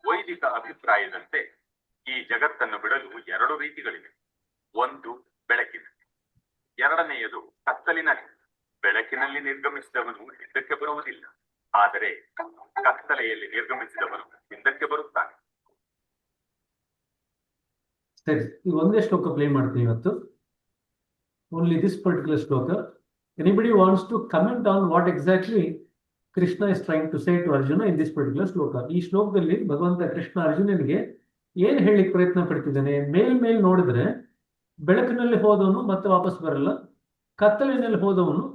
ವೈದಿಕ ಅಭಿಪ್ರಾಯದಂತೆ ಈ ಜಗತ್ತನ್ನು ಬಿಡಲು ಎರಡು ರೀತಿಗಳಿವೆ. ಒಂದು ಬೆಳಕಿನಲ್ಲಿ, ಎರಡನೆಯದು ಕತ್ತಲಿನಲ್ಲಿ. ಬೆಳಕಿನಲ್ಲಿ ನಿರ್ಗಮಿಸಿದವನು ಹಿಂದಕ್ಕೆ ಬರುವುದಿಲ್ಲ, ಆದರೆ ಕತ್ತಲೆಯಲ್ಲಿ ನಿರ್ಗಮಿಸಿದವನು ಹಿಂದಕ್ಕೆ ಬರುತ್ತಾನೆ. ಸರಿ, ಈ ಒಂದೇ ಶ್ಲೋಕ ಪ್ಲೇ ಮಾಡ್ತೀನಿ ಇವತ್ತು. Only this particular shloka. Anybody wants to comment on what exactly Krishna is trying to say to Arjuna in this particular shloka. ಈ ಶ್ಲೋಕದಲ್ಲಿ ಭಗವಂತ ಕೃಷ್ಣ ಅರ್ಜುನನಿಗೆ ಏನ್ ಹೇಳಲಿಕ್ಕೆ ಪ್ರಯತ್ನ ಪಡ್ತಿದ್ದಾನೆ? ಮೇಲ್ ನೋಡಿದ್ರೆ ಬೆಳಕಿನಲ್ಲಿ ಹೋದವನು ಮತ್ತೆ ವಾಪಸ್ ಬರಲ್ಲ, ಕತ್ತಲಿನಲ್ಲಿ ಹೋದವನು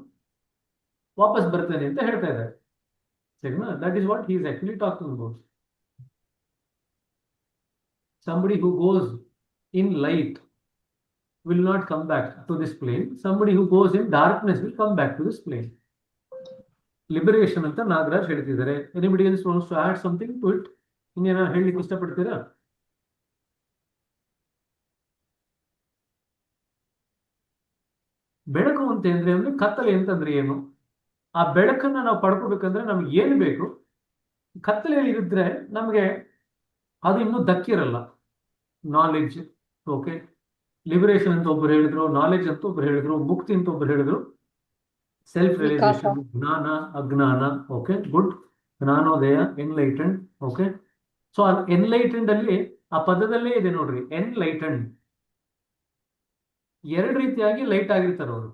ವಾಪಸ್ ಬರ್ತಾನೆ ಅಂತ ಹೇಳ್ತಾ ಇದ್ದಾರೆ. ಸರಿನಾ? That is what he is actually talking about. Somebody who goes in light will not come back to this plane. Somebody who goes in darkness will come back to this plane. Liberation ಅಂತ ನಾಗರಾಜ್ ಹೇಳ್ತಿದ್ದಾರೆ. Anybody else wants to add something to it? ಇನ್ನೇನ ಹೇಳಲಿಕ್ಕೆ ಇಷ್ಟಪಡ್ತೀರಾ? ಬೆಳಕು ಅಂತ ಅಂದ್ರೆ ಕತ್ತಲೆ ಅಂತಂದ್ರೆ ಏನು? ಆ ಬೆಳಕನ್ನ ನಾವು ಪಡ್ಕೋಬೇಕಂದ್ರೆ ನಮ್ಗೆ ಏನು ಬೇಕು? ಕತ್ತಲೆಯಲ್ಲಿ ಇರಿದ್ರೆ ನಮಗೆ ಅದು ಇನ್ನೂ ದಕ್ಕಿರಲ್ಲ. ನಾಲೆಡ್ಜ್, ಓಕೆ, ಲಿಬರೇಷನ್ ಅಂತ ಒಬ್ರು ಹೇಳಿದ್ರು, ನಾಲೆಡ್ಜ್ ಅಂತ ಒಬ್ರು ಹೇಳಿದ್ರು, ಮುಕ್ತಿ ಅಂತ ಒಬ್ರು ಹೇಳಿದ್ರು, ಸೆಲ್ಫ್ ರಿಯಲೈಸೇಷನ್, ಜ್ಞಾನ, ಅಜ್ಞಾನ, ಓಕೆ, ಗುಡ್, ಜ್ಞಾನೋದಯ, ಎನ್ಲೈಟೆಂಡ್, ಓಕೆ. ಸೊ ಆ ಎನ್ಲೈಟೆಂಡ್ ಅಲ್ಲಿ ಆ ಪದದಲ್ಲೇ ಇದೆ ನೋಡ್ರಿ, ಎನ್ಲೈಟೆಂಡ್. ಎರಡು ರೀತಿಯಾಗಿ ಲೈಟ್ ಆಗಿರ್ತಾರೆ ಅವರು.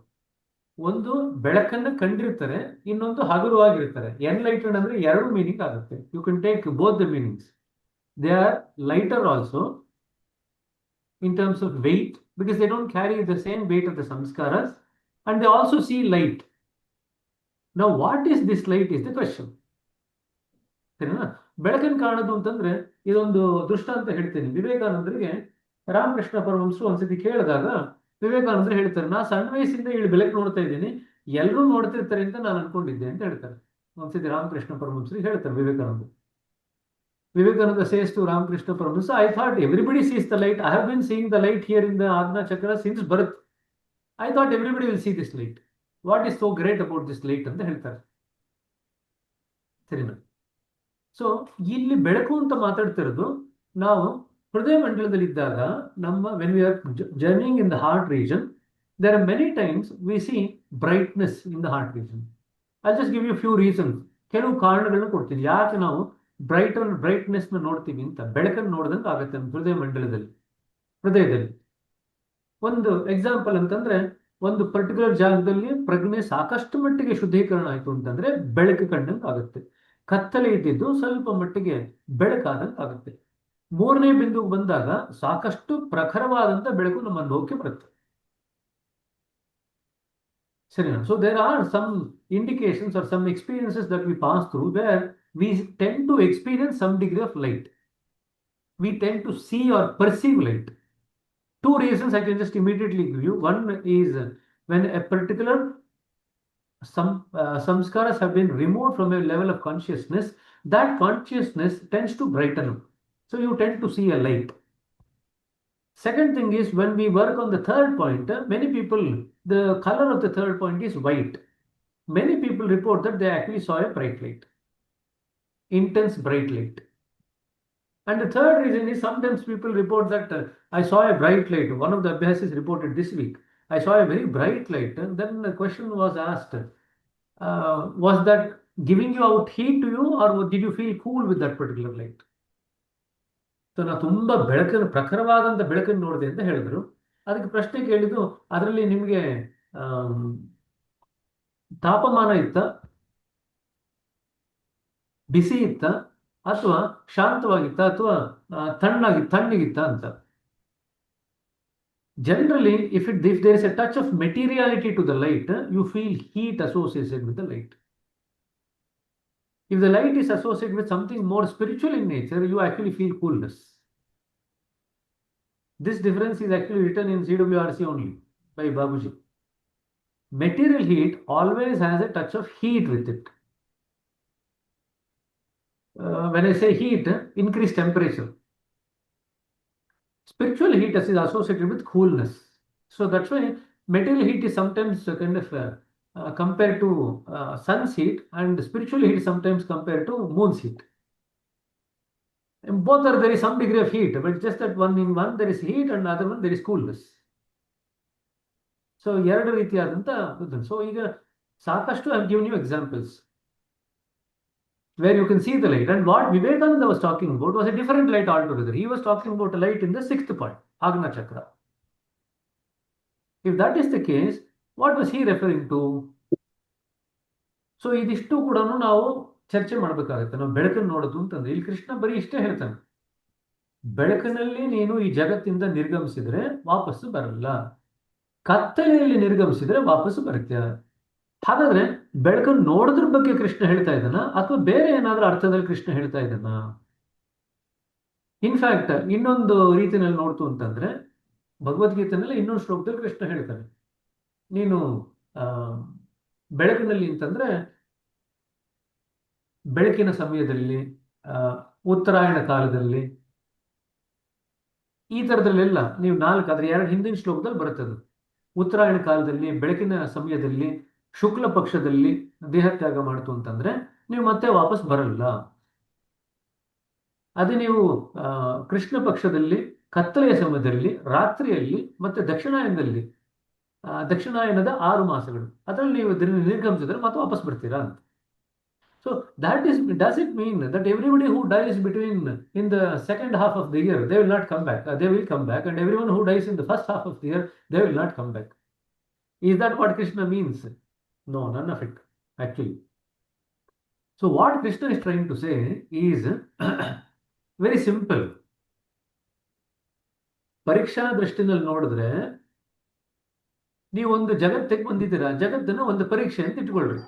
ಒಂದು ಬೆಳಕನ್ನು ಕಂಡಿರ್ತಾರೆ, ಇನ್ನೊಂದು ಹಗುರವಾಗಿರ್ತಾರೆ. ಎನ್ಲೈಟೆಂಡ್ ಅಂದ್ರೆ ಎರಡು ಮೀನಿಂಗ್ ಆಗುತ್ತೆ. You can take both the meanings. They are lighter also in terms of weight, because they don't carry the same weight of the samskaras, and they also see light. Now what is this light is the question. ಸರಿನಾ? ಬೆಳಕನ್ನು ಕಾಣೋದು ಅಂತಂದ್ರೆ ಇದೊಂದು ದೃಷ್ಟಾಂತ ಹೇಳ್ತೀನಿ. ವಿವೇಕಾನಂದರಿಗೆ ರಾಮಕೃಷ್ಣ ಪರಮಹಂಸರು ಒಂದ್ಸತಿ ಕೇಳಿದಾಗ ವಿವೇಕಾನಂದರು ಹೇಳ್ತಾರೆ, ನಾ ಸಣ್ಣ ವಯಸ್ಸಿಂದ ಇಲ್ಲಿ ಬೆಳಕು ನೋಡ್ತಾ ಇದ್ದೀನಿ, ಎಲ್ಲರೂ ನೋಡ್ತಿರ್ತಾರೆ ಅಂತ ನಾನು ಅನ್ಕೊಂಡಿದ್ದೆ ಅಂತ ಹೇಳ್ತಾರೆ. ಒಂದ್ಸತಿ ರಾಮಕೃಷ್ಣ ಪರಮಹಂಸರಿಗೆ ಹೇಳ್ತಾರೆ Vivekananda. Vivekananda says to Ramakrishna Paramahansa, I thought everybody sees the light. I have been seeing the light here in the Agna Chakra since birth. I thought everybody will see this light. What is so great about this light ಅಂತ ಹೇಳ್ತಾರೆ. ಸರಿನಾ? So ಇಲ್ಲಿ ಬೆಳಕು ಅಂತ ಮಾತಾಡ್ತಿರೋದು ನಾವು ಹೃದಯ ಮಂಡಲದಲ್ಲಿದ್ದಾಗ ನಮ್ಮ when we are journeying in the heart region, there are many times we see brightness in the heart region. I'll just give you a few reasons. ಕೆಲವು ಕಾರಣಗಳನ್ನ ಕೊಡ್ತೀನಿ ಯಾಕೆ ನಾವು ಬ್ರೈಟ್ನೆಸ್ ನ ನೋಡ್ತೀವಿ ಅಂತ. ಬೆಳಕನ್ನು ನೋಡಿದಂಗೆ ಆಗುತ್ತೆ ಹೃದಯ ಮಂಡಲದಲ್ಲಿ, ಹೃದಯದಲ್ಲಿ. ಒಂದು ಎಕ್ಸಾಂಪಲ್ ಅಂತಂದ್ರೆ, ಒಂದು ಪರ್ಟಿಕ್ಯುಲರ್ ಜಾಗದಲ್ಲಿ ಪ್ರಜ್ಞೆ ಸಾಕಷ್ಟು ಮಟ್ಟಿಗೆ ಶುದ್ಧೀಕರಣ ಆಯ್ತು ಅಂತಂದ್ರೆ ಬೆಳಕು ಕಂಡಂಗೆ ಆಗುತ್ತೆ. ಕತ್ತಲೆ ಇದ್ದಿದ್ದು ಸ್ವಲ್ಪ ಮಟ್ಟಿಗೆ ಬೆಳಕಾದಂಗೆ ಆಗುತ್ತೆ. ಮೂರನೇ ಬಿಂದುಗೆ ಬಂದಾಗ ಸಾಕಷ್ಟು ಪ್ರಖರವಾದಂತ ಬೆಳಕು ನಮ್ಮ ಅನುಭವಕ್ಕೆ ಬರುತ್ತೆ. ಸರಿನಾ? So there are some indications or some experiences that we pass through where we tend to experience some degree of light. We tend to see or perceive light. Two reasons I can just immediately give you. One is when a particular samskaras have been removed from a level of consciousness, that consciousness tends to brighten up. So you tend to see a light. Second thing is when we work on the third point, many people, the color of the third point is white. Many people report that they actually saw a bright light, intense bright light. And the third reason is sometimes people report that I saw a bright light. One of the Abhyasis reported this week, I saw a very bright light. And then the question was asked, was that giving you out heat to you, or did you feel cool with that particular light? So ನಾ ತುಂಬಾ ಬೆಳಕನ್ನು, ಪ್ರಖರವಾದಂತ ಬೆಳಕನ್ನು ನೋಡಿದೆ ಅಂತ ಹೇಳಿದ್ರು. ಅದಕ್ಕೆ ಪ್ರಶ್ನೆ ಕೇಳಿದ್ದು, ಅದರಲ್ಲಿ ನಿಮಗೆ ತಾಪಮಾನ ಇತ್ತ, ಬಿಸಿ ಇತ್ತ, ಅಥವಾ ಶಾಂತವಾಗಿತ್ತ, ಅಥವಾ ತಣ್ಣಗಿತ್ತ ಅಂತ. Generally, if there is a touch of materiality to the light, you feel heat associated with the light. If the light is associated with something more spiritual in nature, you actually feel coolness. This difference is actually written in CWRC only by Babuji. Material heat always has a touch of heat with it. When I say heat, increased temperature. Spiritual heat is associated with coolness. So that's why material heat is sometimes kind of compared to sun's heat, and spiritual heat sometimes compared to moon's heat. In both are there is some degree of heat, but just that one there is heat and other one there is coolness. So ಎರಡು ರೀತಿಯಾದಂಥ so ಈಗ ಸಾಕಷ್ಟು I given you examples where you can see the light. And what Vivekananda was talking about was a different light altogether. He was talking about a light in the sixth point, Agna Chakra. If that is the case, what was he referring to? So ಇದಿಷ್ಟು ಕೂಡ ನಾವು ಚರ್ಚೆ ಮಾಡಬೇಕಾಗುತ್ತೆ. ನಾವು ಬೆಳಕನ್ನು ನೋಡೋದು ಅಂತಂದ್ರೆ ಇಲ್ಲಿ ಕೃಷ್ಣ ಬರೀ ಇಷ್ಟೇ ಹೇಳ್ತಾನೆ, ಬೆಳಕಿನಲ್ಲಿ ನೀನು ಈ ಜಗತ್ತಿಂದ ನಿರ್ಗಮಿಸಿದ್ರೆ ವಾಪಸ್ಸು ಬರಲ್ಲ, ಕತ್ತಲೆಯಲ್ಲಿ ನಿರ್ಗಮಿಸಿದ್ರೆ ವಾಪಸ್ಸು ಬರುತ್ತೆ. ಹಾಗಾದ್ರೆ ಬೆಳಕನ್ನು ನೋಡೋದ್ರ ಬಗ್ಗೆ ಕೃಷ್ಣ ಹೇಳ್ತಾ ಇದ್ದಾನ ಅಥವಾ ಬೇರೆ ಏನಾದ್ರೂ ಅರ್ಥದಲ್ಲಿ ಕೃಷ್ಣ ಹೇಳ್ತಾ ಇದ್ದಾನ? ಇನ್ಫ್ಯಾಕ್ಟ್ ಇನ್ನೊಂದು ರೀತಿಯಲ್ಲಿ ನೋಡ್ತು ಅಂತಂದ್ರೆ ಭಗವದ್ಗೀತೆನಲ್ಲಿ ಇನ್ನೊಂದು ಶ್ಲೋಕದಲ್ಲಿ ಕೃಷ್ಣ ಹೇಳ್ತಾನೆ, ನೀನು ಬೆಳಕಿನಲ್ಲಿ ಅಂತಂದ್ರೆ ಬೆಳಕಿನ ಸಮಯದಲ್ಲಿ, ಉತ್ತರಾಯಣ ಕಾಲದಲ್ಲಿ, ಈ ಥರದಲ್ಲೆಲ್ಲ ನೀವು 4 ಆದರೆ 2 ಹಿಂದಿನ ಶ್ಲೋಕದಲ್ಲಿ ಬರುತ್ತದೆ. ಉತ್ತರಾಯಣ ಕಾಲದಲ್ಲಿ, ಬೆಳಕಿನ ಸಮಯದಲ್ಲಿ, ಶುಕ್ಲ ಪಕ್ಷದಲ್ಲಿ ದೇಹತ್ಯಾಗ ಮಾಡ್ತು ಅಂತಂದ್ರೆ ನೀವು ಮತ್ತೆ ವಾಪಸ್ ಬರಲ್ಲ. ಅದೇ ನೀವು ಕೃಷ್ಣ ಪಕ್ಷದಲ್ಲಿ, ಕತ್ತಲೆಯ ಸಮಯದಲ್ಲಿ, ರಾತ್ರಿಯಲ್ಲಿ, ಮತ್ತೆ ದಕ್ಷಿಣಾಯನದಲ್ಲಿ, ದಕ್ಷಿಣಾಯನದ 6 ಮಾಸಗಳು ಅದರಲ್ಲಿ ನೀವು ನಿರ್ಗಮಿಸಿದ್ರೆ ಮತ್ತೆ ವಾಪಸ್ ಬರ್ತೀರಾ ಅಂತ. So that is, does it mean that everybody who dies in the second half of the year, they will not come back? They will come back, and everyone who dies in the first half of the year, they will not come back. Is that what Krishna means? No, none of it, actually. So what Krishna is trying to say is very simple. ಪರೀಕ್ಷಾ ದೃಷ್ಟಿನಲ್ಲಿ ನೋಡಿದ್ರೆ ನೀವೊಂದು ಜಗತ್ತಿಗೆ ಬಂದಿದ್ದೀರಾ, ಜಗತ್ತನ್ನ ಒಂದು ಪರೀಕ್ಷೆ ಅಂತ ಇಟ್ಕೊಳ್ರಿ.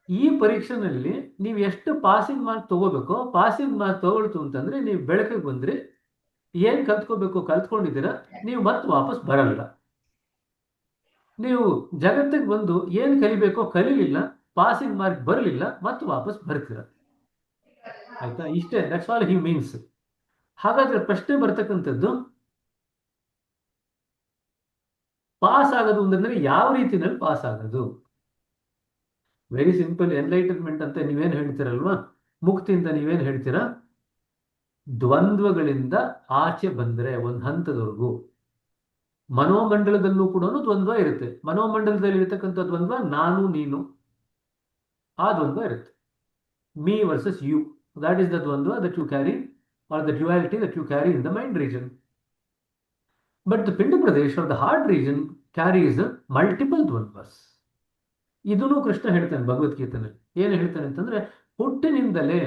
ಈ ಪರೀಕ್ಷೆನಲ್ಲಿ ನೀವು ಎಷ್ಟು ಪಾಸಿಂಗ್ ಮಾರ್ಕ್ ತಗೋಬೇಕೋ, ಪಾಸಿಂಗ್ ಮಾರ್ಕ್ ತಗೊಳ್ತು ಅಂತಂದ್ರೆ ನೀವು ಬೆಳಕಿಗೆ ಬಂದ್ರಿ, ಏನ್ ಕಲ್ತ್ಕೋಬೇಕು ಕಲ್ತ್ಕೊಂಡಿದ್ದೀರಾ, ನೀವು ಮತ್ತೆ ವಾಪಸ್ ಬರಲ್ಲ. ನೀವು ಜಗತ್ತಿಗೆ ಬಂದು ಏನ್ ಕಲಿಬೇಕೋ ಕಲಿಲಿಲ್ಲ, ಪಾಸಿಂಗ್ ಮಾರ್ಕ್ ಬರಲಿಲ್ಲ, ಮತ್ತೆ ವಾಪಸ್ ಬರ್ತೀರ. ಆಯ್ತಾ? ಇಷ್ಟೇ, ದಟ್ಸ್ ಆಲ್ ಹಿ ಮೀನ್ಸ್. ಹಾಗಾದ್ರೆ ಪ್ರಶ್ನೆ ಬರ್ತಕ್ಕಂಥದ್ದು, ಪಾಸ್ ಆಗೋದು ಅಂತಂದ್ರೆ ಯಾವ ರೀತಿನಲ್ಲಿ ಪಾಸ್ ಆಗೋದು? Very simple. ಎನ್ಲೈಟನ್ಮೆಂಟ್ ಅಂತ ನೀವೇನು ಹೇಳ್ತೀರಲ್ವಾ, ಮುಕ್ತಿಯಿಂದ ನೀವೇನು ಹೇಳ್ತೀರಾ? ದ್ವಂದ್ವಗಳಿಂದ ಆಚೆ ಬಂದ್ರೆ ಒಂದು ಹಂತದವರೆಗೂ. ಮನೋಮಂಡಲದಲ್ಲೂ ಕೂಡ ದ್ವಂದ್ವ ಇರುತ್ತೆ. ಮನೋಮಂಡಲದಲ್ಲಿ ಇರತಕ್ಕಂಥ ದ್ವಂದ್ವ ನಾನು ನೀನು, ಆ ದ್ವಂದ್ವ ಇರುತ್ತೆ. Me versus you, that is the dvandva that you carry, or the duality that you carry in the mind region. But the Pinda Pradesh, or the heart region, carries multiple dvandvas. ಇದನ್ನು ಕೃಷ್ಣ ಹೇಳ್ತಾನೆ ಭಗವದ್ಗೀತೆಯಲ್ಲಿ. ಏನು ಹೇಳ್ತಾನೆ ಅಂತಂದ್ರೆ, ಹುಟ್ಟಿನಿಂದಲೇ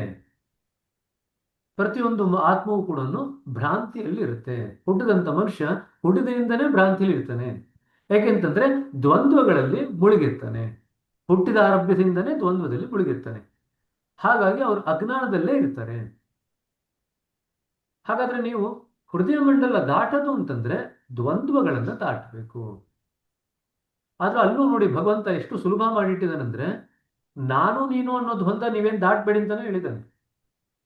ಪ್ರತಿಯೊಂದು ಆತ್ಮವು ಕೂಡ ಭ್ರಾಂತಿಯಲ್ಲಿ ಇರುತ್ತೆ. ಹುಟ್ಟಿದಂತ ಮನುಷ್ಯ ಹುಟ್ಟಿದಿಂದನೇ ಭ್ರಾಂತಿಯಲ್ಲಿ ಇರ್ತಾನೆ. ಯಾಕೆಂತಂದ್ರೆ ದ್ವಂದ್ವಗಳಲ್ಲಿ ಮುಳುಗಿರ್ತಾನೆ. ಹುಟ್ಟಿದ ಆರಂಭದಿಂದನೇ ದ್ವಂದ್ವದಲ್ಲಿ ಮುಳುಗಿರ್ತಾನೆ. ಹಾಗಾಗಿ ಅವರು ಅಜ್ಞಾನದಲ್ಲೇ ಇರ್ತಾರೆ. ಹಾಗಾದ್ರೆ ನೀವು ಹೃದಯ ಮಂಡಲ ದಾಟದು ಅಂತಂದ್ರೆ ದ್ವಂದ್ವಗಳನ್ನ ದಾಟಬೇಕು. ಆದ್ರೆ ಅಲ್ಲೂ ನೋಡಿ ಭಗವಂತ ಎಷ್ಟು ಸುಲಭ ಮಾಡಿಟ್ಟಿದ್ದಾನಂದ್ರೆ, ನಾನು ನೀನು ಅನ್ನೋ ದ್ವಂದ್ವ ನೀವೇನು ದಾಟಬೇಡಿ ಅಂತಾನೆ ಹೇಳಿದ್ದಾನೆ.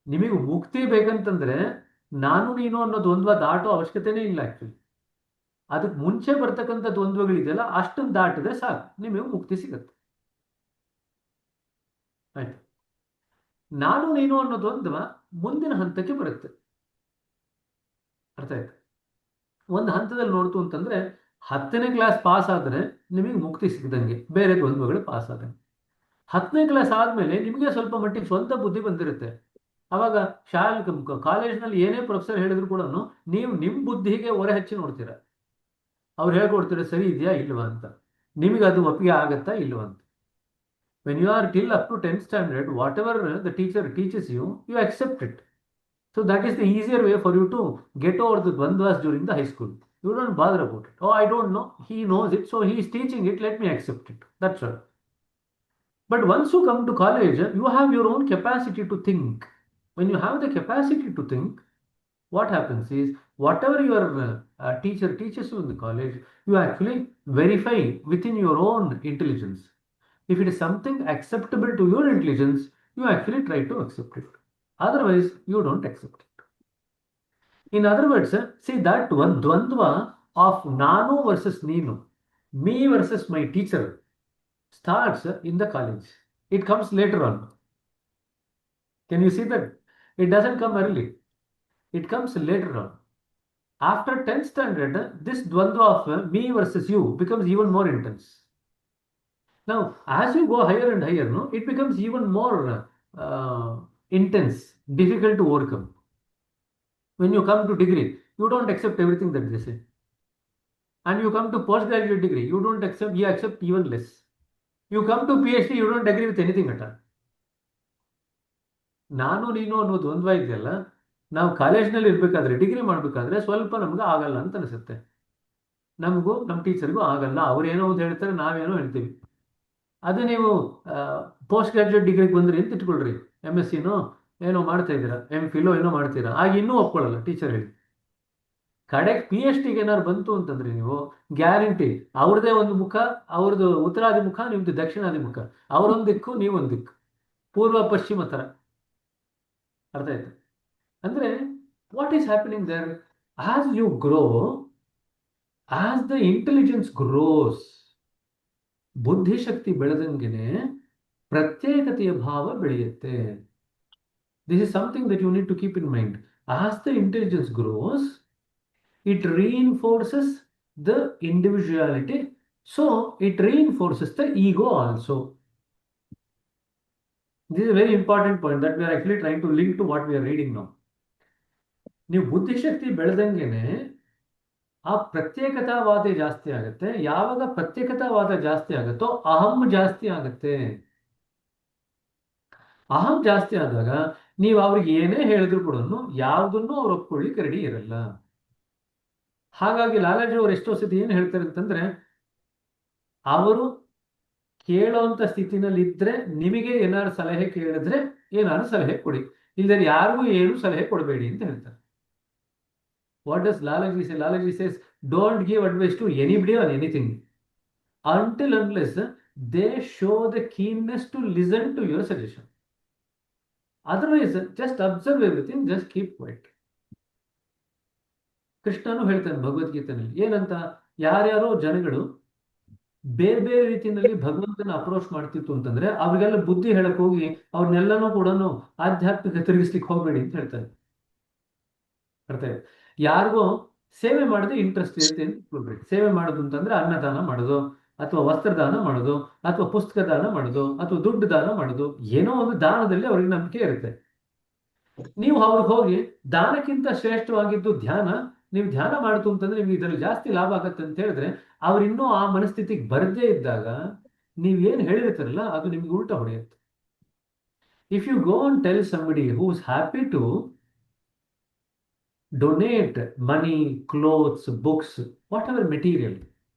ನಿಮಗೆ ಮುಕ್ತಿ ಬೇಕಂತಂದ್ರೆ ನಾನು ನೀನು ಅನ್ನೋ ದ್ವಂದ್ವ ದಾಟೋ ಅವಶ್ಯಕತೆನೇ ಇಲ್ಲ. ಆಕ್ಚುಲಿ ಅದಕ್ಕೆ ಮುಂಚೆ ಬರ್ತಕ್ಕಂಥ ದ್ವಂದ್ವಗಳಿದೆಯಲ್ಲ, ಅಷ್ಟನ್ನು ದಾಟಿದ್ರೆ ಸಾಕು, ನಿಮಗೆ ಮುಕ್ತಿ ಸಿಗತ್ತೆ. ಆಯ್ತು. ನಾನು ನೀನು ಅನ್ನೋ ದ್ವಂದ್ವ ಮುಂದಿನ ಹಂತಕ್ಕೆ ಬರುತ್ತೆ. ಅರ್ಥ ಆಯ್ತು? ಒಂದು ಹಂತದಲ್ಲಿ ನೋಡ್ತು ಅಂತಂದ್ರೆ 10ನೇ ಕ್ಲಾಸ್ ಪಾಸ್ ಆದ್ರೆ ನಿಮಗೆ ಮುಕ್ತಿ ಸಿಗದಂಗೆ, ಬೇರೆ ದ್ವಂದ್ವಗಳು ಪಾಸ್ ಆದಂಗೆ. 10ನೇ ಕ್ಲಾಸ್ ಆದ್ಮೇಲೆ ನಿಮಗೆ ಸ್ವಲ್ಪ ಮಟ್ಟಿಗೆ ಸ್ವಂತ ಬುದ್ಧಿ ಬಂದಿರುತ್ತೆ. ಅವಾಗ ಕಾಲೇಜ್ನಲ್ಲಿ ಏನೇ ಪ್ರೊಫೆಸರ್ ಹೇಳಿದ್ರು ಕೂಡ ನೀವು ನಿಮ್ಮ ಬುದ್ಧಿಗೆ ಹೊರೆ ಹಚ್ಚಿ ನೋಡ್ತೀರ. ಅವ್ರು ಹೇಳ್ಕೊಡ್ತೀರ ಸರಿ ಇದೆಯಾ ಇಲ್ವಾ ಅಂತ, ನಿಮಗೆ ಅದು ಒಪ್ಪಿಗೆ ಆಗತ್ತಾ ಇಲ್ವಾ ಅಂತ. When you are till up to 10th standard, whatever the teacher teaches you, you accept it. So that is the easier way for you to get over the dvandvas during the high school. You don't bother about it. Oh, I don't know. He knows it, so he is teaching it. Let me accept it. That's all. But once you come to college, you have your own capacity to think. When you have the capacity to think, what happens is, whatever your teacher teaches you in the college, you actually verify within your own intelligence. If it is something acceptable to your intelligence, you actually try to accept it. Otherwise, you don't accept it. In other words, see that one dvandva of nanu versus neenu, Me versus my teacher starts in the college. It comes later on. Can you see that? It doesn't come early. It comes later on. After 10th standard, this dvandva of me versus you becomes even more intense. Now, as you go higher and higher, no, it becomes even more intense, difficult to overcome. When you come to degree, you don't accept everything that they say. And you come to postgraduate degree, you don't accept, you accept even less. You come to PhD, you don't agree with anything at all. ನಾನು ನೀನು ಅನ್ನೋ ದ್ವಂದ್ವ ಇದೆಯಲ್ಲ, ನಾವು ಕಾಲೇಜ್ನಲ್ಲಿ ಇರಬೇಕಾದ್ರೆ, degree ಮಾಡಬೇಕಾದ್ರೆ ಸ್ವಲ್ಪ ನಮ್ಗೆ ಆಗಲ್ಲ ಅಂತ ಅನಿಸುತ್ತೆ. ನಮಗೂ ನಮ್ಮ ಟೀಚರ್ಗೂ ಆಗಲ್ಲ, ಅವ್ರೇನೋ ಒಂದು ಹೇಳ್ತಾರೆ, ನಾವೇನೋ ಹೇಳ್ತೀವಿ. ಅದು ನೀವು ಪೋಸ್ಟ್ ಗ್ರಾಜುಯೇಟ್ ಡಿಗ್ರಿಗೆ ಬಂದ್ರಿ ಅಂತ ಇಟ್ಕೊಳ್ರಿ, MSc ಏನೋ ಮಾಡ್ತಾ ಇದ್ದೀರಾ, MPhil ಏನೋ ಮಾಡ್ತೀರಾ, ಆಗ ಇನ್ನೂ ಒಪ್ಕೊಳ್ಳಲ್ಲ ಟೀಚರ್ ಹೇಳಿ. ಕಡೆಗೆ PhDಗೆ ಏನಾದ್ರು ಬಂತು ಅಂತಂದ್ರೆ ನೀವು ಗ್ಯಾರಂಟಿ ಅವ್ರದೇ ಒಂದು ಮುಖ, ಅವ್ರದ್ದು ಉತ್ತರಾದಿ ಮುಖ, ನಿಮ್ದು ದಕ್ಷಿಣಾದಿ ಮುಖ, ಅವರೊಂದು ದಿಕ್ಕು ನೀವೊಂದು ದಿಕ್ಕು, ಪೂರ್ವ ಪಶ್ಚಿಮ ಥರ. ಅರ್ಥ ಆಯ್ತು? ಅಂದ್ರೆ what is happening there? As you grow, as the intelligence grows, ಬುದ್ಧಿಶಕ್ತಿ ಬೆಳೆದಂಗೆನೆ ಪ್ರತ್ಯೇಕತೆಯ ಭಾವ ಬೆಳೆಯುತ್ತೆ. This is something that you need to keep in mind. As the intelligence grows, it reinforces the individuality, so it reinforces the ego also. This is a very important point that we are actually trying to link to what we are reading now. ನೀವು ಬುದ್ಧಿಶಕ್ತಿ ಬೆಳೆದಂಗೆನೆ ಆ ಪ್ರತ್ಯೇಕತಾವಾದ ಜಾಸ್ತಿ ಆಗುತ್ತೆ. ಯಾವಾಗ ಪ್ರತ್ಯೇಕತಾವಾದ ಜಾಸ್ತಿ ಆಗುತ್ತೋ ಅಹಂ ಜಾಸ್ತಿ ಆಗುತ್ತೆ. ಅಹಂ ಜಾಸ್ತಿ ಆದಾಗ ನೀವು ಅವ್ರಿಗೆ ಏನೇ ಹೇಳಿದ್ರು ಕೂಡ ಯಾವುದನ್ನು ಅವ್ರು ಒಪ್ಕೊಳ್ಳಿಕ್ಕೆ ರೆಡಿ ಇರಲ್ಲ. ಹಾಗಾಗಿ ಲಾಲಾಜಿ ಅವರು ಎಷ್ಟೋ ಸತಿ ಏನು ಹೇಳ್ತಾರೆ ಅಂತಂದ್ರೆ, ಅವರು ಕೇಳೋಂಥ ಸ್ಥಿತಿನಲ್ಲಿ ಇದ್ರೆ ನಿಮಗೆ ಏನಾದ್ರು ಸಲಹೆ ಕೇಳಿದ್ರೆ ಏನಾದ್ರು ಸಲಹೆ ಕೊಡಿ, ಇಲ್ಲದ್ರೆ ಯಾರಿಗೂ ಏನು ಸಲಹೆ ಕೊಡಬೇಡಿ ಅಂತ ಹೇಳ್ತಾರೆ. What does Lalaji say? Lalaji says don't give advice to anybody on anything until unless they show the keenness to listen to your suggestion. Otherwise, just observe everything, just keep quiet. ಕೃಷ್ಣನು ಹೇಳ್ತಾನೆ ಭಗವದ್ಗೀತೆಯಲ್ಲಿ ಏನಂತ, ಯಾರ್ಯಾರೋ ಜನಗಳು ಬೇರೆ ಬೇರೆ ರೀತಿಯಲ್ಲಿ ಭಗವಂತನ ಅಪ್ರೋಚ್ ಮಾಡ್ತಿತ್ತು ಅಂತಂದ್ರೆ ಅವ್ರಿಗೆಲ್ಲ ಬುದ್ಧಿ ಹೇಳಕ್ ಹೋಗಿ ಅವ್ರನ್ನೆಲ್ಲನೂ ಕೂಡ ಆಧ್ಯಾತ್ಮಿಕ ತಿರುಗಿಸ್ಲಿಕ್ಕೆ ಹೋಗ್ಬೇಡಿ ಅಂತ ಹೇಳ್ತಾರೆ. ಅರ್ಥ ಆಯ್ತು? ಯಾರಿಗೋ ಸೇವೆ ಮಾಡದೆ ಇಂಟ್ರೆಸ್ಟ್ ಇರುತ್ತೆ ಅಂತ ತಿಳ್ಕೊಳ್ಬೇಡಿ. ಸೇವೆ ಮಾಡೋದು ಅಂತಂದ್ರೆ ಅನ್ನದಾನ ಮಾಡೋದು, ಅಥವಾ ವಸ್ತ್ರದಾನ ಮಾಡೋದು, ಅಥವಾ ಪುಸ್ತಕ ದಾನ ಮಾಡೋದು, ಅಥವಾ ದುಡ್ಡು ದಾನ ಮಾಡೋದು, ಏನೋ ಒಂದು ದಾನದಲ್ಲಿ ಅವ್ರಿಗೆ ನಂಬಿಕೆ ಇರುತ್ತೆ. ನೀವು ಅವ್ರಿಗೆ ಹೋಗಿ ದಾನಕ್ಕಿಂತ ಶ್ರೇಷ್ಠವಾಗಿದ್ದು ಧ್ಯಾನ, ನೀವು ಧ್ಯಾನ ಮಾಡ್ತು ಅಂತಂದ್ರೆ ನಿಮ್ಗೆ ಇದರಲ್ಲಿ ಜಾಸ್ತಿ ಲಾಭ ಆಗತ್ತೆ ಅಂತ ಹೇಳಿದ್ರೆ ಅವ್ರಿನ್ನೂ ಆ ಮನಸ್ಥಿತಿಗೆ ಬರದೇ ಇದ್ದಾಗ ನೀವೇನು ಹೇಳಿರ್ತಾರಲ್ಲ ಅದು ನಿಮ್ಗೆ ಉಲ್ಟಾ ಹೊಡೆಯುತ್ತೆ. If you go and tell somebody who is happy to donate money, clothes, books, whatever material,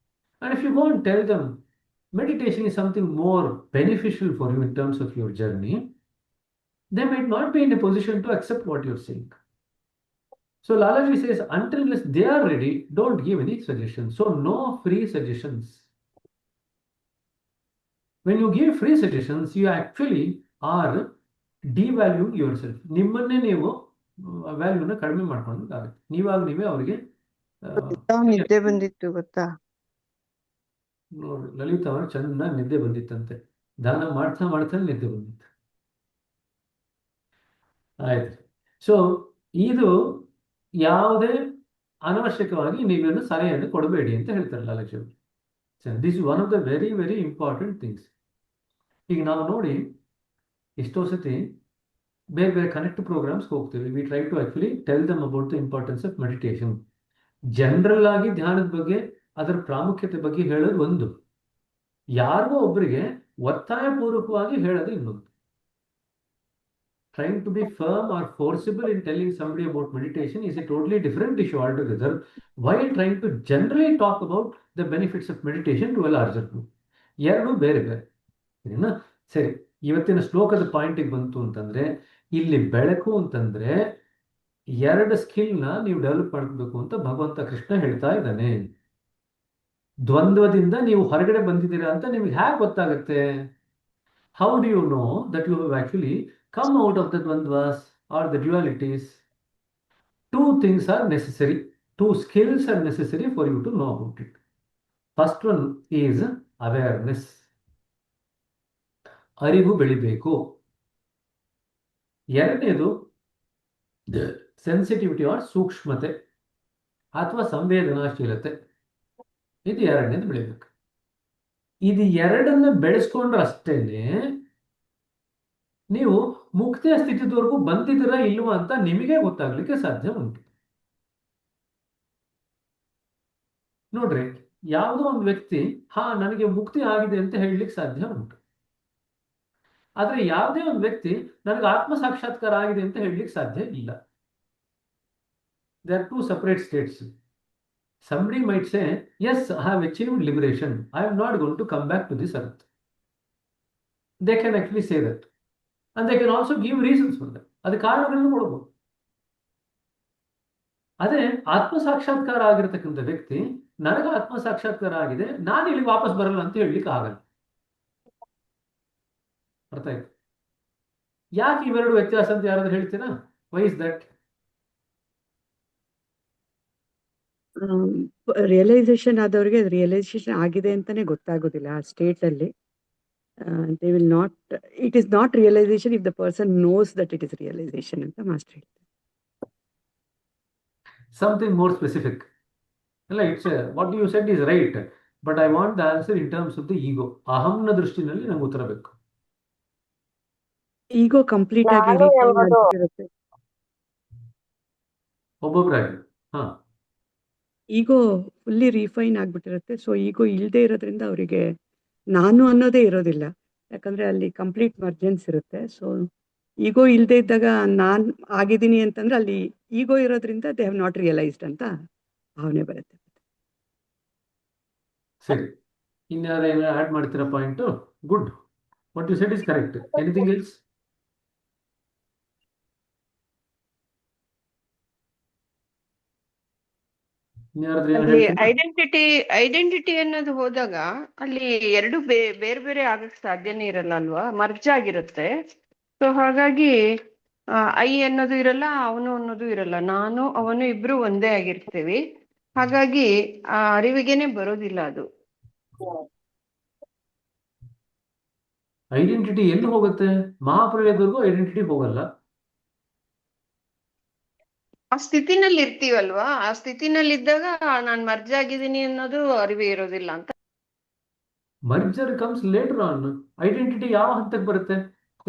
and if you go and tell them meditation is something more beneficial for you in terms of your journey, they might not be in a position to accept what you're saying. So Lalaji says, until unless they are ready, don't give any suggestions. So no free suggestions. When you give free suggestions, you actually are devaluing yourself. ನಿಮ್ಮನ್ನೇ ನೀವು ವ್ಯಾಲ್ಯೂನ ಕಡಿಮೆ ಮಾಡ್ಕೊಂಡಾಗುತ್ತೆ. ನೀವಾಗ ನೀವೇ ಅವರಿಗೆ ನಿದ್ದೆ ಬಂದಿತ್ತು ಗೊತ್ತಾ? ನೋಡಿ, ಲಲಿತಾ ಅವರ ಚೆನ್ನಾಗಿ ನಿದ್ದೆ ಬಂದಿತ್ತಂತೆ. ದಾನ ಮಾಡ್ತಾ ಮಾಡ್ತಾ ನಿದ್ದೆ ಬಂದಿತ್ತು. ಆಯ್ತು. ಸೊ ಇದು ಯಾವುದೇ ಅನವಶ್ಯಕವಾಗಿ ನೀವೇನು ಸಲಹೆಯನ್ನು ಕೊಡಬೇಡಿ ಅಂತ ಹೇಳ್ತಾರೆ ಲಾಲಾಜಿ ಅವರು. This is one of the very very important things. ಈಗ ನಾವು ನೋಡಿ ಎಷ್ಟೋ ಸತಿ ಬೇರೆ ಬೇರೆ ಕನೆಕ್ಟ್ ಪ್ರೋಗ್ರಾಮ್ಸ್ ಹೋಗ್ತೀವಿ. We try to actually tell them about the importance of meditation. General ಆಗಿ ಧ್ಯಾನದ ಬಗ್ಗೆ, ಅದರ ಪ್ರಾಮುಖ್ಯತೆ ಬಗ್ಗೆ ಹೇಳೋದು ಒಂದು, ಯಾರಿಗೋ ಒಬ್ಬರಿಗೆ ಒತ್ತಾಯಪೂರ್ವಕವಾಗಿ ಹೇಳೋದು ಇನ್ನೊಂದು. Trying to be firm or forcible in telling somebody about meditation is a totally different issue altogether, while trying to generally talk about the benefits of meditation to a larger group. ಎರಡು ಬೇರೆ ಬೇರೆ. ಸರಿನಾ? ಸರಿ, ಇವತ್ತಿನ ಶ್ಲೋಕದ ಪಾಯಿಂಟಿಗೆ ಬಂತು ಅಂತಂದ್ರೆ, ಇಲ್ಲಿ ಬೆಳಕು ಅಂತಂದ್ರೆ ಎರಡು ಸ್ಕಿಲ್ನ ನೀವು ಡೆವಲಪ್ ಮಾಡ್ಕೋಬೇಕು ಅಂತ ಭಗವಂತ ಕೃಷ್ಣ ಹೇಳ್ತಾ ಇದ್ದಾನೆ. ದ್ವಂದ್ವದಿಂದ ನೀವು ಹೊರಗಡೆ ಬಂದಿದ್ದೀರಾ ಅಂತ ನಿಮ್ಗೆ ಹೇಗೆ ಗೊತ್ತಾಗುತ್ತೆ? How do you know that you have actually come out of the dvandvas or the dualities? Two things are necessary. Two skills are necessary for you to know about it. First one is awareness, ಅರಿವು ಬೆಳಿಬೇಕು. ಎರಡನೇದು sensitivity R ಸೂಕ್ಷ್ಮತೆ ಅಥವಾ ಸಂವೇದನಾಶೀಲತೆ. ಇದು ಎರಡನೇದು ಬೆಳಿಬೇಕು. ಇದು ಎರಡನ್ನ ಬೆಳೆಸ್ಕೊಂಡ್ರೆ ಅಷ್ಟೇನೆ ನೀವು ಮುಕ್ತಿಯ ಸ್ಥಿತಿದವರೆಗೂ ಬಂದಿದ್ದೀರಾ ಇಲ್ವಾ ಅಂತ ನಿಮಗೆ ಗೊತ್ತಾಗ್ಲಿಕ್ಕೆ ಸಾಧ್ಯ ಉಂಟು. ನೋಡ್ರಿ, ಯಾವುದೋ ಒಂದು ವ್ಯಕ್ತಿ ನನಗೆ ಮುಕ್ತಿ ಆಗಿದೆ ಅಂತ ಹೇಳಲಿಕ್ಕೆ ಸಾಧ್ಯ ಉಂಟು. ಆದ್ರೆ ಯಾವುದೇ ಒಂದು ವ್ಯಕ್ತಿ ನನಗೆ ಆತ್ಮ ಸಾಕ್ಷಾತ್ಕಾರ ಆಗಿದೆ ಅಂತ ಹೇಳಲಿಕ್ಕೆ ಸಾಧ್ಯ ಇಲ್ಲ. They are two separate States. Somebody might say, yes, I have achieved liberation. I am not going to come back to this earth. They can actually say that. And they can also give reasons for that. ಅದು ಕಾರಣಗಳನ್ನು ಕೊಡಬಹುದು. ಅದೇ ಆತ್ಮ ಸಾಕ್ಷಾತ್ಕಾರ ಆಗಿರತಕ್ಕಂಥ ವ್ಯಕ್ತಿ ನನಗೆ ಆತ್ಮ ಸಾಕ್ಷಾತ್ಕಾರ ಆಗಿದೆ, ನಾನು ಇಲ್ಲಿ ವಾಪಸ್ ಬರಲ್ಲ ಅಂತ ಹೇಳಲಿಕ್ಕೆ ಆಗಲ್ಲ. ಅರ್ಥ ಆಯ್ತು? ಯಾಕೆ ಇವೆರಡು ವ್ಯತ್ಯಾಸ ಅಂತ ಯಾರಾದ್ರೂ ಹೇಳ್ತೀರಾ? Why is that? ರಿಯಲೈಸೇಷನ್ ಆದವ್ರಿಗೆ ರಿಯಲೈಸೇಷನ್ ಆಗಿದೆ ಅಂತಾನೆ ಗೊತ್ತಾಗೋದಿಲ್ಲ ಆ ಸ್ಟೇಟ್ ಅಲ್ಲಿ. They will not, it is not realization if the person knows that it is realization ಅಂತ ಮಾಸ್ಟರ್ ಹೇಳ್ತಾರೆ. Something more specific. It's what you said is right, but I want the answer in terms of the ego. ಅಹಂನ ದೃಷ್ಟಿನಲ್ಲಿ ನಂಗೆ ಉತ್ತರ ಬೇಕು. ಈಗೋ complete ಆಗಿ ನಾನು refine ಎಂಬುದು ಆಗ್ಬಿಟ್ಟಿರುತ್ತೆ. ಒಬ್ಬೊಬ್ಬರಾಗಿ ಈಗೋ fully refine ಆಗ್ಬಿಟ್ಟಿರುತ್ತೆ. So ಈಗೋ ಇಲ್ಲದೆ ಇರೋದ್ರಿಂದ ಅವರಿಗೆ ನಾನು ಅನ್ನೋದೇ ಇರೋದಿಲ್ಲ, ಯಾಕಂದ್ರೆ ಅಲ್ಲಿ ಕಂಪ್ಲೀಟ್ ಮರ್ಜೆನ್ಸ್ ಇರುತ್ತೆ. ಸೊ ಈಗೋ ಇಲ್ಲದೆ ಇದ್ದಾಗ ನಾನ್ ಆಗಿದ್ದೀನಿ ಅಂತಂದ್ರೆ ಅಲ್ಲಿ ಈಗೋ ಇರೋದ್ರಿಂದ ದೇ ಹ್ಯಾವ್ ನಾಟ್ ರಿಯಲೈಸ್ಡ್ ಅಂತ ಭಾವನೆ ಬರುತ್ತೆ. ಸರಿ, ಇನ್ಯಾರು ಏನಾದ್ರು ಆಡ್ ಮಾಡ್ತೀರಾ point? Good, what you said is correct. Anything else? ಇನ್ಯಾರಾದ್ರೂ ಏನು ಅಲ್ಲಿ ಹೇಳ್ತೀರಾ? ಐಡೆಂಟಿಟಿ ಅನ್ನೋದು ಹೋದಾಗ ಅಲ್ಲಿ ಎರಡು ಬೇರೆ ಬೇರೆ ಆಗಕ್ ಸಾಧ್ಯನೇ ಇರಲ್ಲ ಅಲ್ವಾ, ಮರ್ಜ್ ಆಗಿರುತ್ತೆ. ಸೊ ಹಾಗಾಗಿ ಐ ಅನ್ನೋದು ಇರಲ್ಲ, ಅವನು ಅನ್ನೋದು ಇರಲ್ಲ, ನಾನು ಅವನು ಇಬ್ರು ಒಂದೇ ಆಗಿರ್ತೀವಿ. ಹಾಗಾಗಿ ಆ ಅರಿವಿಗೆನೆ ಬರೋದಿಲ್ಲ ಅದು. ಐಡೆಂಟಿಟಿ ಎಲ್ಲಿ ಹೋಗುತ್ತೆ? ಮಹಾಪ್ರಳಯದವರೆಗೂ ಐಡೆಂಟಿಟಿ ಹೋಗಲ್ಲ. ಆ ಸ್ಥಿತಿನಲ್ಲಿ ಇರ್ತೀವಲ್ವಾ, ಆ ಸ್ಥಿತಿನಲ್ಲಿ ಇದ್ದಾಗ ನಾನ್ ಮರ್ಜ್ ಆಗಿದ್ದೀನಿ ಅನ್ನೋದು ಅರಿವೇ ಇರೋದಿಲ್ಲ ಅಂತ. Merger comes later on. Identity ಯಾವ ಹಂತಕ್ಕೆ ಬರುತ್ತೆ?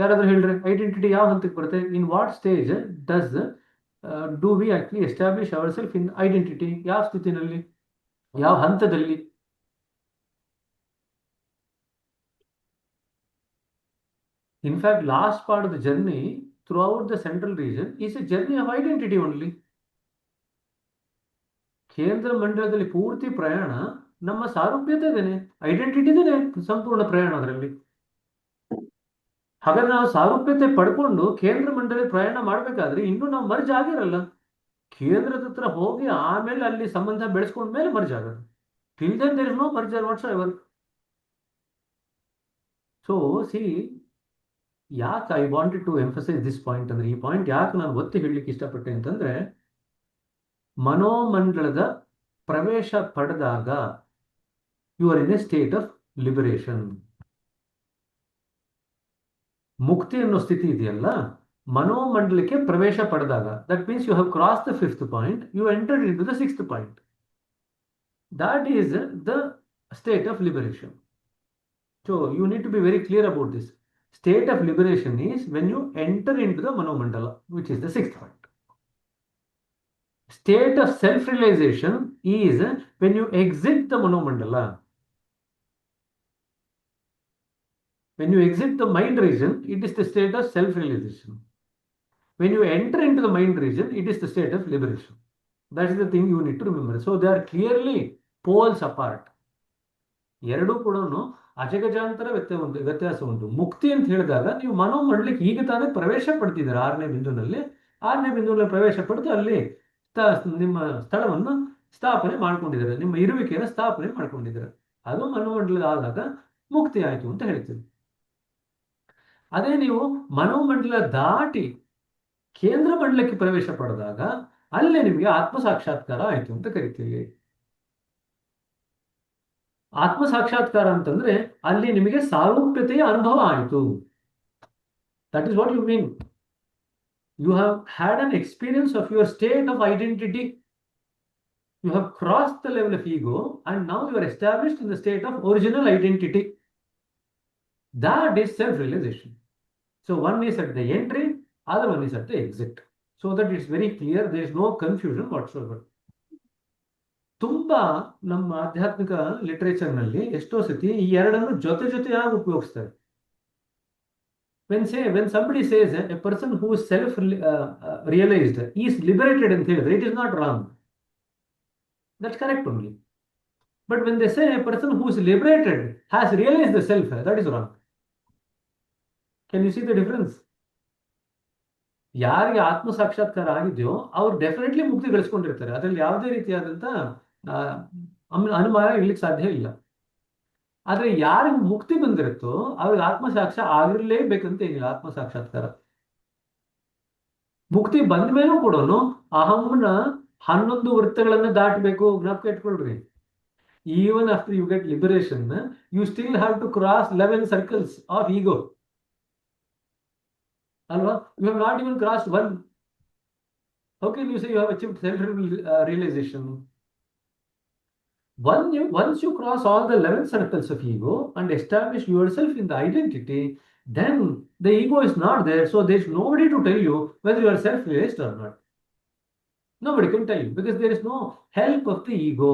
ಯಾರಾದ್ರೂ ಹೇಳ್ರಿ, ಐಡೆಂಟಿಟಿ ಯಾವ ಹಂತಕ್ಕೆ ಬರುತ್ತೆ? In what stage does do we actually establish our self in identity? ಯಾವ ಸ್ಥಿತಿನಲ್ಲಿ, ಯಾವ ಹಂತದಲ್ಲಿ? In fact, last part of the journey throughout the central region is a journey of identity only. ಕೇಂದ್ರ ಮಂಡಲದಲ್ಲಿ ಪೂರ್ತಿ ಪ್ರಯಾಣ ನಮ್ಮ ಸಾರೂಪ್ಯತೆದೇನೆ, ಐಡೆಂಟಿಟಿದೇನೆ ಸಂಪೂರ್ಣ ಪ್ರಯಾಣ ಅದರಲ್ಲಿ. ಹಾಗಾದ್ರೆ ನಾವು ಸಾರೂಪ್ಯತೆ ಪಡ್ಕೊಂಡು ಕೇಂದ್ರ ಮಂಡಲದಲ್ಲಿ ಪ್ರಯಾಣ ಮಾಡ್ಬೇಕಾದ್ರೆ ಇನ್ನೂ ನಾವು ಮರ್ಜ್ ಆಗಿರಲ್ಲ. ಕೇಂದ್ರದ ಹತ್ರ ಹೋಗಿ ಆಮೇಲೆ ಅಲ್ಲಿ ಸಂಬಂಧ ಬೆಳೆಸ್ಕೊಂಡ್ಮೇಲೆ ಮರ್ಜ್ ಆಗೋದು. Till then there is no merger whatsoever. So see, ಯಾಕೆ I wanted to emphasize this point ಅಂದ್ರೆ, ಈ ಪಾಯಿಂಟ್ ಯಾಕೆ ನಾನು ಒತ್ತಿ ಹೇಳಲಿಕ್ಕೆ ಇಷ್ಟಪಟ್ಟೆ ಅಂತಂದ್ರೆ, ಮನೋಮಂಡಲದ ಪ್ರವೇಶ ಪಡೆದಾಗ you are in a state of liberation. ಮುಕ್ತಿ ಅನ್ನೋ ಸ್ಥಿತಿ ಇದೆಯಲ್ಲ, ಮನೋಮಂಡಲಕ್ಕೆ ಪ್ರವೇಶ ಪಡೆದಾಗ, that means you have cross the 5th point, you entered into the 6th point. That is the state of liberation. So you need to be very clear about this. State of liberation is when you enter into the Manomandala, which is the 6th point. State of self-realization is when you exit the Manomandala. When you exit the mind region, it is the state of self-realization. When you enter into the mind region, it is the state of liberation. That is the thing you need to remember. So they are clearly poles apart. ಎರಡೂ ಕೂಡ ಅಜಗಜಾಂತರ ವ್ಯತ್ಯಾಸ ಉಂಟು. ಮುಕ್ತಿ ಅಂತ ಹೇಳಿದಾಗ ನೀವು ಮನೋಮಂಡಲಕ್ಕೆ ಈಗ ತಾನೇ ಪ್ರವೇಶ ಪಡ್ತಿದ್ದೀರಾ. 6ನೇ ಬಿಂದುನಲ್ಲಿ ಪ್ರವೇಶ ಪಡೆದು ಅಲ್ಲಿ ನಿಮ್ಮ ಸ್ಥಳವನ್ನು ಸ್ಥಾಪನೆ ಮಾಡ್ಕೊಂಡಿದ್ದಾರೆ, ನಿಮ್ಮ ಇರುವಿಕೆಯನ್ನು ಸ್ಥಾಪನೆ ಮಾಡ್ಕೊಂಡಿದ್ದಾರೆ. ಅದು ಮನೋಮಂಡಲ ಆದಾಗ ಮುಕ್ತಿ ಆಯ್ತು ಅಂತ ಹೇಳ್ತೀವಿ. ಅದೇ ನೀವು ಮನೋಮಂಡಲ ದಾಟಿ ಕೇಂದ್ರ ಮಂಡಲಕ್ಕೆ ಪ್ರವೇಶ ಪಡೆದಾಗ ಅಲ್ಲೇ ನಿಮಗೆ ಆತ್ಮ ಸಾಕ್ಷಾತ್ಕಾರ ಆಯ್ತು ಅಂತ ಕರಿತೀವಿ. ಆತ್ಮ ಸಾಕ್ಷಾತ್ಕಾರ ಅಂತಂದ್ರೆ ಅಲ್ಲಿ ನಿಮಗೆ ಸಾರೂಪ್ಯತೆಯ ಅನುಭವ ಆಯಿತು. That is what you mean. You have had an experience of your state of identity. You have crossed the level of ego and now you are established in the state of original identity. That is self-realization. So one is at the entry, other one is at the exit. So that it's very clear, there is no confusion whatsoever. ತುಂಬಾ ನಮ್ಮ ಆಧ್ಯಾತ್ಮಿಕ literature ನಲ್ಲಿ ಎಷ್ಟೋ ಸತಿ ಈ ಎರಡನ್ನು ಜೊತೆಯಾಗಿ ಉಪಯೋಗಿಸ್ತಾರೆ. When somebody says a person who is realized is liberated ಅಂತ ಹೇಳಿದ್ರೆ it is not wrong. That's correct only. But when they say a person who is liberated has realized the self, that is wrong. Can you see the difference? ಯಾರಿಗೆ ಆತ್ಮ ಸಾಕ್ಷಾತ್ಕಾರ ಆಗಿದೆಯೋ ಅವ್ರು definitely ಮುಕ್ತಿ ಗಳಿಸ್ಕೊಂಡಿರ್ತಾರೆ. ಅದರಲ್ಲಿ ಯಾವುದೇ ರೀತಿಯಾದಂತ ಅನುಮಾನ ಇರ್ಲಿಕ್ಕೆ ಸಾಧ್ಯ ಇಲ್ಲ. ಆದ್ರೆ ಯಾರಿಗೆ ಮುಕ್ತಿ ಬಂದಿರುತ್ತೋ ಅವ್ರಿಗೆ ಆತ್ಮ ಆಗಿರ್ಲೇಬೇಕಂತ ಏನಿಲ್ಲ. ಆತ್ಮ ಸಾಕ್ಷಾತ್ಕಾರ ಮುಕ್ತಿ ಬಂದ ಮೇಲೂ ಕೂಡ ಅಹಂನ 11 ವೃತ್ತಗಳನ್ನ ದಾಟಬೇಕು. ಜ್ಞಾಪಕ ಇಟ್ಕೊಳ್ರಿ. Even after you get liberation you still have to cross 11 circles of ego ಅಲ್ವಾ? You have not even cross one. How can you say you have achieved self realization? Once you cross all the 11 circles of ego and establish yourself in the identity, then the ego is not there. So there is nobody to tell you whether you are self-realized or not. Nobody can tell you because there is no help of the ego.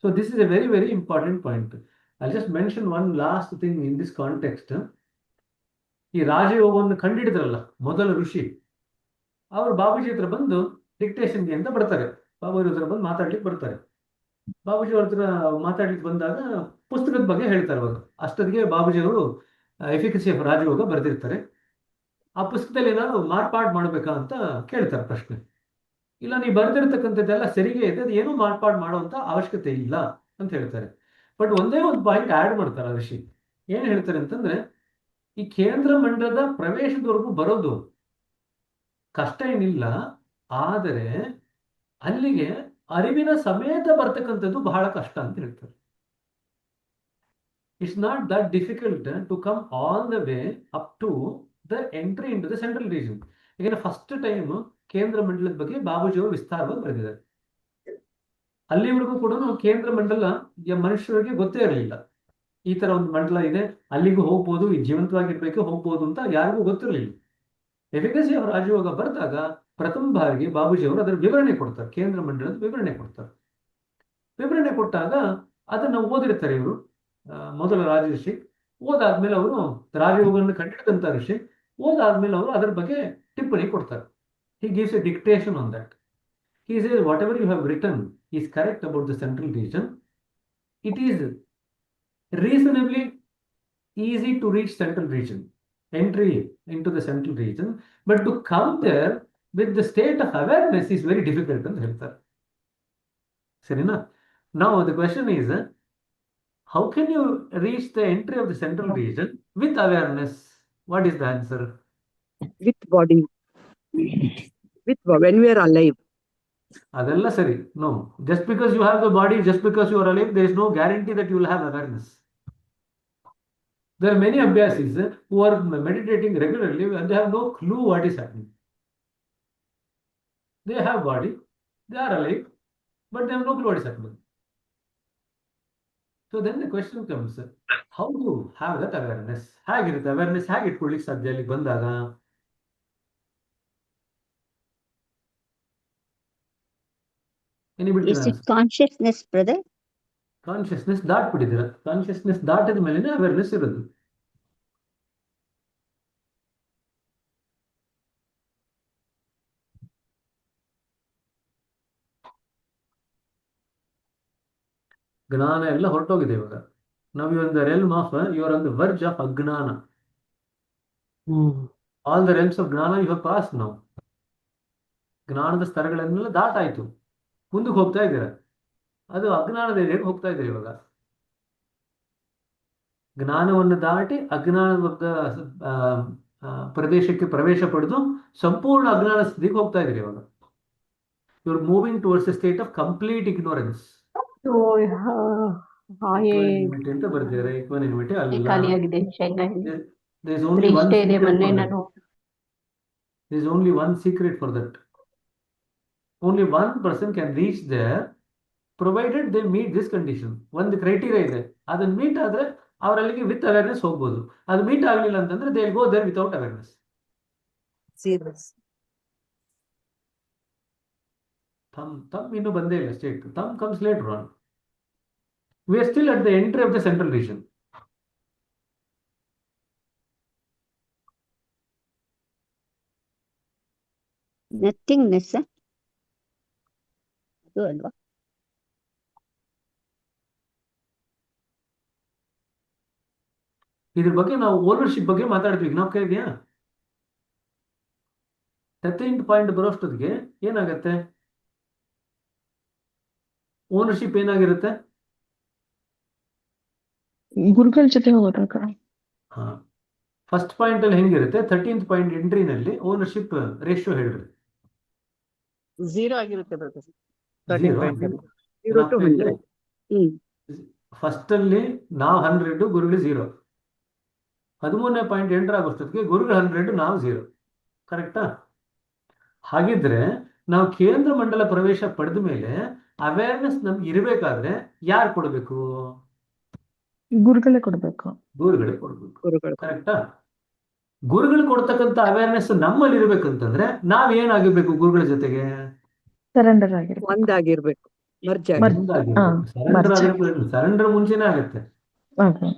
So this is a very, very important point. I'll just mention one last thing in this context. ಈ ರಾಜಯೋಗವನ್ನು ಕಂಡಿಡಿದ್ರಲ್ಲ ಮೊದಲ ಋಷಿ, ಅವರು ಬಾಬುಜಿ ಹತ್ರ ಬಂದು ಡಿಕ್ಟೇಷನ್ಗೆ ಅಂತ ಬರ್ತಾರೆ. ಬಾಬುಜಿ ಹತ್ರ ಬಂದು ಮಾತಾಡ್ಲಿಕ್ಕೆ ಬರ್ತಾರೆ. ಬಾಬುಜಿ ಅವ್ರ ಹತ್ರ ಮಾತಾಡ್ಲಿಕ್ಕೆ ಬಂದಾಗ ಪುಸ್ತಕದ ಬಗ್ಗೆ ಹೇಳ್ತಾರೆ ಅವರು. ಅಷ್ಟೊತ್ತಿಗೆ ಬಾಬುಜಿ ಅವರು ಎಫಿಕಸಿ ಆಫ್ ರಾಜಯೋಗ ಬರೆದಿರ್ತಾರೆ. ಆ ಪುಸ್ತಕದಲ್ಲಿ ಏನಾದ್ರು ಮಾರ್ಪಾಡು ಮಾಡ್ಬೇಕಾ ಅಂತ ಕೇಳ್ತಾರೆ ಪ್ರಶ್ನೆ. ಇಲ್ಲ, ನೀವು ಬರೆದಿರ್ತಕ್ಕಂಥದ್ದೆಲ್ಲ ಸರಿಗೆ ಇದೆ, ಅದು ಏನೂ ಮಾರ್ಪಾಡು ಮಾಡುವಂತ ಅವಶ್ಯಕತೆ ಇಲ್ಲ ಅಂತ ಹೇಳ್ತಾರೆ. ಬಟ್ ಒಂದೇ ಒಂದು ಪಾಯಿಂಟ್ ಆ್ಯಡ್ ಮಾಡ್ತಾರೆ ಋಷಿ. ಏನ್ ಹೇಳ್ತಾರೆ ಅಂತಂದ್ರೆ, ಈ ಕೇಂದ್ರ ಮಂಡಲದ ಪ್ರವೇಶದವರೆಗೂ ಬರೋದು ಕಷ್ಟ ಏನಿಲ್ಲ, ಆದರೆ ಅಲ್ಲಿಗೆ ಅರಿವಿನ ಸಮೇತ ಬರ್ತಕ್ಕಂಥದ್ದು ಬಹಳ ಕಷ್ಟ ಅಂತ ಹೇಳ್ತಾರೆ. It's not that difficult to come all the way up to the entry into the central region. ಈಗ ಫಸ್ಟ್ ಟೈಮ್ ಕೇಂದ್ರ ಮಂಡಲದ ಬಗ್ಗೆ ಬಾಬುಜಿ ಅವರು ವಿಸ್ತಾರವಾಗಿ ಬರೆದಿದ್ದಾರೆ. ಅಲ್ಲಿವರೆಗೂ ಕೂಡ ಕೇಂದ್ರ ಮಂಡಲ ಮನುಷ್ಯರಿಗೆ ಗೊತ್ತೇ ಇರಲಿಲ್ಲ. ಈ ತರ ಒಂದು ಮಂಡಲ ಇದೆ, ಅಲ್ಲಿಗೂ ಹೋಗ್ಬೋದು, ಈ ಜೀವಂತವಾಗಿರ್ಬೇಕು ಹೋಗ್ಬೋದು ಅಂತ ಯಾರಿಗೂ ಗೊತ್ತಿರಲಿಲ್ಲ. ಎಫಿಕಸಿ ಆಫ್ ರಾಜಯೋಗ ಬರೆದಾಗ ಪ್ರಥಮ ಬಾರಿಗೆ ಬಾಬುಜಿ ಅವರು ಅದರ ವಿವರಣೆ ಕೊಡ್ತಾರೆ, ಕೇಂದ್ರ ಮಂಡಲದ ವಿವರಣೆ ಕೊಡ್ತಾರೆ. ವಿವರಣೆ ಕೊಟ್ಟಾಗ ಅದನ್ನ ಓದಿರ್ತಾರೆ ಇವರು, ಮೊದಲ ರಾಜಋಷಿ. ಓದಾದ್ಮೇಲೆ ಅವರು ರಾಜಯೋಗವನ್ನು ಕಂಡಿಡಿದಂತ ಋಷಿ ಓದಾದ್ಮೇಲೆ ಅವರು ಅದರ ಬಗ್ಗೆ ಟಿಪ್ಪಣಿ ಕೊಡ್ತಾರೆ. He gives a dictation on that. He says, whatever you have written is correct about the central region. It is reasonably easy to reach central region, entry into the central region, but to come there with the state of awareness is very difficult ಅಂತ ಹೇಳ್ತಾರೆ. ಸರಿನಾ? Now the question is, how can you reach the entry of the central region with awareness? What is the answer? With body. When we are alive. ಅದೆಲ್ಲ ಸರಿ. No, just because you have the body, just because you are alive, there is no guarantee that you will have awareness. There are many abhyasis who are meditating regularly and they have no clue what is happening. They have body, they are alive, but they have no clue what is happening. So then the question comes, how to have that awareness? ಹೇಗಿರುತ್ತೆ awareness? ಹೇಗೆ ಇಟ್ಕೊಳ್ಳಿಕ್ಕೆ ಸಾಧ್ಯ ಅಲ್ಲಿ ಬಂದಾಗ? Is it consciousness, brother? Consciousness ದಾಟ್ಬಿಟ್ಟಿದ್ದೀರ. Consciousness ದಾಟಿದ ಮೇಲೆ awareness ಇರೋದು. ಜ್ಞಾನ ಎಲ್ಲ ಹೊರಟೋಗಿದೆ ಇವಾಗ. ನಾವು you are the realm of, you are on the verge of ಅಜ್ಞಾನ. ಆಲ್ ದ ರೆಲ್ಮ್ಸ್ ಆಫ್ ಜ್ಞಾನ ಯು ಹ್ಯಾವ್ ಪಾಸ್ ನಾವು. ಜ್ಞಾನದ ಸ್ತರಗಳನ್ನೆಲ್ಲ ದಾಟಾಯ್ತು, ಮುಂದಕ್ಕೆ ಹೋಗ್ತಾ ಇದ್ದೀರ. ಅದು ಅಜ್ಞಾನದ ಏರಿಯಾಗೆ ಹೋಗ್ತಾ ಇದ್ದೀರಿ ಇವಾಗ. ಜ್ಞಾನವನ್ನು ದಾಟಿ ಅಜ್ಞಾನದ ಪ್ರದೇಶಕ್ಕೆ ಪ್ರವೇಶ ಪಡೆದು ಸಂಪೂರ್ಣ ಅಜ್ಞಾನ ಸ್ಥಿತಿಗೆ ಹೋಗ್ತಾ ಇದ್ದೀರಿ ಇವಾಗ. You are moving towards a state of complete ignorance. So, equanimity ಅಂತ ಬರ್ದಿದ್ದಾರೆ. ಇಕ್ವಾನಿಮಿಟಿ ಅಲ್ಲ. ಖಾಲಿಯಾಗಿದೆ ಶೈನ There is only one ಇಷ್ಟೇ ಇದೆ secret ಮೊನ್ನೆ for that. ನಾನು There is only one secret for that. Only one person can reach there, provided they meet this condition. ಒಂದು criteria ಇದೆ, ಅದನ್ನ ಮೀಟ್ ಆದ್ರೆ ಅವ್ರ ಅಲ್ಲಿಗೆ ವಿತ್ ಅವೇರ್ನೆಸ್ ಹೋಗ್ಬೋದು. ಅದು ಮೀಟ್ ಆಗಲಿಲ್ಲ ಅಂತಂದ್ರೆ they go there without awareness. Them ಇನ್ನೂ ಬಂದೇ ಇಲ್ಲ state. Them comes later on. We are still at the entry of the central region. Nothingness ಅದು ಅಲ್ವಾ? ಇದ್ರ ಬಗ್ಗೆ ನಾವು ಓನರ್ಶಿಪ್ ಬಗ್ಗೆ ಮಾತಾಡ್ತೀವಿ. ನಾವು ಕೇಳಿದ್ಯಾ? 13th ಪಾಯಿಂಟ್ ಬರೋಷ್ಟೊತ್ತಿಗೆ ಏನಾಗತ್ತೆ? ಓನರ್ಶಿಪ್ ಏನಾಗಿರುತ್ತೆ? ಗುರುಗಳ ಜೊತೆ ಹೋದಾಗ ಹಾ, ಫಸ್ಟ್ ಪಾಯಿಂಟ್ ಅಲ್ಲಿ ಹೆಂಗಿರುತ್ತೆ? 13th ಪಾಯಿಂಟ್ ಎಂಟ್ರಿನಲ್ಲಿ ಓನರ್ಶಿಪ್ ರೇಷಿಯೋ ಹೇಳ್ರಿ. 0 ಆಗಿರುತ್ತೆ brother. Zero. 0 to 100. ಫಸ್ಟ್ ಅಲ್ಲಿ ನಾವು 100, ಗುರುಗಳು 0. 13ನೇ ಪಾಯಿಂಟ್ ಎಂಟರ್ ಆಗೋಷ್ಟೊತ್ತಿಗೆ ಗುರುಗಳು 100, ನಾವು 0. ಕರೆಕ್ಟಾ? ಹಾಗಿದ್ರೆ ನಾವು ಕೇಂದ್ರ ಮಂಡಲ ಪ್ರವೇಶ ಪಡೆದ ಮೇಲೆ ಅವೇರ್ನೆಸ್ ನಮ್ಗೆ ಇರಬೇಕಾದ್ರೆ ಯಾರು ಕೊಡಬೇಕು? ಗುರುಗಳೇ ಕೊಡ್ಬೇಕು. ಗುರುಗಳೇ ಕೊಡ್ಬೇಕು. ಗುರುಗಳು. ಕರೆಕ್ಟಾ? ಗುರುಗಳು ಕೊಡ್ತಕ್ಕಂಥ ಅವೇರ್ನೆಸ್ ನಮ್ಮಲ್ಲಿ ಇರ್ಬೇಕಂತಂದ್ರೆ ನಾವ್ ಏನಾಗಿರ್ಬೇಕು? ಗುರುಗಳ ಜೊತೆಗೆ ಸರೆಂಡರ್ ಆಗಿರ್ಬೇಕು. ಒಂದಾಗಿರ್ಬೇಕು. ಮರ್ಜ್ ಸರೆಂಡರ್ ಮುಂಚೆನೇ ಆಗುತ್ತೆ. ಅದೇ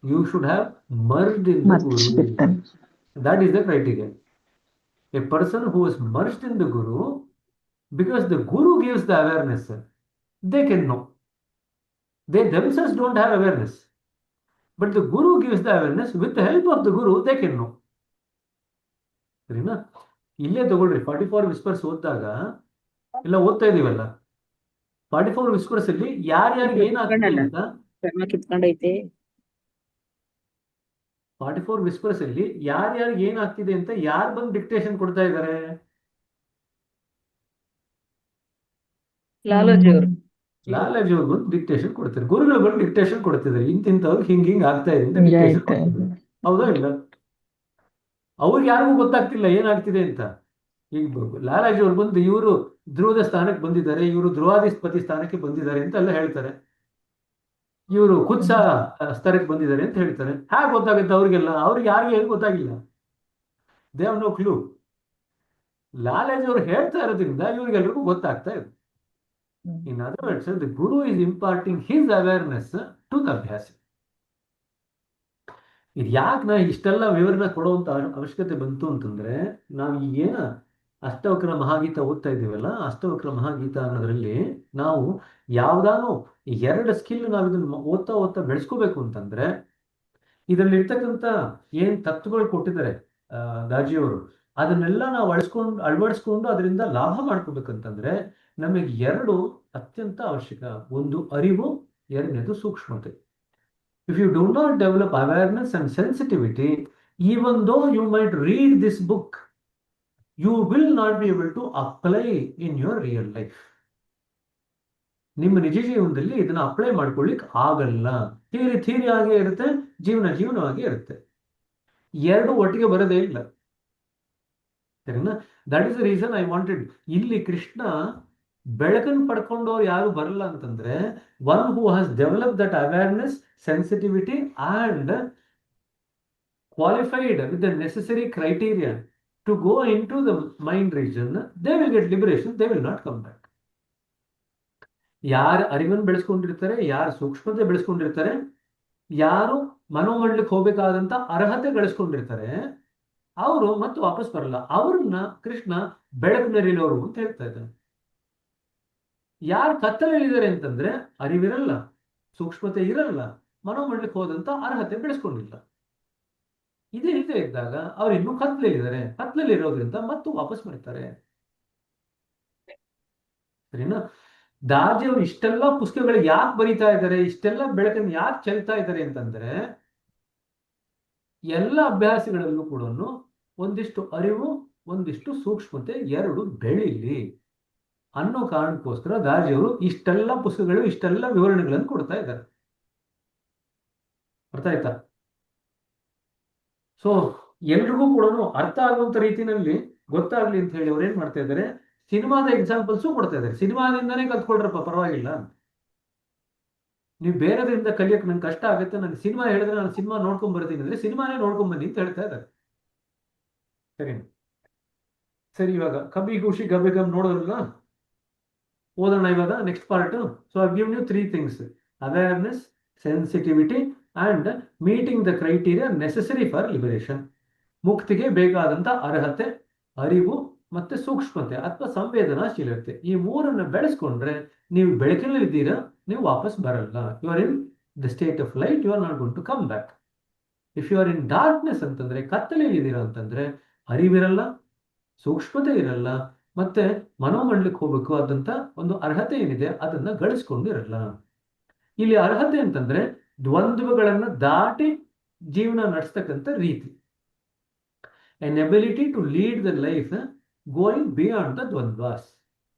You should have merged in the merge Guru. with them. That is the criteria. A person who is merged in the Guru, because the Guru gives the awareness, they can know. They themselves don't have awareness. But the Guru gives the awareness. With the help of the Guru, they can know. ಸರಿನಾ? ಇಲ್ಲೇ ತಗೊಳ್ರಿ, 44 whispers ಓದಿದಾಗ ಎಲ್ಲ ಓದ್ತಾ ಇದೀವಲ್ಲ, 44 whispers ಅಲ್ಲಿ ಯಾರ್ಯಾರಿಗೆ ಏನಾಗ್ತದೆ ಅಂತ, 44 ವಿಸ್ಪರ್ಸ್ ಅಲ್ಲಿ ಯಾರ್ಯಾರಿಗೆ ಏನಾಗ್ತಿದೆ ಅಂತ ಯಾರು ಬಂದು ಡಿಕ್ಟೇಷನ್ ಕೊಡ್ತಾ ಇದ್ದಾರೆ? ಲಾಲಾಜಿ ಅವರು. ಲಾಲಾಜಿ ಅವ್ರು ಬಂದು ಡಿಕ್ಟೇಷನ್ ಕೊಡ್ತಾರೆ. ಗುರುಗಳು ಬಂದು ಡಿಕ್ಟೇಷನ್ ಕೊಡ್ತಿದ್ದಾರೆ. ಇಂತಿಂತವ್ರು ಹಿಂಗ್ ಆಗ್ತಾ ಇದೆ ಅಂತ ಡಿಕ್ಟೇಷನ್ ಕೊಡ್ತಿದ್ದಾರೆ. ಹೌದಾ ಇಲ್ಲ? ಅವ್ರಿಗೆ ಯಾರಿಗೂ ಗೊತ್ತಾಗ್ತಿಲ್ಲ ಏನಾಗ್ತಿದೆ ಅಂತ. ಈಗ ಲಾಲಾಜಿ ಅವ್ರು ಬಂದು ಇವರು ಧ್ರುವದ ಸ್ಥಾನಕ್ಕೆ ಬಂದಿದ್ದಾರೆ, ಇವರು ಧ್ರುವಾಧಿಪತಿ ಸ್ಥಾನಕ್ಕೆ ಬಂದಿದ್ದಾರೆ ಅಂತ ಎಲ್ಲ ಹೇಳ್ತಾರೆ. ಇವರು ಕುತ್ಸ ಸ್ತರಕ್ಕೆ ಬಂದಿದ್ದಾರೆ ಅಂತ ಹೇಳ್ತಾರೆ. ಹೇಗೆ ಗೊತ್ತಾಗುತ್ತೆ ಅವ್ರಿಗೆಲ್ಲ? ಅವ್ರಿಗೆ ಯಾರಿಗೂ ಏನು ಗೊತ್ತಾಗಿಲ್ಲ. They have no clue. Lalaji ಅವರು ಹೇಳ್ತಾ ಇರೋದ್ರಿಂದ ಇವ್ರಿಗೆಲ್ರಿಗೂ ಗೊತ್ತಾಗ್ತಾ ಇದೆ. In other words, the Guru is imparting his awareness to the ಅಭ್ಯಾಸಿ. ಇದು ಯಾಕೆ ನಾ ಇಷ್ಟೆಲ್ಲ ವಿವರಣೆ ಕೊಡುವಂತ ಅವಶ್ಯಕತೆ ಬಂತು ಅಂತಂದ್ರೆ, ನಾವು ಈಗೇನ ಅಷ್ಟವಕ್ರ ಮಹಾಗೀತ ಓದ್ತಾ ಇದ್ದೀವಲ್ಲ, ಅಷ್ಟವಕ್ರ ಮಹಾಗೀತ ಅನ್ನೋದ್ರಲ್ಲಿ ನಾವು ಯಾವ್ದಾನು 2 ಸ್ಕಿಲ್ ನಾವು ಇದನ್ನ ಓದ್ತಾ ಬೆಳೆಸ್ಕೋಬೇಕು ಅಂತಂದ್ರೆ, ಇದರಲ್ಲಿ ಇರ್ತಕ್ಕಂಥ ಏನ್ ತತ್ವಗಳು ಕೊಟ್ಟಿದ್ದಾರೆ ದಾಜಿಯವರು, ಅದನ್ನೆಲ್ಲ ನಾವು ಅಳವಡಿಸ್ಕೊಂಡು ಅದರಿಂದ ಲಾಭ ಮಾಡ್ಕೋಬೇಕಂತಂದ್ರೆ ನಮಗೆ 2 ಅತ್ಯಂತ ಅವಶ್ಯಕ. ಒಂದು ಅರಿವು, ಎರಡನೇದು ಸೂಕ್ಷ್ಮತೆ. If you do not develop awareness and sensitivity, even though you might read this book, you will not be able to apply in your real life. ನಿಮ್ಮ ನಿಜ ಜೀವನದಲ್ಲಿ ಇದನ್ನ ಅಪ್ಲೈ ಮಾಡ್ಕೊಳ್ಳಿಕ್ ಆಗಲ್ಲ. ಥಿಯರಿ ಆಗೇ ಇರುತ್ತೆ, ಜೀವನವಾಗೇ ಇರುತ್ತೆ. 2 ಒಟ್ಟಿಗೆ ಬರೋದೇ ಇಲ್ಲ. ಸರಿನಾ? That is the reason I wanted. ಇಲ್ಲಿ ಕೃಷ್ಣ ಬೆಳಕನ್ನು ಪಡ್ಕೊಂಡವ್ರು ಯಾರು ಬರಲ್ಲ ಅಂತಂದ್ರೆ, one who has develop that awareness, sensitivity and qualified with the necessary criteria to go in to the mind region, they will get liberation, they will not come back. ಯಾರು ಅರಿವನ್ನು ಬೆಳೆಸ್ಕೊಂಡಿರ್ತಾರೆ, ಯಾರು ಸೂಕ್ಷ್ಮತೆ ಬೆಳೆಸ್ಕೊಂಡಿರ್ತಾರೆ, ಯಾರು ಮನೋಮಂಡಲಕ್ಕೆ ಹೋಗ್ಬೇಕಾದಂತ ಅರ್ಹತೆ ಗಳಿಸ್ಕೊಂಡಿರ್ತಾರೆ, ಅವರು ಮತ್ತೆ ವಾಪಸ್ ಬರಲ್ಲ. ಅವ್ರನ್ನ ಕೃಷ್ಣ ಬೆಳಕಿನಲ್ಲಿರೋರು ಅಂತ ಹೇಳ್ತಾ ಇದ್ದಾನೆ. ಯಾರು ಕತ್ತಲಲ್ಲಿದ್ದಾರೆ ಅಂತಂದ್ರೆ ಅರಿವಿರಲ್ಲ, ಸೂಕ್ಷ್ಮತೆ ಇರಲ್ಲ, ಮನೋಮಂಡಲಕ್ಕೆ ಹೋದಂತ ಅರ್ಹತೆ ಬೆಳೆಸ್ಕೊಂಡಿಲ್ಲ. ಇದೇ ರೀತಿ ಇದ್ದಾಗ ಅವ್ರು ಇನ್ನೂ ಕತ್ತಲಲ್ಲಿರೋದ್ರಿಂದ ಮತ್ತು ವಾಪಸ್ ಬರ್ತಾರೆ. ಸರಿನಾ? ದಾಜಿಯವರು ಇಷ್ಟೆಲ್ಲ ಪುಸ್ತಕಗಳು ಯಾಕೆ ಬರೀತಾ ಇದ್ದಾರೆ, ಇಷ್ಟೆಲ್ಲ ಬೆಳಕನ್ನು ಯಾಕೆ ಚೆಲ್ತಾ ಇದ್ದಾರೆ ಅಂತಂದ್ರೆ, ಎಲ್ಲ ಅಭ್ಯಾಸಗಳಲ್ಲೂ ಕೂಡ ಒಂದಿಷ್ಟು ಅರಿವು, ಒಂದಿಷ್ಟು ಸೂಕ್ಷ್ಮತೆ 2 ಬೆಳೀಲಿ. ಅನ್ನೋ ಕಾರಣಕ್ಕೋಸ್ಕರ ದಾರ್ಜಿಯವರು ಇಷ್ಟೆಲ್ಲ ಪುಸ್ತಕಗಳು ಇಷ್ಟೆಲ್ಲ ವಿವರಣೆಗಳನ್ನು ಕೊಡ್ತಾ ಇದ್ದಾರೆ. ಅರ್ಥ ಆಯ್ತಾ? ಸೊ ಎಲ್ರಿಗೂ ಕೂಡ ಅರ್ಥ ಆಗುವಂತ ರೀತಿಯಲ್ಲಿ ಗೊತ್ತಾಗ್ಲಿ ಅಂತ ಹೇಳಿ ಅವ್ರು ಏನ್ ಮಾಡ್ತಾ ಇದ್ದಾರೆ, ಸಿನಿಮಾದ ಎಕ್ಸಾಂಪಲ್ಸು ಕೊಡ್ತಾ ಇದ್ದಾರೆ. ಸಿನಿಮಾದಿಂದಾನೇ ಕಲ್ತ್ಕೊಳ್ರಪ್ಪ, ಪರವಾಗಿಲ್ಲ. ನೀವು ಬೇರೆದ್ರಿಂದ ಕಲಿಯೋಕೆ ನಂಗೆ ಕಷ್ಟ ಆಗುತ್ತೆ, ನನಗೆ ಸಿನಿಮಾ ಹೇಳಿದ್ರೆ ನಾನು ಸಿನಿಮಾ ನೋಡ್ಕೊಂಡ್ ಬರ್ತೀನಿ ಅಂದ್ರೆ ಸಿನಿಮಾನೇ ನೋಡ್ಕೊಂಡ್ ಬನ್ನಿ ಅಂತ ಹೇಳ್ತಾ ಇದ್ದಾರೆ. ಸರಿ, ಇವಾಗ ಕಬಿ ಖುಷಿ ಗಬಿ ಗಮ್ ನೋಡೋದ್ರಲ್ಲ, ಓದೋಣ ಇವಾಗ next part. So I give you 3 things: awareness, sensitivity and meeting the criteria necessary for liberation. ಮುಕ್ತಿಗೆ ಬೇಕಾದಂತ ಅರ್ಹತೆ, ಅರಿವು ಮತ್ತೆ ಸೂಕ್ಷ್ಮತೆ ಅಥವಾ ಸಂವೇದನಾಶೀಲತೆ, ಈ ಮೂರನ್ನು ಬೆಳೆಸ್ಕೊಂಡ್ರೆ ನೀವು ಬೆಳಕಿನಲ್ಲಿ ಇದ್ದೀರಾ, ನೀವು ವಾಪಸ್ ಬರಲ್ಲ. You are in the state of light, you are not going to come back. If you are in darkness ಅಂತಂದ್ರೆ, ಕತ್ತಲೆಯಲ್ಲಿ ಇದ್ದೀರಾ ಅಂತಂದ್ರೆ, ಅರಿವಿರಲ್ಲ, ಸೂಕ್ಷ್ಮತೆ ಇರಲ್ಲ, ಮತ್ತೆ ಮನೋಮಂಡಲಕ್ಕೆ ಹೋಗ್ಬೇಕು ಆದಂತ ಒಂದು ಅರ್ಹತೆ ಏನಿದೆ ಅದನ್ನ ಗಳಿಸ್ಕೊಂಡಿರಲ್ಲ. ಇಲ್ಲಿ ಅರ್ಹತೆ ಅಂತಂದ್ರೆ ದ್ವಂದ್ವಗಳನ್ನ ದಾಟಿ ಜೀವನ ನಡೆಸ್ತಕ್ಕಂಥ ರೀತಿ. An ability to lead the life going beyond the ದ್ವಂದ್ವಾಸ್,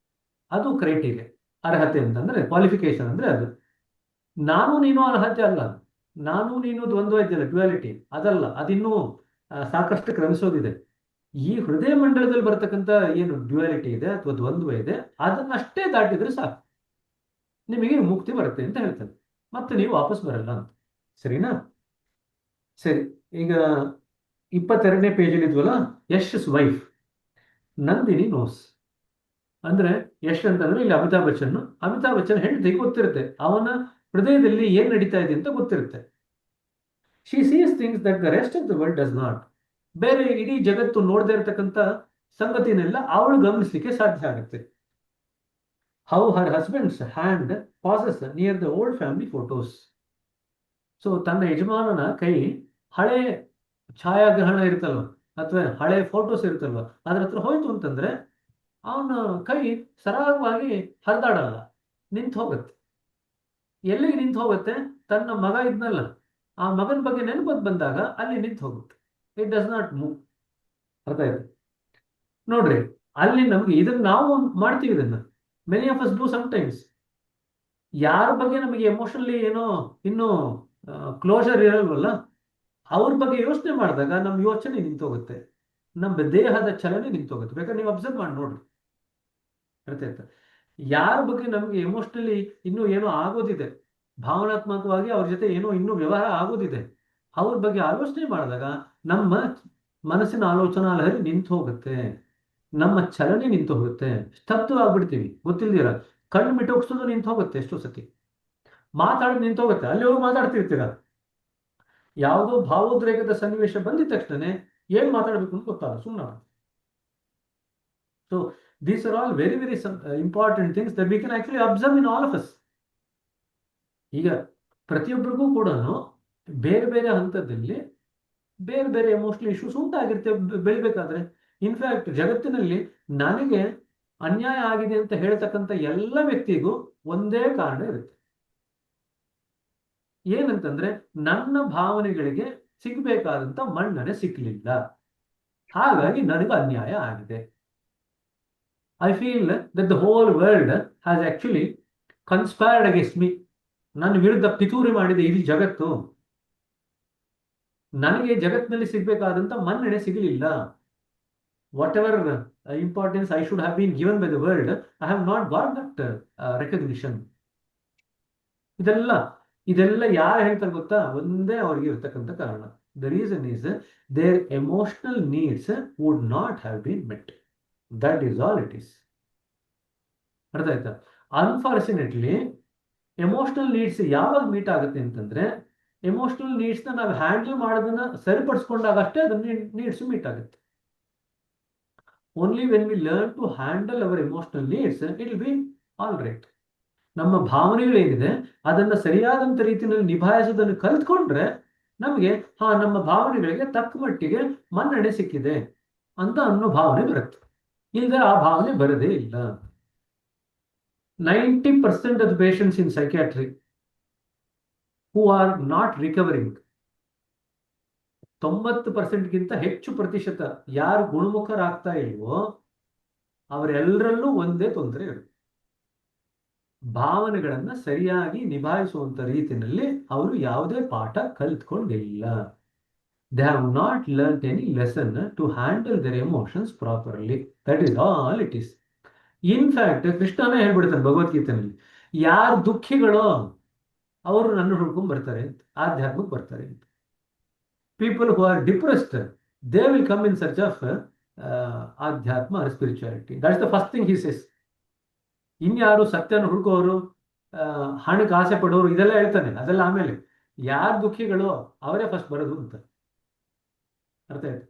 ಅದು ಕ್ರೈಟೀರಿಯಾ. ಅರ್ಹತೆ ಅಂತಂದ್ರೆ ಕ್ವಾಲಿಫಿಕೇಶನ್ ಅಂದ್ರೆ ಅದು. ನಾನು ನೀನು ಅರ್ಹತೆ ಅಲ್ಲ, ನಾನು ನೀನು ದ್ವಂದ್ವ ಇದೆಯಲ್ಲ, ಡ್ಯುಯಾಲಿಟಿ, ಅದಲ್ಲ. ಅದಿನ್ನೂ ಸಾಕಷ್ಟು ಕ್ರಮಿಸೋದಿದೆ. ಈ ಹೃದಯ ಮಂಡಲದಲ್ಲಿ ಬರ್ತಕ್ಕಂಥ ಏನು ಡ್ಯುಯಾಲಿಟಿ ಇದೆ ಅಥವಾ ದ್ವಂದ್ವ ಇದೆ, ಅದನ್ನಷ್ಟೇ ದಾಟಿದ್ರೆ ಸಾಕು, ನಿಮಗೆ ಮುಕ್ತಿ ಬರುತ್ತೆ ಅಂತ ಹೇಳ್ತಾರೆ. ಮತ್ತೆ ನೀವು ವಾಪಸ್ ಬರಲ್ಲ ಅಂತ. ಸರಿನಾ? ಸರಿ, ಈಗ 22ನೇ ಪೇಜಲ್ಲಿ ಇದ್ವಲ್ಲ, ಯಶ್ ವೈಫ್ ನಂದಿನಿ ನೋಸ್. ಅಂದ್ರೆ ಯಶ್ ಅಂತಂದ್ರೆ ಇಲ್ಲಿ ಅಮಿತಾಬ್ ಬಚ್ಚನ್. ಅಮಿತಾಬ್ ಬಚ್ಚನ್ ಹೆಂಡತಿ ಗೊತ್ತಿರುತ್ತೆ, ಅವನ ಹೃದಯದಲ್ಲಿ ಏನ್ ನಡೀತಾ ಇದೆ ಅಂತ ಗೊತ್ತಿರುತ್ತೆ. She sees things that the rest of the world does not. ಬೇರೆ ಇಡೀ ಜಗತ್ತು ನೋಡದೇ ಇರತಕ್ಕಂಥ ಸಂಗತಿನೆಲ್ಲ ಅವಳು ಗಮನಿಸಲಿಕ್ಕೆ ಸಾಧ್ಯ ಆಗುತ್ತೆ. How Har husbands hand passes near the old family photos. So ತನ್ನ ಯಜಮಾನನ ಕೈ ಹಳೆ ಛಾಯಾಗ್ರಹಣ ಇರ್ತಲ್ವ ಅಥವಾ ಹಳೆ ಫೋಟೋಸ್ ಇರ್ತಲ್ವ, ಅದ್ರ ಹತ್ರ ಹೋಯ್ತು ಅಂತಂದ್ರೆ ಅವನ ಕೈ ಸರಾಗವಾಗಿ ಹರಿದಾಡಲ್ಲ, ನಿಂತು ಹೋಗುತ್ತೆ. ಎಲ್ಲಿಗೆ ನಿಂತು ಹೋಗುತ್ತೆ? ತನ್ನ ಮಗ ಇದ್ನಲ್ಲ, ಆ ಮಗನ ಬಗ್ಗೆ ನೆನಪು ಬಂದಾಗ ಅಲ್ಲಿ ನಿಂತು ಹೋಗುತ್ತೆ. It does not move. ಅರ್ಥ ಆಯ್ತು? ನೋಡ್ರಿ, ಅಲ್ಲಿ ನಮ್ಗೆ ಇದನ್ನ ನಾವು ಮಾಡ್ತೀವಿ, ಇದನ್ನ many of us do sometimes. ಯಾರ ಬಗ್ಗೆ ನಮಗೆ ಎಮೋಷನಲಿ ಏನೋ ಇನ್ನೂ ಕ್ಲೋಸರ್ ಇರಲ್ವಲ್ಲ, ಅವ್ರ ಬಗ್ಗೆ ಯೋಚನೆ ಮಾಡಿದಾಗ ನಮ್ಮ ಯೋಚನೆ ನಿಂತೋಗುತ್ತೆ, ನಮ್ಮ ದೇಹದ ಚಲನೆ ನಿಂತೋಗುತ್ತೆ. ಬೇಕಾದ್ರೆ ನೀವು ಅಬ್ಸರ್ವ್ ಮಾಡಿ ನೋಡ್ರಿ. ಅರ್ಥ ಆಯ್ತಾ? ಯಾರ ಬಗ್ಗೆ ನಮ್ಗೆ ಎಮೋಷನಲಿ ಇನ್ನೂ ಏನೋ ಆಗೋದಿದೆ, ಭಾವನಾತ್ಮಕವಾಗಿ ಅವ್ರ ಜೊತೆ ಏನೋ ಇನ್ನೂ ವ್ಯವಹಾರ ಆಗೋದಿದೆ, ಅವ್ರ ಬಗ್ಗೆ ಆಲೋಚನೆ ಮಾಡಿದಾಗ ನಮ್ಮ ಮನಸ್ಸಿನ ಆಲೋಚನಾ ಲಹರಿ ನಿಂತು ಹೋಗುತ್ತೆ, ನಮ್ಮ ಚಲನೆ ನಿಂತು ಹೋಗುತ್ತೆ, ಸ್ತಬ್ಧ ಆಗ್ಬಿಡ್ತೀವಿ. ಗೊತ್ತಿಲ್ದಿರ ಕಣ್ಣು ಮಿಟೋಕ್ಸೋದು ನಿಂತು ಹೋಗುತ್ತೆ. ಎಷ್ಟೋ ಸತಿ ಮಾತಾಡೋದು ನಿಂತು ಹೋಗುತ್ತೆ. ಅಲ್ಲಿ ಹೋಗಿ ಮಾತಾಡ್ತಿರ್ತೀರ, ಯಾವುದೋ ಭಾವೋದ್ರೇಕದ ಸನ್ನಿವೇಶ ಬಂದಿದ ತಕ್ಷಣ ಏನ್ ಮಾತಾಡ್ಬೇಕು ಅಂತ ಗೊತ್ತಾಗ ಸುಮ್ಮನೆ. So these are all very very important things that we can actually observe in all of us. ಈಗ ಪ್ರತಿಯೊಬ್ಬರಿಗೂ ಕೂಡ ಬೇರೆ ಬೇರೆ ಹಂತದಲ್ಲಿ ಬೇರೆ ಬೇರೆ ಎಮೋಷನಲ್ ಇಶ್ಯೂಸ್ ಉಂಟಾಗಿರ್ತೇವೆ ಬೆಳಿಬೇಕಾದ್ರೆ. ಇನ್ಫ್ಯಾಕ್ಟ್ ಜಗತ್ತಿನಲ್ಲಿ ನನಗೆ ಅನ್ಯಾಯ ಆಗಿದೆ ಅಂತ ಹೇಳ್ತಕ್ಕಂಥ ಎಲ್ಲ ವ್ಯಕ್ತಿಗೂ ಒಂದೇ ಕಾರಣ ಇರುತ್ತೆ. ಏನಂತಂದ್ರೆ ನನ್ನ ಭಾವನೆಗಳಿಗೆ ಸಿಗ್ಬೇಕಾದಂತ ಮನ್ನಣೆ ಸಿಕ್ಲಿಲ್ಲ, ಹಾಗಾಗಿ ನನಗೆ ಅನ್ಯಾಯ ಆಗಿದೆ. I feel that the whole world has actually conspired against me. ನನ್ನ ವಿರುದ್ಧ ಪಿತೂರಿ ಮಾಡಿದೆ ಇಡೀ ಜಗತ್ತು. ನನಗೆ ಜಗತ್ತಿನಲ್ಲಿ ಸಿಗ್ಬೇಕಾದಂತ ಮನ್ನಣೆ ಸಿಗಲಿಲ್ಲ. Whatever importance I should have been given by the world, I have not got that recognition. ಇದೆಲ್ಲ ಯಾರು ಹೇಳ್ತಾರೆ ಗೊತ್ತಾ? ಒಂದೇ ಅವ್ರಿಗೆ ಇರ್ತಕ್ಕಂಥ ಕಾರಣ. The reason is their emotional needs would not have been met. That is all it is. ಅರ್ಥ ಆಯ್ತಾ? ಅನ್ಫಾರ್ಚುನೇಟ್ಲಿ ಎಮೋಷನಲ್ ನೀಡ್ಸ್ ಯಾವಾಗ ಮೀಟ್ ಆಗುತ್ತೆ ಅಂತಂದ್ರೆ, ಎಮೋಷನಲ್ ನೀಡ್ಸ್ನ ನಾವು ಹ್ಯಾಂಡಲ್ ಮಾಡೋದನ್ನ ಸರಿಪಡಿಸ್ಕೊಂಡಾಗ ಅಷ್ಟೇ ಅದನ್ನ ನೀಡ್ಸ್ ಮೀಟ್ ಆಗುತ್ತೆ. Only when we learn to handle our emotional needs it will be all right. ನಮ್ಮ ಭಾವನೆಗಳೇನಿದೆ ಅದನ್ನ ಸರಿಯಾದಂತ ರೀತಿಯಲ್ಲಿ ನಿಭಾಯಿಸೋದನ್ನು ಕಲ್ತ್ಕೊಂಡ್ರೆ ನಮಗೆ ನಮ್ಮ ಭಾವನೆಗಳಿಗೆ ತಕ್ಕ ಮಟ್ಟಿಗೆ ಮನ್ನಣೆ ಸಿಕ್ಕಿದೆ ಅಂತ ಅನ್ನೋ ಭಾವನೆ ಬರುತ್ತೆ. ಇಲ್ಲದೆ ಆ ಭಾವನೆ ಬರದೇ ಇಲ್ಲ. 90% of the patients in psychiatry who are not recovering, 90%ಗಿಂತ ಹೆಚ್ಚು ಪ್ರತಿಶತ ಯಾರು ಗುಣಮುಖರಾಗ್ತಾ ಇಲ್ವೋ ಅವರೆಲ್ಲರಲ್ಲೂ ಒಂದೇ ತೊಂದರೆ ಇರುತ್ತೆ. ಭಾವನೆಗಳನ್ನ ಸರಿಯಾಗಿ ನಿಭಾಯಿಸುವಂತ ರೀತಿಯಲ್ಲಿ ಅವರು ಯಾವುದೇ ಪಾಠ ಕಲಿತ್ಕೊಂಡಿಲ್ಲ. They have not learn any lesson to handle their emotions properly. That is all it is. In fact ಕೃಷ್ಣನೇ ಹೇಳ್ಬಿಡ್ತಾನೆ ಭಗವದ್ಗೀತೆಯಲ್ಲಿ, ಯಾರು ದುಃಖಿಗಳೋ ಅವರು ನನ್ನ ಹುಡ್ಕೊಂಡ್ ಬರ್ತಾರೆ ಅಂತ, ಆಧ್ಯಾತ್ಮಕ್ಕೆ ಬರ್ತಾರೆ ಅಂತ. People who are depressed, they will come in search of ಆಧ್ಯಾತ್ಮ or spirituality. That's the first thing he says. ಇನ್ಯಾರು ಸತ್ಯನ ಹುಡುಕೋರು, ಹಣಕ್ಕೆ ಆಸೆ ಪಡೋರು, ಇದೆಲ್ಲ ಹೇಳ್ತಾನೆ. ಅದೆಲ್ಲ ಆಮೇಲೆ. ಯಾರು ದುಃಖಿಗಳೋ ಅವರೇ ಫಸ್ಟ್ ಬರೋದು ಅಂತ. ಅರ್ಥ ಆಯ್ತು?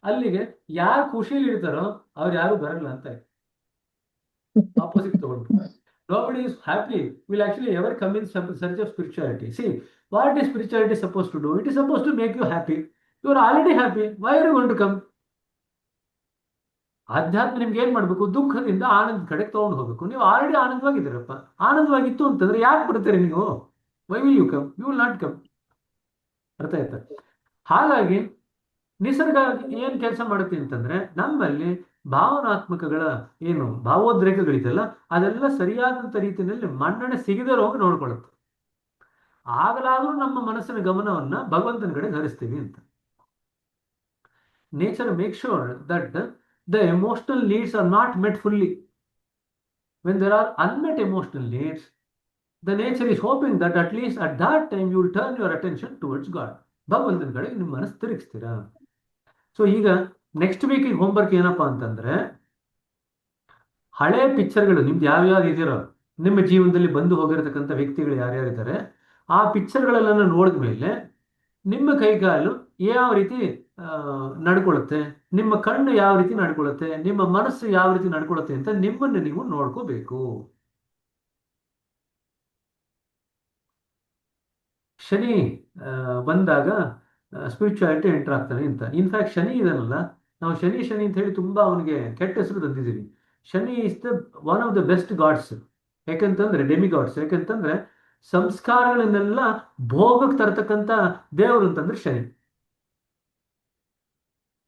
ಅಲ್ಲಿಗೆ ಯಾರು ಖುಷಿಲಿ ಇರ್ತಾರೋ ಅವ್ರು ಯಾರು ಬರಲ್ಲ ಅಂತ. ಆಪೋಸಿಟ್ ತಗೊಂಡು, nobody is happy will actually ever come in search of spirituality. See, what is spirituality supposed to do? It is supposed to make you happy. You are already happy. Why are you going to come? ಆಧ್ಯಾತ್ಮ ನಿಮ್ಗೆ ಏನ್ ಮಾಡ್ಬೇಕು? ದುಃಖದಿಂದ ಆನಂದ ಕಡೆಗೆ ತಗೊಂಡು ಹೋಗ್ಬೇಕು. ನೀವು already ಆನಂದವಾಗಿದ್ದೀರಪ್ಪ. ಆನಂದವಾಗಿತ್ತು ಅಂತಂದ್ರೆ ಯಾಕೆ ಬರ್ತೀರಿ ನೀವು? Why will you come? You will not come. ಅರ್ಥ ಆಯ್ತಾ? ಹಾಗಾಗಿ ನಿಸರ್ಗ ಏನ್ ಕೆಲಸ ಮಾಡುತ್ತೆ ಅಂತಂದ್ರೆ, ನಮ್ಮಲ್ಲಿ ಭಾವನಾತ್ಮಕಗಳ ಏನು ಭಾವೋದ್ರೇಕಗಳಿದೆಯಲ್ಲ, ಅದೆಲ್ಲ ಸರಿಯಾದಂತ ರೀತಿಯಲ್ಲಿ ಮನ್ನಣೆ ಸಿಗದೆ ಹೋಗಿ ನೋಡ್ಕೊಳ್ಳುತ್ತೆ. ಆಗಲಾದ್ರೂ ನಮ್ಮ ಮನಸ್ಸಿನ ಗಮನವನ್ನ ಭಗವಂತನ ಕಡೆ ಹರಿಸ್ತೀವಿ ಅಂತ. Nature make sure that the emotional needs are not met fully. When there are unmet emotional needs, the nature is hoping that at least at that time you will turn your attention towards God. ಭಗವಂತನ ಕಡೆ ನಿಮ್ಮ ಮನಸ್ಸು ತಿರುಗಿಸ್ತೀರಾ. So ಈಗ next ವೀಕಿಗೆ homework ಏನಪ್ಪಾ ಅಂತಂದ್ರೆ, ಹಳೆ ಪಿಕ್ಚರ್ಗಳು ನಿಮ್ದು ಯಾವ್ಯಾವ್ದು ಇದೆಯೋ, ನಿಮ್ಮ ಜೀವನದಲ್ಲಿ ಬಂದು ಹೋಗಿರತಕ್ಕಂಥ ವ್ಯಕ್ತಿಗಳು ಯಾರ್ಯಾರಿದ್ದಾರೆ, ಆ ಪಿಕ್ಚರ್ಗಳೆಲ್ಲ ನೋಡಿದ್ಮೇಲೆ ನಿಮ್ಮ ಕೈಗಾಲು ಯಾವ ರೀತಿ ನಡ್ಕೊಳ್ಳುತ್ತೆ, ನಿಮ್ಮ ಕಣ್ಣು ಯಾವ ರೀತಿ ನಡ್ಕೊಳ್ಳುತ್ತೆ, ನಿಮ್ಮ ಮನಸ್ಸು ಯಾವ ರೀತಿ ನಡ್ಕೊಳ್ಳುತ್ತೆ ಅಂತ ನಿಮ್ಮನ್ನು ನೀವು ನೋಡ್ಕೋಬೇಕು. ಶನಿ ಬಂದಾಗ ಸ್ಪಿರಿಚುಯಾಲಿಟಿ ಎಂಟರ್ ಆಗ್ತಾನೆ ಅಂತ. ಇನ್ಫ್ಯಾಕ್ಟ್ ಶನಿ ಇದನ್ನಲ್ಲ, ನಾವು ಶನಿ ಶನಿ ಅಂತ ಹೇಳಿ ತುಂಬಾ ಅವನಿಗೆ ಕೆಟ್ಟ ಹೆಸರು ತಂದಿದ್ದೀವಿ. Shani is the one of the best gods. ಯಾಕಂತಂದ್ರೆ ಡೆಮಿ ಗಾಡ್ಸ್. ಯಾಕಂತಂದ್ರೆ ಸಂಸ್ಕಾರಗಳನ್ನೆಲ್ಲ ಭೋಗಕ್ಕೆ ತರತಕ್ಕಂಥ ದೇವರು ಅಂತಂದ್ರೆ Shani.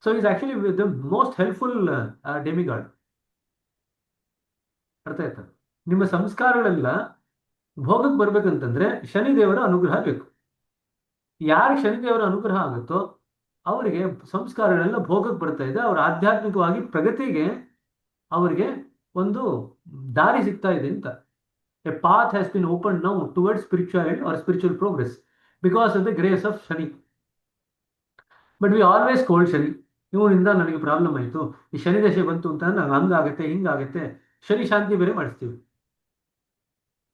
So is actually the most helpful demigod. ಅರ್ಥ ಆಯ್ತಾ? ನಿಮ್ಮ ಸಂಸ್ಕಾರಗಳೆಲ್ಲ ಭೋಗಕ್ಕೆ ಬರ್ಬೇಕಂತಂದ್ರೆ ಶನಿದೇವರ ಅನುಗ್ರಹ ಬೇಕು. ಯಾರಿಗೆ ಶನಿದೇವರ ಅನುಗ್ರಹ ಆಗುತ್ತೋ ಅವರಿಗೆ ಸಂಸ್ಕಾರಗಳೆಲ್ಲ ಭೋಗಕ್ಕೆ ಬರ್ತಾ ಇದೆ. ಅವರ ಆಧ್ಯಾತ್ಮಿಕವಾಗಿ ಪ್ರಗತಿಗೆ ಅವರಿಗೆ ಒಂದು ದಾರಿ ಸಿಗ್ತಾ ಇದೆ ಅಂತ. A path has been opened now towards spirituality or spiritual progress because of the grace of Shani. But we always scold Shani. ಇವನಿಂದ ನನಗೆ ಪ್ರಾಬ್ಲಮ್ ಆಯಿತು, ಈ ಶನಿ ದಶೆ ಬಂತು ಅಂತ ನಂಗೆ ಹಂಗಾಗತ್ತೆ ಹಿಂಗಾಗತ್ತೆ. ಶನಿ ಶಾಂತಿ ಬೇರೆ ಮಾಡಿಸ್ತೀವಿ.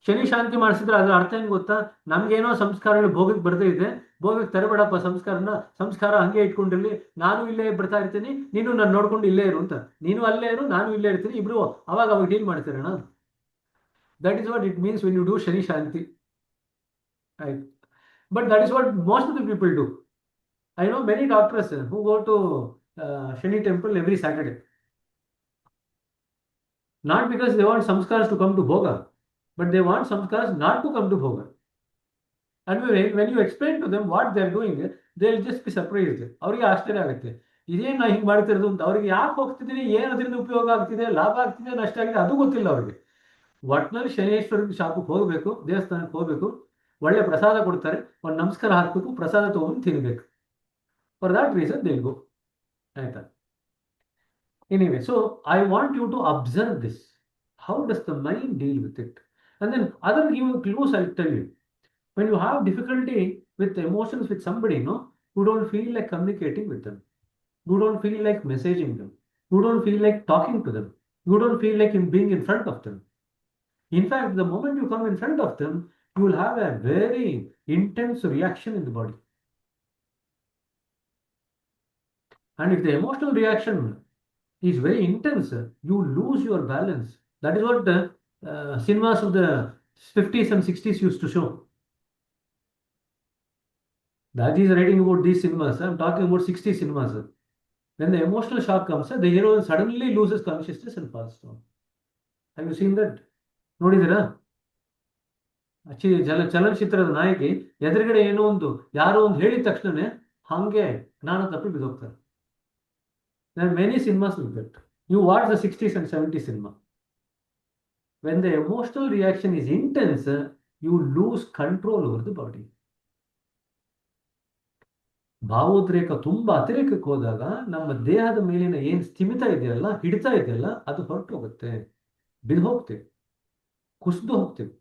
ಶನಿ ಶಾಂತಿ ಮಾಡಿಸಿದ್ರೆ ಅದರ ಅರ್ಥ ಏನು ಗೊತ್ತಾ? ನಮ್ಗೇನೋ ಸಂಸ್ಕಾರಗಳು ಭೋಗಕ್ಕೆ ಬರ್ದೇ ಇದೆ, ಭೋಗಕ್ಕೆ ತರಬೇಡಪ್ಪ ಸಂಸ್ಕಾರನ, ಸಂಸ್ಕಾರ ಹಂಗೆ ಇಟ್ಕೊಂಡಿರ್ಲಿ, ನಾನು ಇಲ್ಲೇ ಬರ್ತಾ ಇರ್ತೀನಿ, ನೀನು ನಾನು ನೋಡ್ಕೊಂಡು ಇಲ್ಲೇ ಇರು ಅಂತ. ನೀನು ಅಲ್ಲೇ ಇರು, ನಾನು ಇಲ್ಲೇ ಇರ್ತೀನಿ, ಇಬ್ರು ಅವಾಗ deal ಮಾಡ್ತೀರಣ್ಣ. That is what it means when you do Shani Shanti. Right? But that is what most of the people do. I know many doctors who go to Shani temple every Saturday. Not because they want samskaras to come to Bhoga, but they want samskaras not to come to Bhoga. And when you explain to them what they are doing, they will just be surprised. ಅವರಿಗೆ ಆಶ್ಚರ್ಯ ಆಗುತ್ತೆ, ಇದೇನು ನಾ ಹಿಂಗೆ ಮಾಡ್ತಿರೋದು ಅಂತ. ಅವ್ರಿಗೆ ಯಾಕೆ ಹೋಗ್ತಿದ್ದೀನಿ, ಏನು ಅದರಿಂದ ಉಪಯೋಗ ಆಗ್ತಿದೆ, ಲಾಭ ಆಗ್ತಿದೆ, ನಷ್ಟ ಆಗಿದೆ, ಅದು ಗೊತ್ತಿಲ್ಲ ಅವ್ರಿಗೆ. ಒಟ್ಟಿನಲ್ಲಿ ಶನೇಶ್ವರ ಶಾಪಕ್ಕೆ ಹೋಗಬೇಕು, ದೇವಸ್ಥಾನಕ್ಕೆ ಹೋಗಬೇಕು, ಒಳ್ಳೆ ಪ್ರಸಾದ ಕೊಡ್ತಾರೆ, ಒಂದು ನಮಸ್ಕಾರ ಹಾಕಬೇಕು, ಪ್ರಸಾದ ತಗೊಂಡು ತಿನ್ಬೇಕು. For that reason they will go. ಆಯ್ತಾ? Anyway, so I want you to observe this. How does the mind deal with it? And then other give clues. I tell you, when you have difficulty with emotions with somebody, no, you don't feel like communicating with them, you don't feel like messaging them, you don't feel like talking to them, you don't feel like in being in front of them. In fact, the moment you come in front of them, you will have a very intense reaction in the body. And if the emotional reaction is very intense, you lose your balance. That is what the cinemas of the 50s and 60s used to show. That is writing about these cinemas. I am talking about 60s cinemas. When the emotional shock comes, the hero suddenly loses consciousness and falls down. Have you seen that? ನೋಡಿದಿರಾ? ಚಲನಚಿತ್ರದ ನಾಯಕಿ ಎದುರುಗಡೆ ಏನೋ ಒಂದು ಯಾರೋ ಒಂದು ಹೇಳಿದ ತಕ್ಷಣನೇ ಹಂಗೆ ಜ್ಞಾನ ತಪ್ಪಿ ಬಿದ್ದೋಗ್ತಾರೆ. There are many cinemas like that. You watch the 60s and 70s cinema. When the emotional reaction is intense, you lose control over the body. ಭಾವೋದ್ರೇಕ ತುಂಬಾ ಅತಿರೇಕಕ್ಕೆ ಹೋದಾಗ ನಮ್ಮ ದೇಹದ ಮೇಲಿನ ಏನ್ ಸ್ಥಿಮಿತ ಇದೆಯಲ್ಲ, ಹಿಡಿತ ಇದೆಯಲ್ಲ, ಅದು ಹೊರಟು ಹೋಗುತ್ತೆ, ಬಿದ್ದು ಹೋಗ್ತೇವೆ, ಕುಸಿದು ಹೋಗ್ತೇವೆ.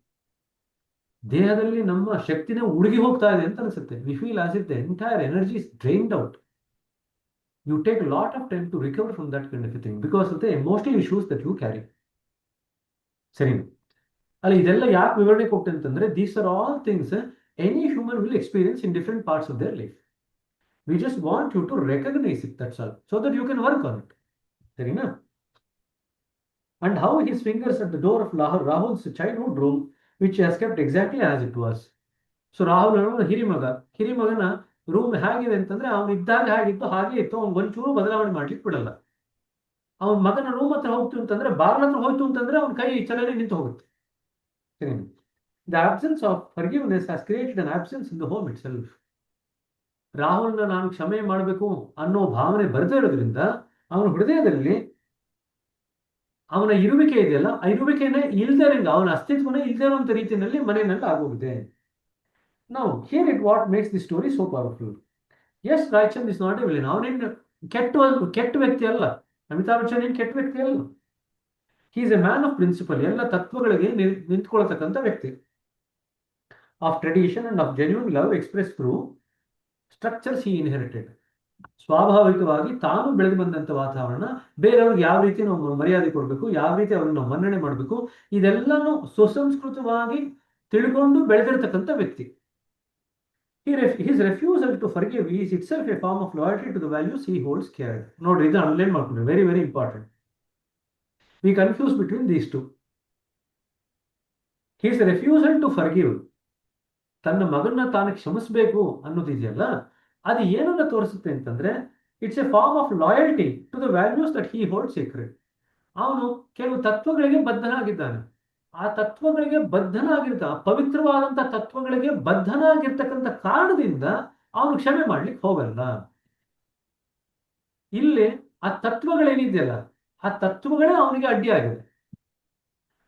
ದೇಹದಲ್ಲಿ ನಮ್ಮ ಶಕ್ತಿನೇ ಉಡುಗಿ ಹೋಗ್ತಾ ಇದೆ ಅಂತ ಅನ್ಸುತ್ತೆ. We feel as if the entire energy is drained out. You take a lot of time to recover from that kind of a thing because of the emotional issues that you carry. ಸರಿ, ಅಲ್ಲ ಇದೆಲ್ಲ ಯಾಕೆ ವಿವರಣೆ ಕೊಟ್ಟೆ ಅಂತಂದ್ರೆ, these are all things any human will experience in different parts of their life. We just want you to recognize it, that's all, so that you can work on it. ಸರಿನಾ? And how his fingers at the door of Rahul's childhood room, which he has kept exactly as it was. So Rahul ಹಿರಿಮಗನ room ಹೇಗಿದೆ ಅಂತಂದ್ರೆ, ಅವನು ಇದ್ದಾಗ ಹೇಗಿತ್ತು ಹಾಗೆ ಇತ್ತು, ಅವ್ನು ಒಂಚೂರು ಬದಲಾವಣೆ ಮಾಡ್ಲಿಕ್ಕೆ ಬಿಡಲ್ಲ. ಅವನ ಮಗನ ರೂಮ್ ಹತ್ರ ಹೋಗ್ತು ಅಂತಂದ್ರೆ, ಬಾಗಿಲ ಹತ್ರ ಹೋಯ್ತು ಅಂತಂದ್ರೆ ಅವನ ಕೈ ಚಲನೆ ನಿಂತು ಹೋಗುತ್ತೆ. ಸರಿ, the absence of forgiveness has created an absence in the home itself. ರಾಹುಲ್ನ ನಾನು ಕ್ಷಮೆ ಮಾಡಬೇಕು ಅನ್ನೋ ಭಾವನೆ ಬರದೇ ಇರೋದ್ರಿಂದ ಅವನ ಹೃದಯದಲ್ಲಿ ಅವನ ಇರುವಿಕೆ ಇದೆಯಲ್ಲ, ಆ ಇರುವಿಕೆನೇ ಇಲ್ದೇ ಇರಂಗ, ಅವನ ಅಸ್ತಿತ್ವನೇ ಇಲ್ದೇ ಇರುವಂತ ರೀತಿಯಲ್ಲಿ ಮನೆಯಲ್ಲಿ ಆಗೋಗಿದೆ. Now, here it what makes the story so powerful. Yes, Raichand is not a villain. ಅವನೇನು ಕೆಟ್ಟ ವ್ಯಕ್ತಿ ಅಲ್ಲ. ಅಮಿತಾಬ್ ಬಚ್ಚನ್ ಏನು ಕೆಟ್ಟ ವ್ಯಕ್ತಿ ಅಲ್ಲ. He is a man of principle. ಎಲ್ಲ ತತ್ವಗಳಿಗೆ ನಿಂತ್ಕೊಳ್ತಕ್ಕಂಥ ವ್ಯಕ್ತಿ. Of tradition and of genuine love expressed through structures he inherited. ಸ್ವಾಭಾವಿಕವಾಗಿ ತಾನು ಬೆಳೆದು ಬಂದಂಥ ವಾತಾವರಣ, ಬೇರೆಯವ್ರಿಗೆ ಯಾವ ರೀತಿ ನಾವು ಮರ್ಯಾದೆ ಕೊಡಬೇಕು, ಯಾವ ರೀತಿ ಅವ್ರನ್ನ ನಾವು ಮನ್ನಣೆ ಮಾಡಬೇಕು, ಇದೆಲ್ಲನೂ ಸುಸಂಸ್ಕೃತವಾಗಿ ತಿಳ್ಕೊಂಡು ಬೆಳೆದಿರತಕ್ಕಂಥ ವ್ಯಕ್ತಿ. His refusal to forgive is itself a form of loyalty to the values he holds cared. ನೋಡ್ರಿ, ಇದು ಅನ್ಲೈನ್ ಮಾಡ್ಕೊಂಡ್ರೆ very very important. We confuse between these two. His refusal to forgive, ತನ್ನ ಮಗನ್ನ ತಾನು ಕ್ಷಮಿಸಬೇಕು ಅನ್ನೋದಿದೆಯಲ್ಲ, ಅದು ಏನನ್ನ ತೋರಿಸುತ್ತೆ ಅಂತಂದ್ರೆ, it's a form of loyalty to the values that he hold secret. ಅವನು ಕೆಲವು ತತ್ವಗಳಿಗೆ ಬದ್ಧನಾಗಿದ್ದಾನೆ. ಆ ತತ್ವಗಳಿಗೆ ಪವಿತ್ರವಾದಂತಹ ತತ್ವಗಳಿಗೆ ಬದ್ಧನಾಗಿರ್ತಕ್ಕಂಥ ಕಾರಣದಿಂದ ಅವನು ಕ್ಷಮೆ ಮಾಡ್ಲಿಕ್ಕೆ ಹೋಗಲ್ಲ. ಇಲ್ಲಿ ಆ ತತ್ವಗಳೇನಿದೆಯಲ್ಲ, ಆ ತತ್ವಗಳೇ ಅವನಿಗೆ ಅಡ್ಡಿಯಾಗಿದೆ.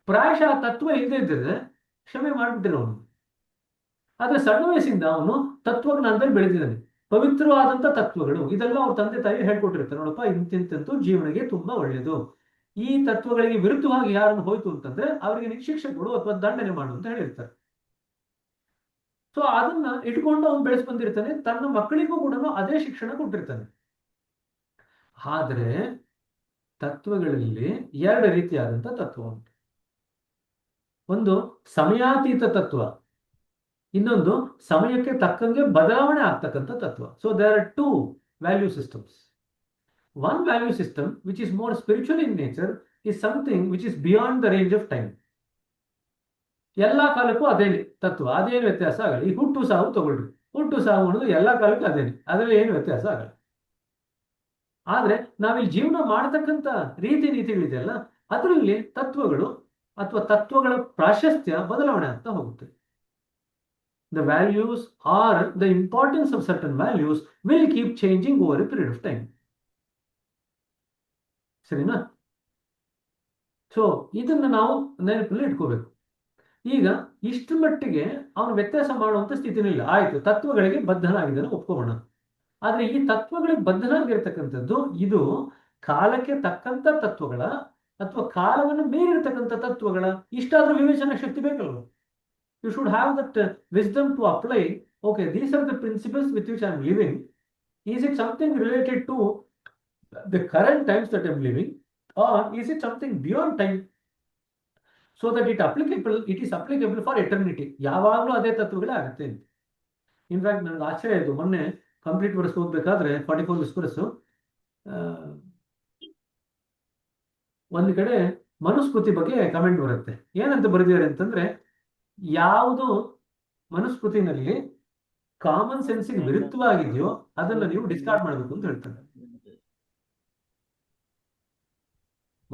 ಪ್ರಾಯಶಃ ಆ ತತ್ವ ಇಲ್ಲದೆ ಇದ್ದರೆ ಕ್ಷಮೆ ಮಾಡ್ಬಿಟ್ಟಿರೋನು. ಆದ್ರೆ ಸಣ್ಣ ವಯಸ್ಸಿಂದ ಅವನು ತತ್ವಜ್ಞಾನದಲ್ಲಿ ಬೆಳೆದಿದ್ದಾನೆ. ಪವಿತ್ರವಾದಂಥ ತತ್ವಗಳು ಇದೆಲ್ಲ ಅವ್ರ ತಂದೆ ತಾಯಿ ಹೇಳ್ಕೊಟ್ಟಿರ್ತಾರೆ. ನೋಡಪ್ಪ, ಇಂತಿಂತಂತೂ ಜೀವನಕ್ಕೆ ತುಂಬಾ ಒಳ್ಳೆಯದು. ಈ ತತ್ವಗಳಿಗೆ ವಿರುದ್ಧವಾಗಿ ಯಾರನ್ನು ಹೋಯ್ತು ಅಂತಂದ್ರೆ ಅವರಿಗೆ ಶಿಕ್ಷೆ ಕೊಡು ಅಥವಾ ದಂಡನೆ ಮಾಡು ಅಂತ ಹೇಳಿರ್ತಾರೆ. ಸೊ ಅದನ್ನ ಇಟ್ಕೊಂಡು ಅವನು ಬೆಳೆಸ್ ಬಂದಿರ್ತಾನೆ. ತನ್ನ ಮಕ್ಕಳಿಗೂ ಕೂಡ ಅದೇ ಶಿಕ್ಷಣ ಕೊಟ್ಟಿರ್ತಾನೆ. ಆದ್ರೆ ತತ್ವಗಳಲ್ಲಿ ಎರಡು ರೀತಿಯಾದಂಥ ತತ್ವ ಉಂಟು. ಒಂದು ಸಮಯಾತೀತ ತತ್ವ, ಇನ್ನೊಂದು ಸಮಯಕ್ಕೆ ತಕ್ಕಂಗೆ ಬದಲಾವಣೆ ಆಗ್ತಕ್ಕಂಥ ತತ್ವ. So there are two value systems. One value system, which is more spiritual in nature, is something which is beyond the range of time. ಎಲ್ಲ ಕಾಲಕ್ಕೂ ಅದೇ ತತ್ವ, ಅದೇನು ವ್ಯತ್ಯಾಸ ಆಗಲ್ಲ. ಈ ಹುಟ್ಟು ಸಾವು ತಗೊಳ್ರಿ, ಹುಟ್ಟು ಸಾವು ಅನ್ನೋದು ಎಲ್ಲ ಕಾಲಕ್ಕೂ ಅದೇನೆ, ಅದರಲ್ಲಿ ಏನು ವ್ಯತ್ಯಾಸ ಆಗಲ್ಲ. ಆದ್ರೆ ನಾವಿಲ್ಲಿ ಜೀವನ ಮಾಡತಕ್ಕಂಥ ರೀತಿ ನೀತಿಗಳಿದೆಯಲ್ಲ, ಅದರಲ್ಲಿ ತತ್ವಗಳು ಅಥವಾ ತತ್ವಗಳ ಪ್ರಾಶಸ್ತ್ಯ ಬದಲಾವಣೆ ಆಗ್ತಾ ಹೋಗುತ್ತೆ. The values or the importance of certain values will keep changing over a period of time. ಸರಿನಾ? ಸೊ ಇದನ್ನ ನಾವು ನೆನಪಲ್ಲಿ ಇಟ್ಕೋಬೇಕು. ಈಗ ಇಷ್ಟು ಮಟ್ಟಿಗೆ ಅವನು ವ್ಯತ್ಯಾಸ ಮಾಡುವಂತ ಸ್ಥಿತಿನಿಲ್ಲ. ಆಯ್ತು, ತತ್ವಗಳಿಗೆ ಬದ್ಧನಾಗಿದ್ದಾನೆ, ಒಪ್ಕೋಣ. ಆದ್ರೆ ಈ ತತ್ವಗಳಿಗೆ ಬದ್ಧನಾಗಿರ್ತಕ್ಕಂಥದ್ದು ಇದು ಕಾಲಕ್ಕೆ ತಕ್ಕಂತ ತತ್ವಗಳ ಅಥವಾ ಕಾಲವನ್ನು ಮೀರಿರ್ತಕ್ಕಂಥ ತತ್ವಗಳ, ಇಷ್ಟಾದ್ರೂ ವಿವೇಚನಾ ಶಕ್ತಿ ಬೇಕಲ್ವ? You should have that wisdom to apply. Okay, these are the principles with which I am living. Is it something related to the current times that I'm living, or is it something beyond time, so that it is applicable for eternity? ಯಾವಾಗಲೂ ಅದೇ ತತ್ವಗಳೇ ಆಗುತ್ತೆ. In fact ನನಗೆ ಆಶ್ಚರ್ಯ ಆಯಿತು, ಮೊನ್ನೆ complete verse ಓದಬೇಕಾದ್ರೆ 44 whispers ಒಂದು ಕಡೆ ಮನುಸ್ಮೃತಿ ಬಗ್ಗೆ ಕಮೆಂಟ್ ಬರುತ್ತೆ. ಏನಂತ ಬರೆದಿದ್ದಾರೆ ಅಂತಂದ್ರೆ, ಯಾವುದು ಮನುಸ್ಮೃತಿನಲ್ಲಿ ಕಾಮನ್ ಸೆನ್ಸಿಗೆ ವಿರುದ್ಧವಾಗಿದೆಯೋ ಅದನ್ನ ನೀವು ಡಿಸ್ಕಾರ್ಡ್ ಮಾಡಬೇಕು ಅಂತ ಹೇಳ್ತಾರೆ.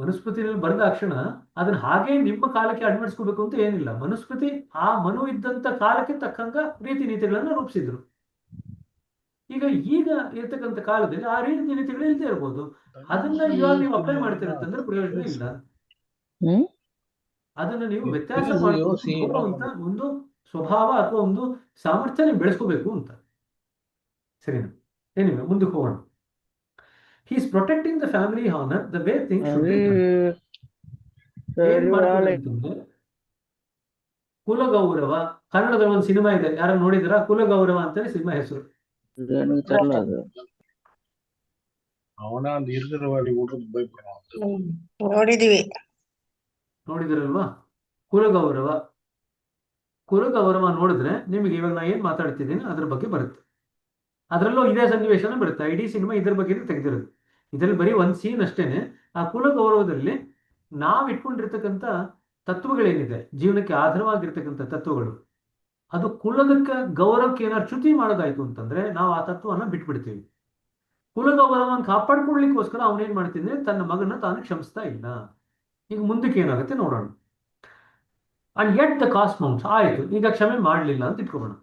ಮನುಸ್ಮೃತಿಯಲ್ಲಿ ಬರೆದ ಕ್ಷಣ ಅದನ್ನ ಹಾಗೆ ನಿಮ್ಮ ಕಾಲಕ್ಕೆ ಅಳವಡಿಸ್ಕೋಬೇಕು ಅಂತ ಏನಿಲ್ಲ. ಮನುಸ್ಮೃತಿ ಆ ಮನು ಇದ್ದಂತ ಕಾಲಕ್ಕೆ ತಕ್ಕಂಗ ರೀತಿ ನೀತಿಗಳನ್ನ ರೂಪಿಸಿದ್ರು. ಈಗ ಇರ್ತಕ್ಕಂಥ ಕಾಲದಲ್ಲಿ ಆ ರೀತಿಗಳು ಇಲ್ಲದೆ ಇರ್ಬೋದು. ಅದನ್ನ ಇವಾಗ ನೀವು ಅಪ್ಲೈ ಮಾಡ್ತೀರ ಅಂತಂದ್ರೆ ಪ್ರಯೋಜನ ಇಲ್ಲ. ಹ್ಮ್ ಅದನ್ನ ನೀವು ವ್ಯತ್ಯಾಸ ಮಾಡ್ಕೊಂಡು ಹೋಗುವಂತ ಒಂದು ಸ್ವಭಾವ ಅಥವಾ ಒಂದು ಸಾಮರ್ಥ್ಯ ನೀವು ಬೆಳೆಸ್ಕೋಬೇಕು ಅಂತ. ಸರಿನಾ? ಏನಿವೆ, ಮುಂದಕ್ಕೆ ಹೋಗೋಣ. He is protecting the family honor the way things should be done. ಏನ್ ಮಾಡ್ತಿದ್ದಾರೆ ಅಂತಂದ್ರೆ ಕುಲಗೌರವ. ಕನ್ನಡದಲ್ಲಿ ಒಂದು ಸಿನಿಮಾ ಇದೆ, ಯಾರು ನೋಡಿದಿರಾ? ಕುಲಗೌರವ ಅಂತೇಳಿ ಸಿನಿಮಾ ಹೆಸರು. ನೋಡಿದೀವಿ. ನೋಡಿದಿರಲ್ವಾ? ಕುಲಗೌರವ ನೋಡಿದ್ರೆ ನಿಮಗೆ ಇವಾಗ ನಾ ಏನ್ ಮಾತಾಡ್ತಿದ್ದೀನಿ ಅದ್ರ ಬಗ್ಗೆ ಬರುತ್ತೆ. ಅದರಲ್ಲೂ ಇದೇ ಸನ್ನಿವೇಶನ ಬರುತ್ತೆ. ಇಡೀ ಸಿನಿಮಾ ಇದ್ರ ಬಗ್ಗೆ ತೆಗೆದಿರೋದು. ಇದರಲ್ಲಿ ಬರೀ ಒಂದು ಸೀನ್ ಅಷ್ಟೇನೆ. ಆ ಕುಲಗೌರವದಲ್ಲಿ ನಾವ್ ಇಟ್ಕೊಂಡಿರ್ತಕ್ಕಂಥ ತತ್ವಗಳೇನಿದೆ, ಜೀವನಕ್ಕೆ ಆಧಾರವಾಗಿರ್ತಕ್ಕಂಥ ತತ್ವಗಳು, ಅದು ಕುಲದಕ್ಕೆ ಗೌರವಕ್ಕೆ ಏನಾದ್ರು ಚ್ಯುತಿ ಮಾಡೋದಾಯ್ತು ಅಂತಂದ್ರೆ ನಾವು ಆ ತತ್ವನ ಬಿಟ್ಬಿಡ್ತೀವಿ. ಕುಲಗೌರವವನ್ನು ಕಾಪಾಡ್ಕೊಳ್ಲಿಕ್ಕೋಸ್ಕರ ಅವನೇನ್ ಮಾಡ್ತಿದ್ರೆ ತನ್ನ ಮಗನ ತಾನು ಕ್ಷಮಿಸ್ತಾ ಇಲ್ಲ. ಈಗ ಮುಂದಕ್ಕೆ ಏನಾಗುತ್ತೆ ನೋಡೋಣ. And yet the cost mounts. ಆಯ್ತು, ಈಗ ಕ್ಷಮೆ ಮಾಡಲಿಲ್ಲ ಅಂತ ಇಟ್ಕೊಳ್ಳೋಣ.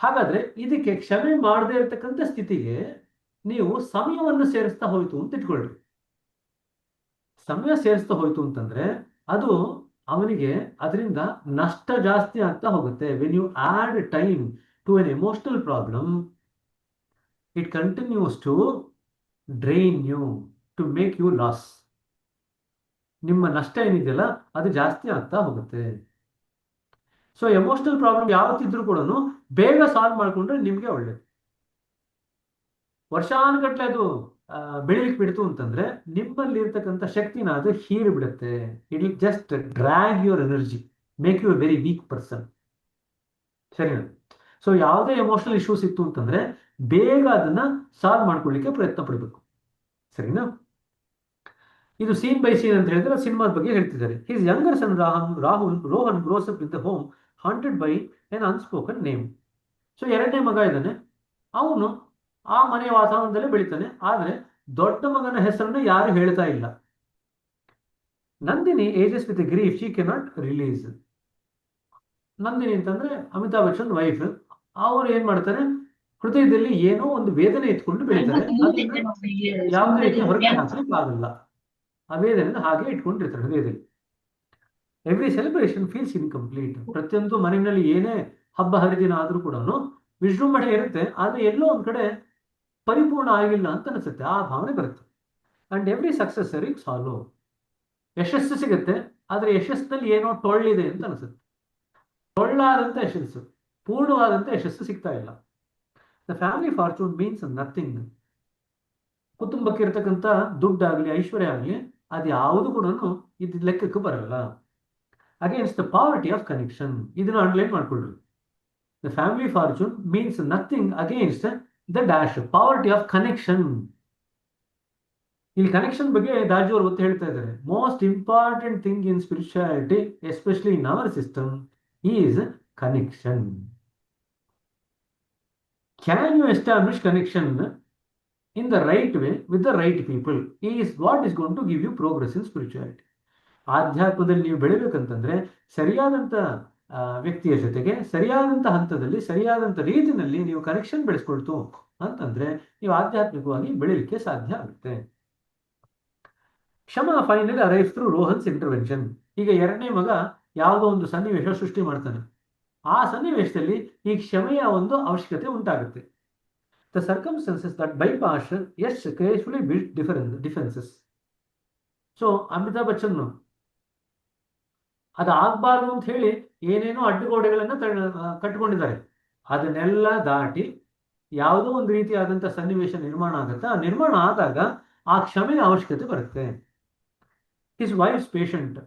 ಹಾಗಾದ್ರೆ ಇದಕ್ಕೆ ಕ್ಷಮೆ ಮಾಡದೇ ಇರತಕ್ಕಂಥ ಸ್ಥಿತಿಗೆ ನೀವು ಸಮಯವನ್ನು ಸೇರಿಸ್ತಾ ಹೋಯ್ತು ಅಂತ ಇಟ್ಕೊಳ್ರಿ. ಸಮಯ ಸೇರಿಸ್ತಾ ಹೋಯ್ತು ಅಂತಂದ್ರೆ ಅದು ಅವನಿಗೆ ಅದರಿಂದ ನಷ್ಟ ಜಾಸ್ತಿ ಆಗ್ತಾ ಹೋಗುತ್ತೆ. When you add time to an emotional problem, it continues to drain you, to make you loss. ನಿಮ್ಮ ನಷ್ಟ ಏನಿದೆಯಲ್ಲ ಅದು ಜಾಸ್ತಿ ಆಗ್ತಾ ಹೋಗುತ್ತೆ. ಸೊ ಎಮೋಷನಲ್ ಪ್ರಾಬ್ಲಮ್ ಯಾವತ್ತಿದ್ರೂ ಕೂಡ ಬೇಗ ಸಾಲ್ವ್ ಮಾಡ್ಕೊಂಡ್ರೆ ನಿಮ್ಗೆ ಒಳ್ಳೇದು. ವರ್ಷಾನುಗಟ್ಲೆ ಅದು ಬೆಳಿಲಿಕ್ಕೆ ಬಿಡ್ತು ಅಂತಂದ್ರೆ ನಿಮ್ಮಲ್ಲಿ ಇರ್ತಕ್ಕಂಥ ಶಕ್ತಿನ ಅದು ಹೀರಿ ಬಿಡುತ್ತೆ. It will just drag your energy, make you a very weak person. ಸರಿನಾ? ಸೊ ಯಾವುದೇ ಎಮೋಷನಲ್ ಇಶ್ಯೂಸ್ ಇತ್ತು ಅಂತಂದ್ರೆ ಬೇಗ ಅದನ್ನ ಸಾಲ್ವ್ ಮಾಡ್ಕೊಳ್ಳಿಕ್ಕೆ ಪ್ರಯತ್ನ ಪಡಬೇಕು. ಸರಿನಾ? ಇದು ಸೀನ್ ಬೈ ಸೀನ್ ಅಂತ ಹೇಳಿದ್ರೆ ಸಿನಿಮಾದ ಬಗ್ಗೆ ಹೇಳ್ತಿದ್ದಾರೆ. His younger son Rohan grows up in the home haunted by an unspoken name. So ಎರಡನೇ ಮಗ ಇದ್ದಾನೆ, ಅವನು ಆ ಮನೆಯ ವಾತಾವರಣದಲ್ಲೇ ಬೆಳಿತಾನೆ. ಆದ್ರೆ ದೊಡ್ಡ ಮಗನ ಹೆಸರನ್ನ ಯಾರು ಹೇಳ್ತಾ ಇಲ್ಲ. Nandini ages with grief she cannot release. Nandini ಅಂತಂದ್ರೆ ಅಮಿತಾಬ್ ಬಚ್ಚನ್ ವೈಫ್. ಅವ್ರು ಏನ್ ಮಾಡ್ತಾರೆ, ಹೃದಯದಲ್ಲಿ ಏನೋ ಒಂದು ವೇದನೆ ಎತ್ಕೊಂಡು ಬೆಳಿತಾರೆ. ಯಾವುದೇ ರೀತಿ ಹೊರಗೆ ಹಾಕಲಿಕ್ಕೆ ಆಗಲ್ಲ. ಆ ವೇದನೆ ಹಾಗೆ ಇಟ್ಕೊಂಡಿರ್ತಾರೆ ಹೃದಯದಲ್ಲಿ. Every celebration feels incomplete. ಪ್ರತಿಯೊಂದು ಮನೆಯಲ್ಲಿ ಏನೇ ಹಬ್ಬ ಹರಿದಿನ ಆದ್ರೂ ಕೂಡ ವಿಜೃಂಭಣೆ ಇರುತ್ತೆ, ಆದ್ರೆ ಎಲ್ಲೋ ಒಂದ್ ಕಡೆ ಪರಿಪೂರ್ಣ ಆಗಿಲ್ಲ ಅಂತ ಅನಿಸುತ್ತೆ, ಆ ಭಾವನೆ ಬರುತ್ತೆ. ಅಂಡ್ ಎವ್ರಿ ಸಕ್ಸೆಸರಿ ಸಾಲೋ. ಯಶಸ್ಸು ಸಿಗುತ್ತೆ, ಆದ್ರೆ ಯಶಸ್ಸಿನಲ್ಲಿ ಏನೋ ಟೊಳ್ಳಿದೆ ಅಂತ ಅನಿಸುತ್ತೆ. ಟೊಳ್ಳಾದಂತ ಯಶಸ್ಸು, ಪೂರ್ಣವಾದಂತ ಯಶಸ್ಸು ಸಿಗ್ತಾ ಇಲ್ಲ. The family fortune means nothing. ಕುಟುಂಬಕ್ಕೆ ಇರತಕ್ಕಂಥ ದುಡ್ಡಾಗ್ಲಿ ಐಶ್ವರ್ಯ ಆಗ್ಲಿ ಅದು ಯಾವುದು ಕೂಡ ಇದು ಲೆಕ್ಕಕ್ಕೆ ಬರಲ್ಲ. Against the poverty of connection. ಇದನ್ನು ಅಂಡರ್ಲೈನ್ ಮಾಡ್ಕೊಳ್ರಿ. The family fortune means nothing against the dash poverty of connection. ಇಲ್ಲಿ ಕನೆಕ್ಷನ್ ಬಗ್ಗೆ ದಾಜು ಅವರು ಗೊತ್ತು ಹೇಳ್ತಾ ಇದ್ದಾರೆ. Most important thing in spirituality, especially in our system, is connection. Can you establish connection in the right way with the right people is what is going to give you progress in spirituality. ಆಧ್ಯಾತ್ಮದಲ್ಲಿ ನೀವು ಬೆಳಿಬೇಕಂತಂದ್ರೆ ಸರಿಯಾದಂಥ ವ್ಯಕ್ತಿಯ ಜೊತೆಗೆ ಸರಿಯಾದಂಥ ಹಂತದಲ್ಲಿ ಸರಿಯಾದಂಥ ರೀತಿಯಲ್ಲಿ ನೀವು connection ಬೆಳೆಸ್ಕೊಳ್ತು ಅಂತಂದ್ರೆ ನೀವು ಆಧ್ಯಾತ್ಮಿಕವಾಗಿ ಬೆಳಿಲಿಕ್ಕೆ ಸಾಧ್ಯ ಆಗುತ್ತೆ. ಕ್ಷಮಾ finally arrives through Rohan's intervention. ಈಗ ಎರಡನೇ ಮಗ ಯಾವುದೋ ಒಂದು ಸನ್ನಿವೇಶ ಸೃಷ್ಟಿ ಮಾಡ್ತಾನೆ. ಆ ಸನ್ನಿವೇಶದಲ್ಲಿ ಈ ಕ್ಷಮೆಯ ಒಂದು ಅವಶ್ಯಕತೆ ಉಂಟಾಗುತ್ತೆ. The circumstances that bypass yes gracefully built defenses. So Amitabh Bachchan ಅದು ಆಗ್ಬಾರ್ದು ಅಂತ ಹೇಳಿ ಏನೇನೋ ಅಡ್ಡಗೋಡೆಗಳನ್ನ ಕಟ್ಕೊಂಡಿದ್ದಾರೆ. ಅದನ್ನೆಲ್ಲ ದಾಟಿ ಯಾವುದೋ ಒಂದು ರೀತಿಯಾದಂಥ ಸನ್ನಿವೇಶ ನಿರ್ಮಾಣ ಆಗುತ್ತೆ. ಆ ನಿರ್ಮಾಣ ಆದಾಗ ಆ ಕ್ಷಮೆಯ ಅವಶ್ಯಕತೆ ಬರುತ್ತೆ. ಹಿಸ್ ವೈಫ್ಸ್ ಪೇಷಂಟ್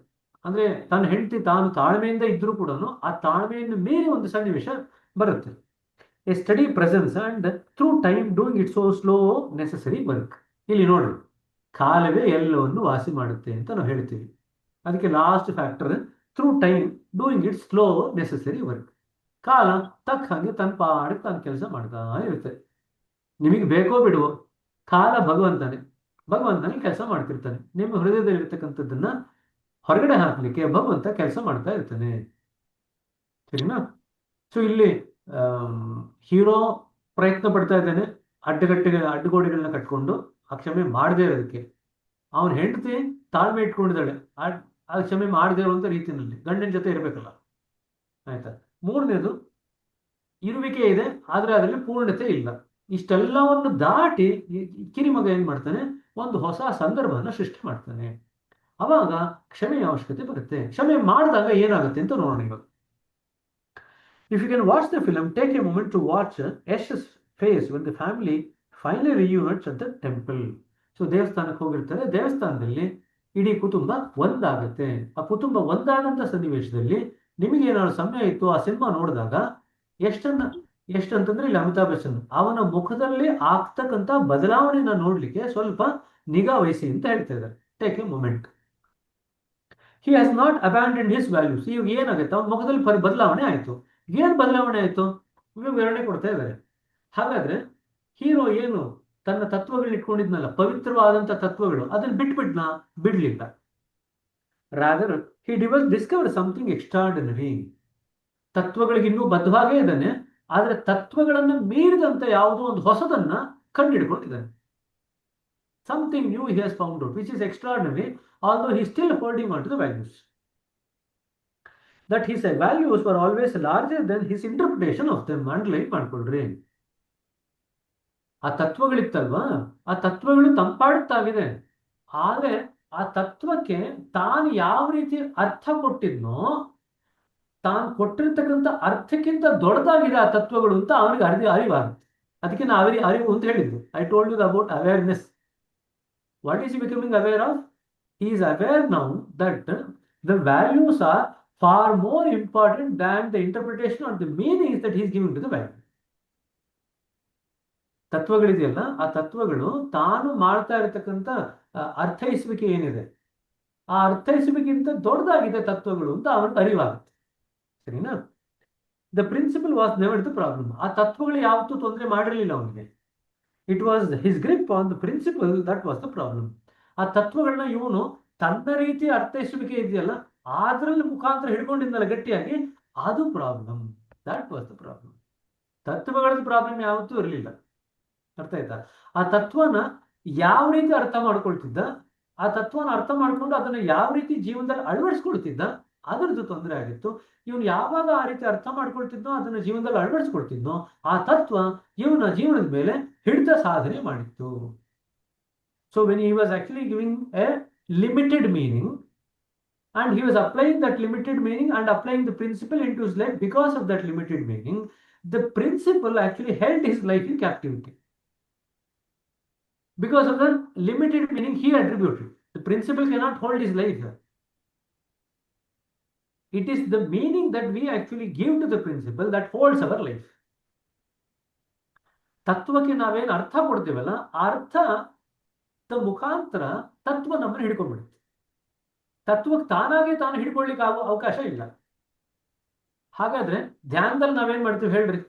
ಅಂದ್ರೆ ತನ್ನ ಹೆಂಡತಿ ತಾನು ತಾಳ್ಮೆಯಿಂದ ಇದ್ರೂ ಕೂಡ ಆ ತಾಳ್ಮೆಯನ್ನು ಮೀರಿ ಒಂದು ಸನ್ನಿವೇಶ ಬರುತ್ತೆ. A study presence and through time doing it so slow necessary work. ಇಲ್ಲಿ ನೋಡ್ರಿ, ಕಾಲವೇ ಎಲ್ಲವನ್ನು ವಾಸಿ ಮಾಡುತ್ತೆ ಅಂತ ನಾವು ಹೇಳ್ತೀವಿ. ಅದಕ್ಕೆ last factor through time doing it slow necessary work. ಕಾಲ ತಕ್ಕ ಹಾಗೆ ತನ್ನ ಪಾಡಿಗೆ ತಾನು ಕೆಲಸ ಮಾಡ್ತಾ ಇರುತ್ತೆ. ನಿಮಗೆ ಬೇಕೋ ಬಿಡುವೋ ಕಾಲ ಭಗವಂತನೇ ಕೆಲಸ ಮಾಡ್ತಿರ್ತಾನೆ. ನಿಮ್ಮ ಹೃದಯದಲ್ಲಿ ಇರ್ತಕ್ಕಂಥದ್ದನ್ನ ಹೊರಗಡೆ ಹಾಕ್ಲಿಕ್ಕೆ ಭಗವಂತ ಕೆಲಸ ಮಾಡ್ತಾ ಇರ್ತಾನೆ. ಸರಿನಾ? ಸೊ ಇಲ್ಲಿ ಹೀರೋ ಪ್ರಯತ್ನ ಪಡ್ತಾ ಇದ್ದಾನೆ, ಅಡ್ಡಗೋಡೆಗಳನ್ನ ಕಟ್ಕೊಂಡು ಆ ಕ್ಷಮೆ ಮಾಡದೇ ಇರೋದಕ್ಕೆ. ಅವನ ಹೆಂಡತಿ ತಾಳ್ಮೆ ಇಟ್ಕೊಂಡಿದ್ದಾಳೆ ಆ ಕ್ಷಮೆ ಮಾಡದೇ ಇರುವಂತ ರೀತಿಯಲ್ಲಿ ಗಂಡನ ಜೊತೆ ಇರಬೇಕಲ್ಲ. ಆಯ್ತಾ? ಮೂರನೇದು, ಇರುವಿಕೆ ಇದೆ ಆದ್ರೆ ಅದರಲ್ಲಿ ಪೂರ್ಣತೆ ಇಲ್ಲ. ಇಷ್ಟೆಲ್ಲವನ್ನು ದಾಟಿ ಕಿರಿಮಗ ಏನ್ ಮಾಡ್ತಾನೆ, ಒಂದು ಹೊಸ ಸಂದರ್ಭನ ಸೃಷ್ಟಿ ಮಾಡ್ತಾನೆ. ಅವಾಗ ಕ್ಷಮೆಯ ಅವಶ್ಯಕತೆ ಬರುತ್ತೆ. ಕ್ಷಮೆ ಮಾಡಿದಾಗ ಏನಾಗುತ್ತೆ ಅಂತ ನೋಡೋಣ ಇವಾಗ. If you can watch the film, take a moment to watch Yash's face when the family finally reunites at the temple. So ದೇವಸ್ಥಾನಕ್ಕೆ ಹೋಗಿರ್ತಾರೆ, ದೇವಸ್ಥಾನದಲ್ಲಿ ಇಡೀ ಕುಟುಂಬ ಒಂದಾಗುತ್ತೆ. ಆ ಕುಟುಂಬ ಒಂದಾದಂಥ ಸನ್ನಿವೇಶದಲ್ಲಿ ನಿಮಗೆ ಏನಾದ್ರು ಸಮಯ ಇತ್ತು ಆ ಸಿನಿಮಾ ನೋಡಿದಾಗ ಎಷ್ಟಂತಂದ್ರೆ ಇಲ್ಲಿ ಅಮಿತಾಬ್ ಬಚ್ಚನ್ ಅವನ ಮುಖದಲ್ಲಿ ಆಗ್ತಕ್ಕಂಥ ಬದಲಾವಣೆನ ನೋಡ್ಲಿಕ್ಕೆ ಸ್ವಲ್ಪ ನಿಗಾ ವಹಿಸಿ ಅಂತ ಹೇಳ್ತಾ ಇದ್ದಾರೆ. Take A moment. He has not abandon his values. ಈಗ ಏನಾಗುತ್ತೆ, ಅವನ ಮುಖದಲ್ಲಿ ಬದಲಾವಣೆ ಆಯಿತು. ಏನು ಬದಲಾವಣೆ ಆಯಿತು? ವಿವರಣೆ ಕೊಡ್ತಾ ಇದ್ದಾರೆ. ಹಾಗಾದ್ರೆ ಹೀರೋ ಏನು ತನ್ನ ತತ್ವಗಳನ್ನ ಇಟ್ಕೊಂಡಿದ್ನಲ್ಲ, ಪವಿತ್ರವಾದಂಥ ತತ್ವಗಳು, ಅದನ್ನ ಬಿಡ್ಲಿಲ್ಲ. Rather he discover something extraordinary. ತತ್ವಗಳಿಗೆ ಇನ್ನೂ ಬದ್ಧವಾಗೇ ಇದ್ದಾನೆ, ಆದ್ರೆ ತತ್ವಗಳನ್ನು ಮೀರಿದಂತ ಯಾವುದೋ ಒಂದು ಹೊಸದನ್ನ ಕಂಡುಹಿಡ್ಕೊಂಡಿದ್ದಾನೆ. Something new he has found out which is extraordinary, although he still holding on to the values. That his values were always larger than his interpretation of them. Underline ಮಾಡ್ಕೊಳ್ರಿ. ಆ ತತ್ವಗಳಿತ್ತಲ್ವಾ, ಆ ತತ್ವಗಳು ತಂಪಾಡುತ್ತಾಗಿದೆ, ಆದ್ರೆ ಆ ತತ್ವಕ್ಕೆ ತಾನು ಯಾವ ರೀತಿ ಅರ್ಥ ಕೊಟ್ಟಿದ್ನೋ, ತಾನು ಕೊಟ್ಟಿರ್ತಕ್ಕಂಥ ಅರ್ಥಕ್ಕಿಂತ ದೊಡ್ಡದಾಗಿದೆ ಆ ತತ್ವಗಳು ಅಂತ ಅವನಿಗೆ ಅರಿವಾಗುತ್ತೆ. ಅದಕ್ಕೆ ನಾವು ಅರಿವು ಅಂತ ಹೇಳಿದ್ದು. I told you about awareness. What is he becoming aware of? He is aware now that the values are far more important than the interpretation or the meanings that he is giving to the value. ತತ್ವಗಳಿದೆಯಲ್ಲ, ಆ ತತ್ವಗಳು ತಾನು ಮಾಡ್ತಾ ಇರತಕ್ಕಂಥ ಅರ್ಥೈಸುವಿಕೆ ಏನಿದೆ, ಆ ಅರ್ಥೈಸುವಿಕೆಗಿಂತ ದೊಡ್ಡದಾಗಿದೆ ತತ್ವಗಳು ಅಂತ ಅವನಿಗೆ ಅರಿವಾಗುತ್ತೆ. ಸರಿನಾ? The principle was never the problem. ಆ ತತ್ವಗಳು ಯಾವತ್ತೂ ತೊಂದರೆ ಮಾಡಿರಲಿಲ್ಲ ಅವನಿಗೆ. It was his grip on the principle that was the problem. ಆ ತತ್ವಗಳನ್ನ ಇವನು ತನ್ನ ರೀತಿ ಅರ್ಥೈಸುವಿಕೆ ಇದೆಯಲ್ಲ, ಅದರಲ್ಲಿ ಮುಖಾಂತರ ಹಿಡ್ಕೊಂಡಿದ್ದಲ್ಲ ಗಟ್ಟಿಯಾಗಿ, ಅದು problem. That was the problem. ತತ್ವಗಳದ್ದು ಪ್ರಾಬ್ಲಮ್ ಯಾವತ್ತೂ ಇರಲಿಲ್ಲ. ಅರ್ಥ ಆಯ್ತಾ? ಆ ತತ್ವನ ಯಾವ ರೀತಿ ಅರ್ಥ ಮಾಡ್ಕೊಳ್ತಿದ್ದ, ಆ ತತ್ವನ ಅರ್ಥ ಮಾಡ್ಕೊಂಡು ಅದನ್ನ ಯಾವ ರೀತಿ ಜೀವನದಲ್ಲಿ ಅಳವಡಿಸ್ಕೊಳ್ತಿದ್ದ, ಅದರದ್ದು ತೊಂದರೆ ಆಗಿತ್ತು. ಇವನು ಯಾವಾಗ ಆ ರೀತಿ ಅರ್ಥ ಮಾಡ್ಕೊಳ್ತಿದ್ನೋ, ಅದನ್ನ ಜೀವನದಲ್ಲಿ ಅಳವಡಿಸ್ಕೊಳ್ತಿದ್ನೋ, ಆ ತತ್ವ ಇವನ ಜೀವನದ ಮೇಲೆ ಹಿಡಿತ ಸಾಧನೆ ಮಾಡಿತ್ತು. So when he was actually giving A limited meaning, and he was applying that limited meaning and applying the principle into his life. Because of that limited meaning, the principle actually held his life in captivity. Because of the limited meaning he attributed, the principle cannot hold his life. It is the meaning that we actually give to the principle that holds our life. ತತ್ವಕ್ಕೆ ನಾವೇನು ಅರ್ಥ ಕೊಡ್ತೀವಲ್ಲ, ಅರ್ಥ ಮುಖಾಂತರ ತತ್ವ ನಮ್ಮನ್ನು ಹಿಡ್ಕೊಂಡ್ಬಿಡುತ್ತೆ. ತತ್ವಕ್ಕೆ ತಾನಾಗೆ ತಾನು ಹಿಡ್ಕೊಳ್ಳಿಕ್ಕೆ ಅವಕಾಶ ಇಲ್ಲ. ಹಾಗಾದ್ರೆ ಧ್ಯಾನದಲ್ಲಿ ನಾವೇನ್ ಮಾಡ್ತೀವಿ ಹೇಳ್ರಿ?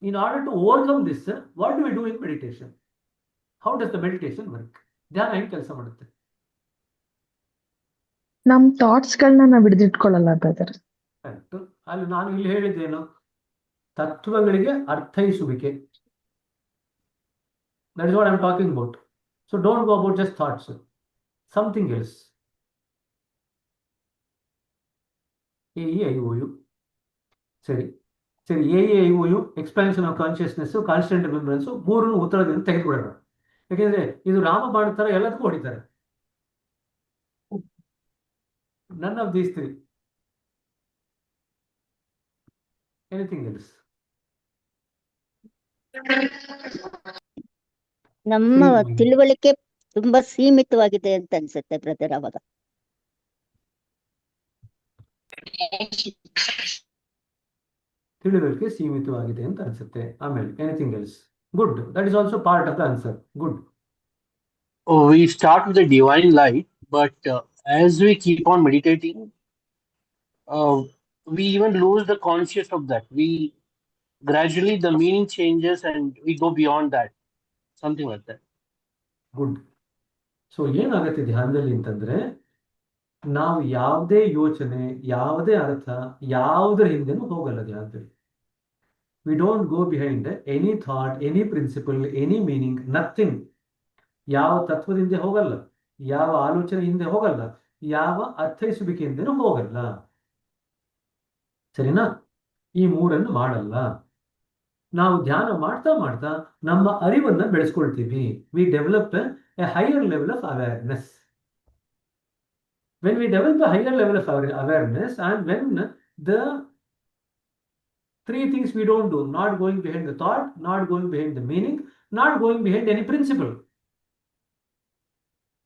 In order to overcome this, what do we do in meditation? How does the meditation work? ಧ್ಯಾನ ಹೆಂಗ್ ಕೆಲಸ ಮಾಡುತ್ತೆ? ನಮ್ ಥಾಟ್ಸ್ ಗಳನ್ನ ನಾವ್ ಹಿಡಿದಿಟ್ಕೊಳ್ಳಲ್ಲ ಬ್ರದರ್. ಅಲ್ಲಿ ನಾನು ಇಲ್ಲಿ ಹೇಳಿದ್ದೇನು? ತತ್ವಗಳಿಗೆ ಅರ್ಥೈಸುವಿಕೆ. That is what I'm talking about. So don't go about just thoughts. Something else. AEIOU. ಸರಿ, AEIOU, expansion of consciousness, constant remembrance, ಮೂರನ್ನು ಉತ್ತರದಿಂದ ತೆಗೆದುಬಿಡೋಣ. ಯಾಕೆಂದ್ರೆ ಇದು ರಾಮಬಾಣ ತರ ಎಲ್ಲದಕ್ಕೂ ಹೊಡಿತಾರೆ. None of these three. Anything else? ನಮ್ಮ ತಿಳುವಳಿಕೆ ತುಂಬಾ ಸೀಮಿತವಾಗಿದೆ ಅಂತ ಅನ್ಸುತ್ತೆ ಬ್ರದರ್. ಅವಾಗ ತಿಳುವಳಿಕೆ ಸೀಮಿತವಾಗಿದೆ ಅಂತ ಅನ್ಸುತ್ತೆ. ಆಮೇಲೆ anything else? Good. That is also part of the answer. Good. We start with the divine light, but as we keep on meditating, we even lose the conscious of that. We gradually the meaning changes and we go beyond that. Something like that. Good. So ಏನಾಗುತ್ತೆ ಧ್ಯಾನದಲ್ಲಿ ಅಂತಂದ್ರೆ, ನಾವು ಯಾವುದೇ ಯೋಚನೆ, ಯಾವುದೇ ಅರ್ಥ, ಯಾವುದರ ಹಿಂದೆನೂ ಹೋಗಲ್ಲ ಧ್ಯಾನದಲ್ಲಿ. We don't go behind any thought, any principle, any meaning, nothing. ಯಾವ ತತ್ವದಿಂದ ಹೋಗಲ್ಲ, ಯಾವ ಆಲೋಚನೆ ಹಿಂದೆ ಹೋಗಲ್ಲ, ಯಾವ ಅರ್ಥೈಸುವಿಕೆಯಿಂದನೂ ಹೋಗಲ್ಲ. ಸರಿನಾ? ಈ ಮೂರನ್ನು ಮಾಡಲ್ಲ. ನಾವು ಧ್ಯಾನ ಮಾಡ್ತಾ ಮಾಡ್ತಾ ನಮ್ಮ ಅರಿವನ್ನ ಬೆಳೆಸ್ಕೊಳ್ತೀವಿ. We develop a higher level of awareness. When we develop a higher level of awareness, and when the three things we don't do, not going behind the thought, not going behind the meaning, not going behind any principle.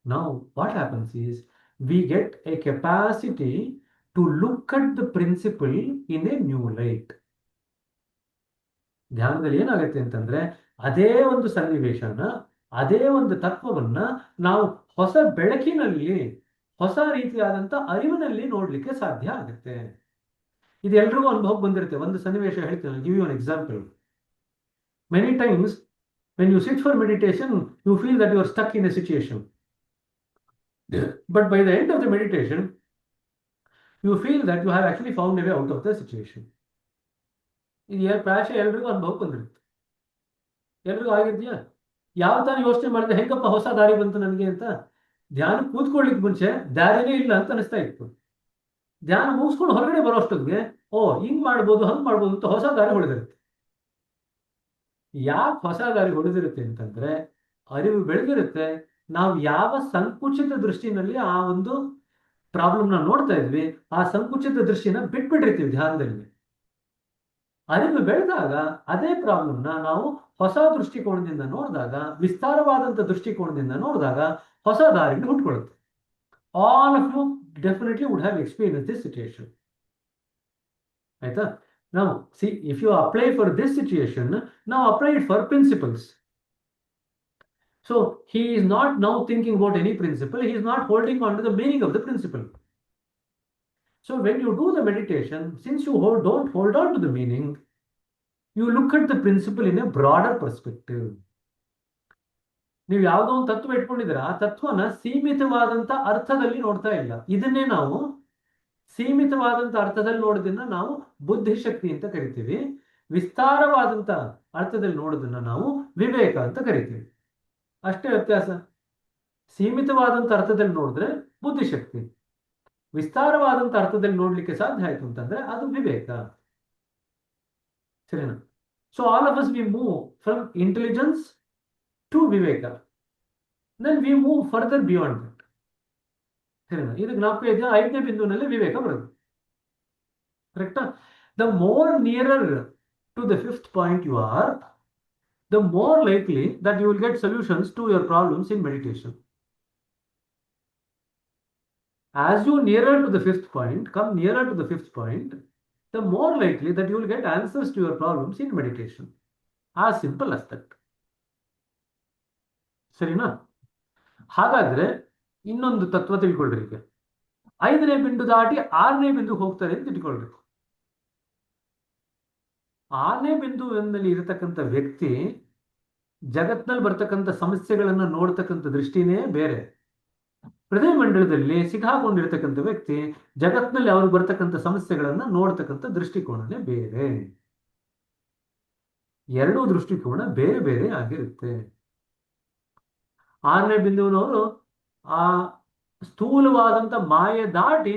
Now, what happens is we get a capacity to look at the principle in a new light. ಧ್ಯಾನದಲ್ಲಿ ಏನಾಗುತ್ತೆ ಅಂತಂದ್ರೆ, ಅದೇ ಒಂದು ಸನ್ನಿವೇಶನ, ಅದೇ ಒಂದು ತತ್ವವನ್ನ ನಾವು ಹೊಸ ಬೆಳಕಿನಲ್ಲಿ, ಹೊಸ ರೀತಿಯಾದಂಥ ಅರಿವಿನಲ್ಲಿ ನೋಡ್ಲಿಕ್ಕೆ ಸಾಧ್ಯ ಆಗುತ್ತೆ. ಇದು ಎಲ್ರಿಗೂ ಅನುಭವಕ್ಕೆ ಬಂದಿರುತ್ತೆ. ಒಂದು ಸನ್ನಿವೇಶ ಹೇಳ್ತೀನಿ, give you an example. Many times when you sit for meditation, you feel that you are stuck in a situation. But by the end of the meditation, you feel that you have actually found a way out of the situation. ಇದು ಪ್ರಾಯಶಃ ಎಲ್ರಿಗೂ ಅನುಭವಕ್ಕೆ ಬಂದಿರುತ್ತೆ. ಎಲ್ರಿಗೂ ಆಗಿದೆಯಾ? ಯಾವ ತಾನು ಯೋಚನೆ ಮಾಡಿದೆ, ಹೆಂಗಪ್ಪ ಹೊಸ ದಾರಿ ಬಂತು ನನಗೆ ಅಂತ. ಧ್ಯಾನ ಕೂತ್ಕೊಳ್ಳಿಕ್ಕೆ ಮುಂಚೆ ದಾರಿನೇ ಇಲ್ಲ ಅಂತ ಅನಿಸ್ತಾ ಇತ್ತು. ಧ್ಯಾನ ಮುಗಿಸ್ಕೊಂಡು ಹೊರಗಡೆ ಬರೋಷ್ಟೊತ್ತಿಗೆ ಓ ಹಿಂಗ್ ಮಾಡ್ಬೋದು, ಹಂಗ್ ಮಾಡ್ಬೋದು ಅಂತ ಹೊಸ ದಾರಿ ಹೊಡೆದಿರುತ್ತೆ. ಯಾಕೆ ಹೊಸ ದಾರಿ ಹೊಡೆದಿರುತ್ತೆ ಅಂತಂದ್ರೆ, ಅರಿವು ಬೆಳೆದಿರುತ್ತೆ. ನಾವು ಯಾವ ಸಂಕುಚಿತ ದೃಷ್ಟಿನಲ್ಲಿ ಆ ಒಂದು ಪ್ರಾಬ್ಲಮ್ನ ನೋಡ್ತಾ ಇದ್ವಿ, ಆ ಸಂಕುಚಿತ ದೃಷ್ಟಿನ ಬಿಟ್ಬಿಟ್ಟಿರ್ತೀವಿ ಧ್ಯಾನದಲ್ಲಿ. ಅರಿವು ಬೆಳೆದಾಗ ಅದೇ ಪ್ರಾಬ್ಲಮ್ನ ನಾವು ಹೊಸ ದೃಷ್ಟಿಕೋನದಿಂದ ನೋಡಿದಾಗ, ವಿಸ್ತಾರವಾದಂಥ ದೃಷ್ಟಿಕೋನದಿಂದ ನೋಡಿದಾಗ ಹೊಸ ದಾರಿಗಳು ಹುಟ್ಕೊಳ್ಳುತ್ತೆ. All of you definitely would have experienced this situation. Right? Now, see, if you apply for this situation, now apply it for principles. So, he is not now thinking about any principle, he is not holding on to the meaning of the principle. So, when you do the meditation, since you don't hold on to the meaning, you look at the principle in a broader perspective. ನೀವು ಯಾವುದೋ ಒಂದು ತತ್ವ ಇಟ್ಕೊಂಡಿದ್ದೀರಾ, ಆ ತತ್ವನ ಸೀಮಿತವಾದಂಥ ಅರ್ಥದಲ್ಲಿ ನೋಡ್ತಾ ಇಲ್ಲ. ಇದನ್ನೇ ನಾವು ಸೀಮಿತವಾದಂಥ ಅರ್ಥದಲ್ಲಿ ನೋಡೋದನ್ನ ನಾವು ಬುದ್ಧಿಶಕ್ತಿ ಅಂತ ಕರಿತೀವಿ. ವಿಸ್ತಾರವಾದಂಥ ಅರ್ಥದಲ್ಲಿ ನೋಡೋದನ್ನ ನಾವು ವಿವೇಕ ಅಂತ ಕರಿತೀವಿ. ಅಷ್ಟೇ ವ್ಯತ್ಯಾಸ. ಸೀಮಿತವಾದಂಥ ಅರ್ಥದಲ್ಲಿ ನೋಡಿದ್ರೆ ಬುದ್ಧಿಶಕ್ತಿ, ವಿಸ್ತಾರವಾದಂಥ ಅರ್ಥದಲ್ಲಿ ನೋಡ್ಲಿಕ್ಕೆ ಸಾಧ್ಯ ಆಯ್ತು ಅಂತಂದ್ರೆ ಅದು ವಿವೇಕ. ಸರಿನಾ? So all of us we move from intelligence to Viveka. Then we move further beyond that. ಸರಿನಾ? ಇದು ಜ್ಞಾಪಕ ಇದೆಯಾ? 5ನೇ ಬಿಂದುವಿನಲ್ಲಿ ವಿವೇಕ ಬರೋದು. ಕರೆಕ್ಟಾ? The more nearer to the 5th point you are, the more likely that you will get solutions to your problems in meditation. As you nearer to the 5th point, come nearer to the 5th point, the more likely that you will get answers to your problems in meditation. As simple as that. ಸರಿನಾ? ಹಾಗಾದ್ರೆ ಇನ್ನೊಂದು ತತ್ವ ತಿಳ್ಕೊಳ್ರಿ. ಈಗ 5ನೇ ಬಿಂದು ದಾಟಿ 6ನೇ ಬಿಂದುಗೆ ಹೋಗ್ತಾರೆ ಅಂತ ತಿಳ್ಕೊಳ್ಬೇಕು. 6ನೇ ಬಿಂದುವಿನಲ್ಲಿ ಇರತಕ್ಕಂಥ ವ್ಯಕ್ತಿ ಜಗತ್ನಲ್ಲಿ ಬರ್ತಕ್ಕಂಥ ಸಮಸ್ಯೆಗಳನ್ನ ನೋಡ್ತಕ್ಕಂಥ ದೃಷ್ಟಿನೇ ಬೇರೆ. ಹೃದಯ ಮಂಡಲದಲ್ಲಿ ಸಿಕ್ಕಾಕೊಂಡಿರ್ತಕ್ಕಂಥ ವ್ಯಕ್ತಿ ಜಗತ್ನಲ್ಲಿ ಅವ್ರಿಗೆ ಬರ್ತಕ್ಕಂಥ ಸಮಸ್ಯೆಗಳನ್ನ ನೋಡ್ತಕ್ಕಂಥ ದೃಷ್ಟಿಕೋನನೇ ಬೇರೆ. ಎರಡೂ ದೃಷ್ಟಿಕೋನ ಬೇರೆ ಬೇರೆ ಆಗಿರುತ್ತೆ. 6ನೇ ಬಿಂದುವಿನವರು ಆ ಸ್ಥೂಲವಾದಂಥ ಮಾಯೆ ದಾಟಿ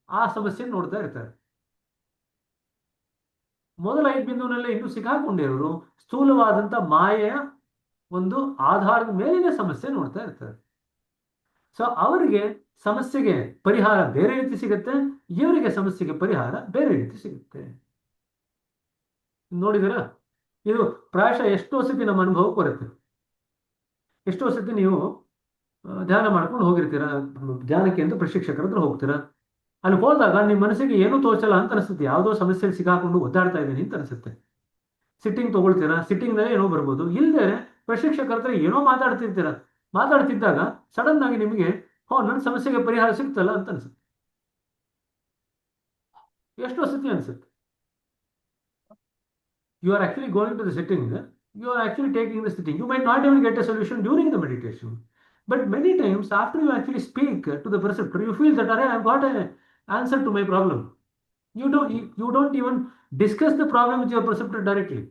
ಆ ಸಮಸ್ಯೆ ನೋಡ್ತಾ ಇರ್ತಾರೆ. ಮೊದಲ 5 ಬಿಂದುವಿನಲ್ಲೇ ಇನ್ನೂ ಸಿಕ್ಕಾಕೊಂಡಿರೋರು ಸ್ಥೂಲವಾದಂಥ ಮಾಯೆಯ ಒಂದು ಆಧಾರದ ಮೇಲಿನ ಸಮಸ್ಯೆ ನೋಡ್ತಾ ಇರ್ತಾರೆ. ಸೊ ಅವರಿಗೆ ಸಮಸ್ಯೆಗೆ ಪರಿಹಾರ ಬೇರೆ ರೀತಿ ಸಿಗುತ್ತೆ, ಇವರಿಗೆ ಸಮಸ್ಯೆಗೆ ಪರಿಹಾರ ಬೇರೆ ರೀತಿ ಸಿಗುತ್ತೆ. ನೋಡಿದಿರಾ? ಇದು ಪ್ರಾಯಶಃ ಎಷ್ಟೋ ಸತಿ ನಮ್ಮ ಅನುಭವಕ್ಕೆ ಬರುತ್ತೆ. ಎಷ್ಟೋ ಸತಿ ನೀವು ಧ್ಯಾನ ಮಾಡ್ಕೊಂಡು ಹೋಗಿರ್ತೀರ, ಧ್ಯಾನಕ್ಕೆ ಅಂತ ಪ್ರಶಿಕ್ಷಕರ ಹತ್ರ ಹೋಗ್ತೀರಾ. ಅಲ್ಲಿ ಹೋದಾಗ ನಿಮ್ಮ ಮನಸ್ಸಿಗೆ ಏನೂ ತೋಚಲ್ಲ ಅಂತ ಅನಿಸುತ್ತೆ. ಯಾವುದೋ ಸಮಸ್ಯೆಗೆ ಸಿಕ್ಕಾಕೊಂಡು ಒದ್ದಾಡ್ತಾ ಇದ್ದೀನಿ ಅಂತ ಅನಿಸುತ್ತೆ. ಸಿಟ್ಟಿಂಗ್ ತಗೊಳ್ತೀರಾ, ಸಿಟ್ಟಿಂಗ್ನಲ್ಲೇ ಏನೋ ಬರ್ಬೋದು. ಇಲ್ಲದೆ ಪ್ರಶಿಕ್ಷಕರ ಹತ್ರ ಏನೋ ಮಾತಾಡ್ತಿದ್ದಾಗ ಸಡನ್ ಆಗಿ ನಿಮಗೆ ನನ್ನ ಸಮಸ್ಯೆಗೆ ಪರಿಹಾರ ಸಿಗ್ತಲ್ಲ ಅಂತ ಅನಿಸುತ್ತೆ. ಎಷ್ಟೋ ಸತಿ ಅನಿಸುತ್ತೆ. You are actually going to the sitting, you are actually taking the sitting. You might not even get a solution during the meditation. But many times after you actually speak to the preceptor, you feel that I have got an answer to my problem. You don't even discuss the problem with your preceptor directly.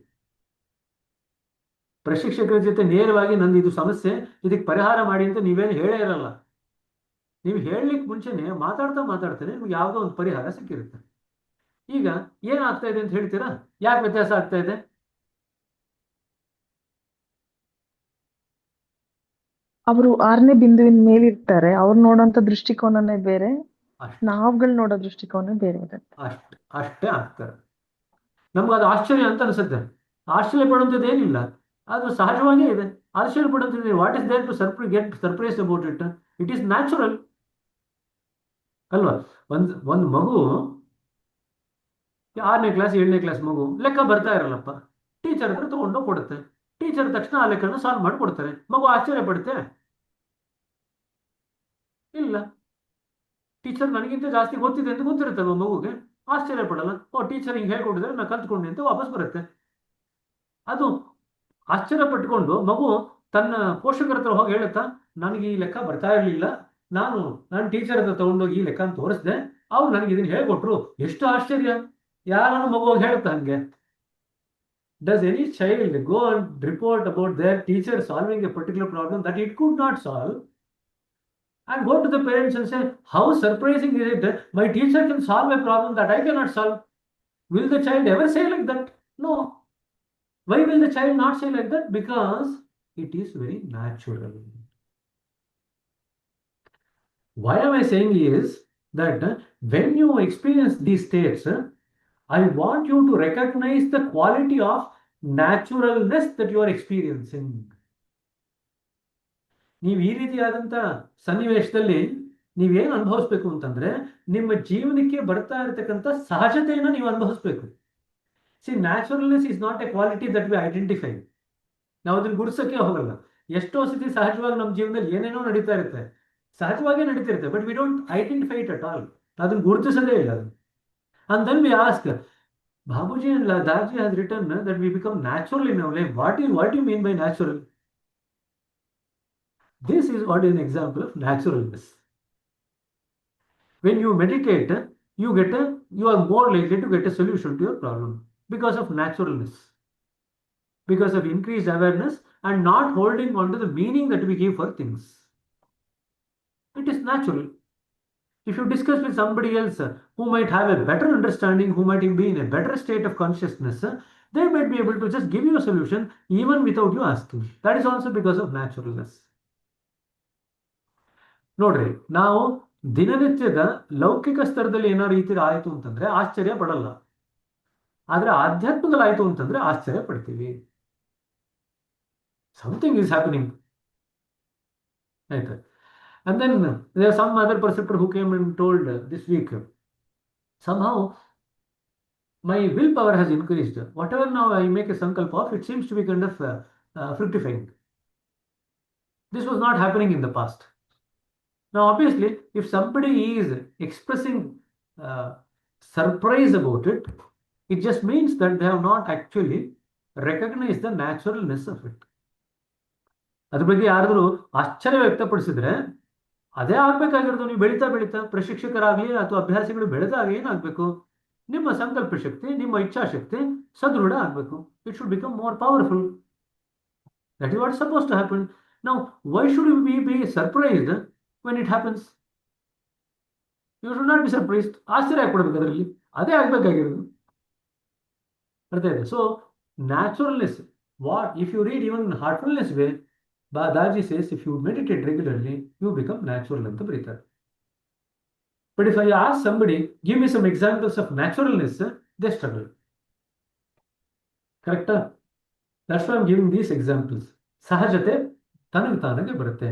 ಪ್ರಶಿಕ್ಷಕರ ಜೊತೆ ನೇರವಾಗಿ ನಂದು ಇದು ಸಮಸ್ಯೆ, ಇದಕ್ಕೆ ಪರಿಹಾರ ಮಾಡಿ ಅಂತ ನೀವೇನು ಹೇಳೇ ಇರಲ್ಲ. ನೀವು ಹೇಳಲಿಕ್ಕೆ ಮುಂಚೆನೆ ಮಾತಾಡ್ತಾನೆ ನಿಮ್ಗೆ ಯಾವುದೋ ಒಂದು ಪರಿಹಾರ ಸಿಕ್ಕಿರುತ್ತೆ. ಈಗ ಏನಾಗ್ತಾ ಇದೆ ಅಂತ ಹೇಳ್ತೀರಾ? ಯಾಕೆ ವ್ಯತ್ಯಾಸ ಆಗ್ತಾ ಇದೆ? ಅವರು 6ನೇ ಬಿಂದುವಿನ ಮೇಲಿರ್ತಾರೆ, ಅವ್ರು ನೋಡೋಂಥ ದೃಷ್ಟಿಕೋನನೇ ಬೇರೆ, ಅಷ್ಟೇ ನಾವುಗಳು ನೋಡೋ ದೃಷ್ಟಿಕೋನ ಬೇರೆ ಇರುತ್ತೆ. ಅಷ್ಟೇ ಆಗ್ತಾರೆ. ನಮ್ಗೆ ಅದು ಆಶ್ಚರ್ಯ ಅಂತ ಅನ್ಸುತ್ತೆ. ಆಶ್ಚರ್ಯ ಪಡುವಂಥದ್ದು ಏನಿಲ್ಲ, ಅದು ಸಹಜವಾಗೇ ಇದೆ. ಆಶ್ಚರ್ಯ ಪಡುವಂಥದ್ದು what is there to surprise about it? It is natural ಅಲ್ವಾ? ಒಂದು ಮಗು 6ನೇ ಕ್ಲಾಸ್ 7ನೇ ಕ್ಲಾಸ್ ಮಗು ಲೆಕ್ಕ ಬರ್ತಾ ಇರಲ್ಲಪ್ಪ, ಟೀಚರ್ ಹತ್ರ ತಗೊಂಡು ಕೊಡುತ್ತೆ. ಟೀಚರ್ ತಕ್ಷಣ ಆ ಲೆಕ್ಕನ ಸಾಲ್ವ್ ಮಾಡಿ ಕೊಡ್ತಾರೆ. ಮಗು ಆಶ್ಚರ್ಯ ಪಡುತ್ತೆ? ಇಲ್ಲ. ಟೀಚರ್ ನನಗಿಂತ ಜಾಸ್ತಿ ಗೊತ್ತಿದೆ ಅಂತ ಗೊತ್ತಿರುತ್ತಲ್ವ ಮಗುಗೆ, ಆಶ್ಚರ್ಯ ಪಡಲ್ಲ. ಟೀಚರ್ ಹಿಂಗೆ ಹೇಳ್ಕೊಟ್ಟಿದ್ರೆ ನಾನು ಕಲ್ತ್ಕೊಂಡೆ ಅಂತ ವಾಪಸ್ ಬರುತ್ತೆ. ಅದು ಆಶ್ಚರ್ಯ ಪಟ್ಕೊಂಡು ಮಗು ತನ್ನ ಪೋಷಕರ ಹತ್ರ ಹೋಗಿ ಹೇಳುತ್ತಾ, ನನಗೆ ಈ ಲೆಕ್ಕ ಬರ್ತಾ ಇರಲಿಲ್ಲ, ನಾನು ಟೀಚರ್ ಹತ್ರ ತಗೊಂಡೋಗಿ ಈ ಲೆಕ್ಕ ತೋರಿಸ್ದೆ, ಅವ್ರು ನನಗೆ ಇದನ್ನ ಹೇಳ್ಕೊಟ್ರು. ಎಷ್ಟು ಆಶ್ಚರ್ಯ! ಯಾರು ಮಗು ಹೋಗಿ ಹೇಳುತ್ತಾ ಹಂಗೆ? Does any child go and report about their teacher solving a particular problem that it could not solve and go to the parents and say, how surprising is it that my teacher can solve a problem that I cannot solve? Will the child ever say like that? No. Why will the child not say like that? Because it is very natural. Why am I saying is that when you experience these states, I want you to recognize the quality of naturalness that you are experiencing. ನೀವು ಈ ರೀತಿಯಾದಂಥ ಸನ್ನಿವೇಶದಲ್ಲಿ ನೀವೇನು ಅನುಭವಿಸ್ಬೇಕು ಅಂತಂದ್ರೆ, ನಿಮ್ಮ ಜೀವನಕ್ಕೆ ಬರ್ತಾ ಇರತಕ್ಕಂಥ ಸಹಜತೆಯನ್ನು ನೀವು ಅನುಭವಿಸ್ಬೇಕು. See, naturalness is not a quality that we identify. ನಾವು ಅದನ್ನು ಗುರುಸೋಕೆ ಹೋಗಲ್ಲ. ಎಷ್ಟೋ ಸತಿ ಸಹಜವಾಗಿ ನಮ್ಮ ಜೀವನದಲ್ಲಿ ಏನೇನೋ ನಡೀತಾ ಇರುತ್ತೆ, ಸಹಜವಾಗೇ ನಡೀತಿರುತ್ತೆ, but we don't identify it at all. ಅದನ್ನು ಗುರುತಿಸೋದೇ ಇಲ್ಲ ಅದು. And then we ask, Babuji and Daji has written that we become natural in our life. What do you mean by natural? This is what is an example of naturalness. When you meditate, you are more likely to get a solution to your problem because of naturalness, because of increased awareness and not holding on to the meaning that we give for things. It is natural. If you discuss with somebody else who might have a better understanding, who might be in a better state of consciousness, they might be able to just give you a solution even without you asking. That is also because of naturalness. ನೋಡ್ರಿ, ನಾವು ದಿನನಿತ್ಯದ ಲೌಕಿಕ ಸ್ತರದಲ್ಲಿ ಏನಾದ್ರು ಈ ತರ ಆಯಿತು ಅಂತಂದ್ರೆ ಆಶ್ಚರ್ಯ ಪಡಲ್ಲ. ಆದ್ರೆ ಆಧ್ಯಾತ್ಮದಲ್ಲಿ ಆಯಿತು ಅಂತಂದ್ರೆ ಆಶ್ಚರ್ಯ ಪಡ್ತೀವಿ. Something is happening. ಆಯ್ತಾ? And then there are some other preceptor who came and told this week, somehow my willpower has increased. Whatever now I make a sankalpa of, it seems to be kind of fructifying. This was not happening in the past. Now, obviously, if somebody is expressing surprise about it, it just means that they have not actually recognized the naturalness of it. ಅದ್ರ ಬಗ್ಗೆ ಯಾರಾದರೂ ಆಶ್ಚರ್ಯ ವ್ಯಕ್ತಪಡಿಸಿದ್ರೆ ಅದೇ ಆಗ್ಬೇಕಾಗಿರೋದು. ನೀವು ಬೆಳೀತಾ ಪ್ರಶಿಕ್ಷಕರಾಗಲಿ ಅಥವಾ ಅಭ್ಯಾಸಿಗಳು ಬೆಳೆದಾಗ ಏನಾಗಬೇಕು? ನಿಮ್ಮ ಸಂಕಲ್ಪ ಶಕ್ತಿ, ನಿಮ್ಮ ಇಚ್ಛಾಶಕ್ತಿ ಸದೃಢ ಆಗಬೇಕು. It should become more powerful. That is what suppose to happen. Now why should we be surprised when it happens? You should not be surprised. ಆಶ್ಚರ್ಯ ಆಗ್ಬಿಡ್ಬೇಕು ಅದರಲ್ಲಿ, ಅದೇ ಆಗ್ಬೇಕಾಗಿರೋದು. ಅರ್ಥ ಇದೆ? So naturalness, what if you read even heartfulness way, Daji says, if you meditate regularly, you become natural ಅಂತ ಬರೀತಾರೆ. But if I ask somebody, give me some examples of naturalness, they struggle. Correct? That's why I'm giving these examples. ಸಹಜತೆ ತಾನಾಗೆ ಬರುತ್ತೆ.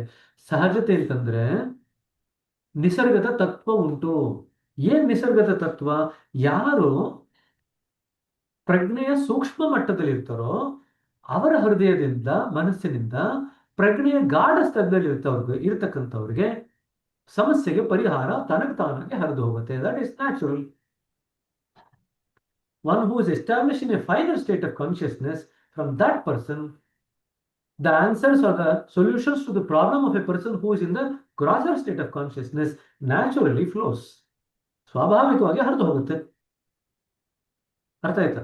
ಸಹಜತೆ ಅಂತಂದ್ರೆ ನಿಸರ್ಗದ ತತ್ವ ಉಂಟು. ಏನ್ ನಿಸರ್ಗದ ತತ್ವ? ಯಾರು ಪ್ರಜ್ಞೆಯ ಸೂಕ್ಷ್ಮ ಮಟ್ಟದಲ್ಲಿ ಇರ್ತಾರೋ ಅವರ ಹೃದಯದಿಂದ, ಮನಸ್ಸಿನಿಂದ ಪ್ರಜ್ಞೆಯ ಗಾಢ ಸ್ತರದಲ್ಲಿ ಇರತಕ್ಕಂಥವ್ರಿಗೆ ಸಮಸ್ಯೆಗೆ ಪರಿಹಾರ ತಾನಾಗೆ ಹರಿದು ಹೋಗುತ್ತೆ. That is natural. One who is established in a finer state of consciousness, from that person, the answers or the solutions to the problem of a person who is in the grosser state of consciousness naturally flows. ಸ್ವಾಭಾವಿಕವಾಗಿ ಹರಿದು ಹೋಗುತ್ತೆ. ಅರ್ಥ ಆಯ್ತಾ?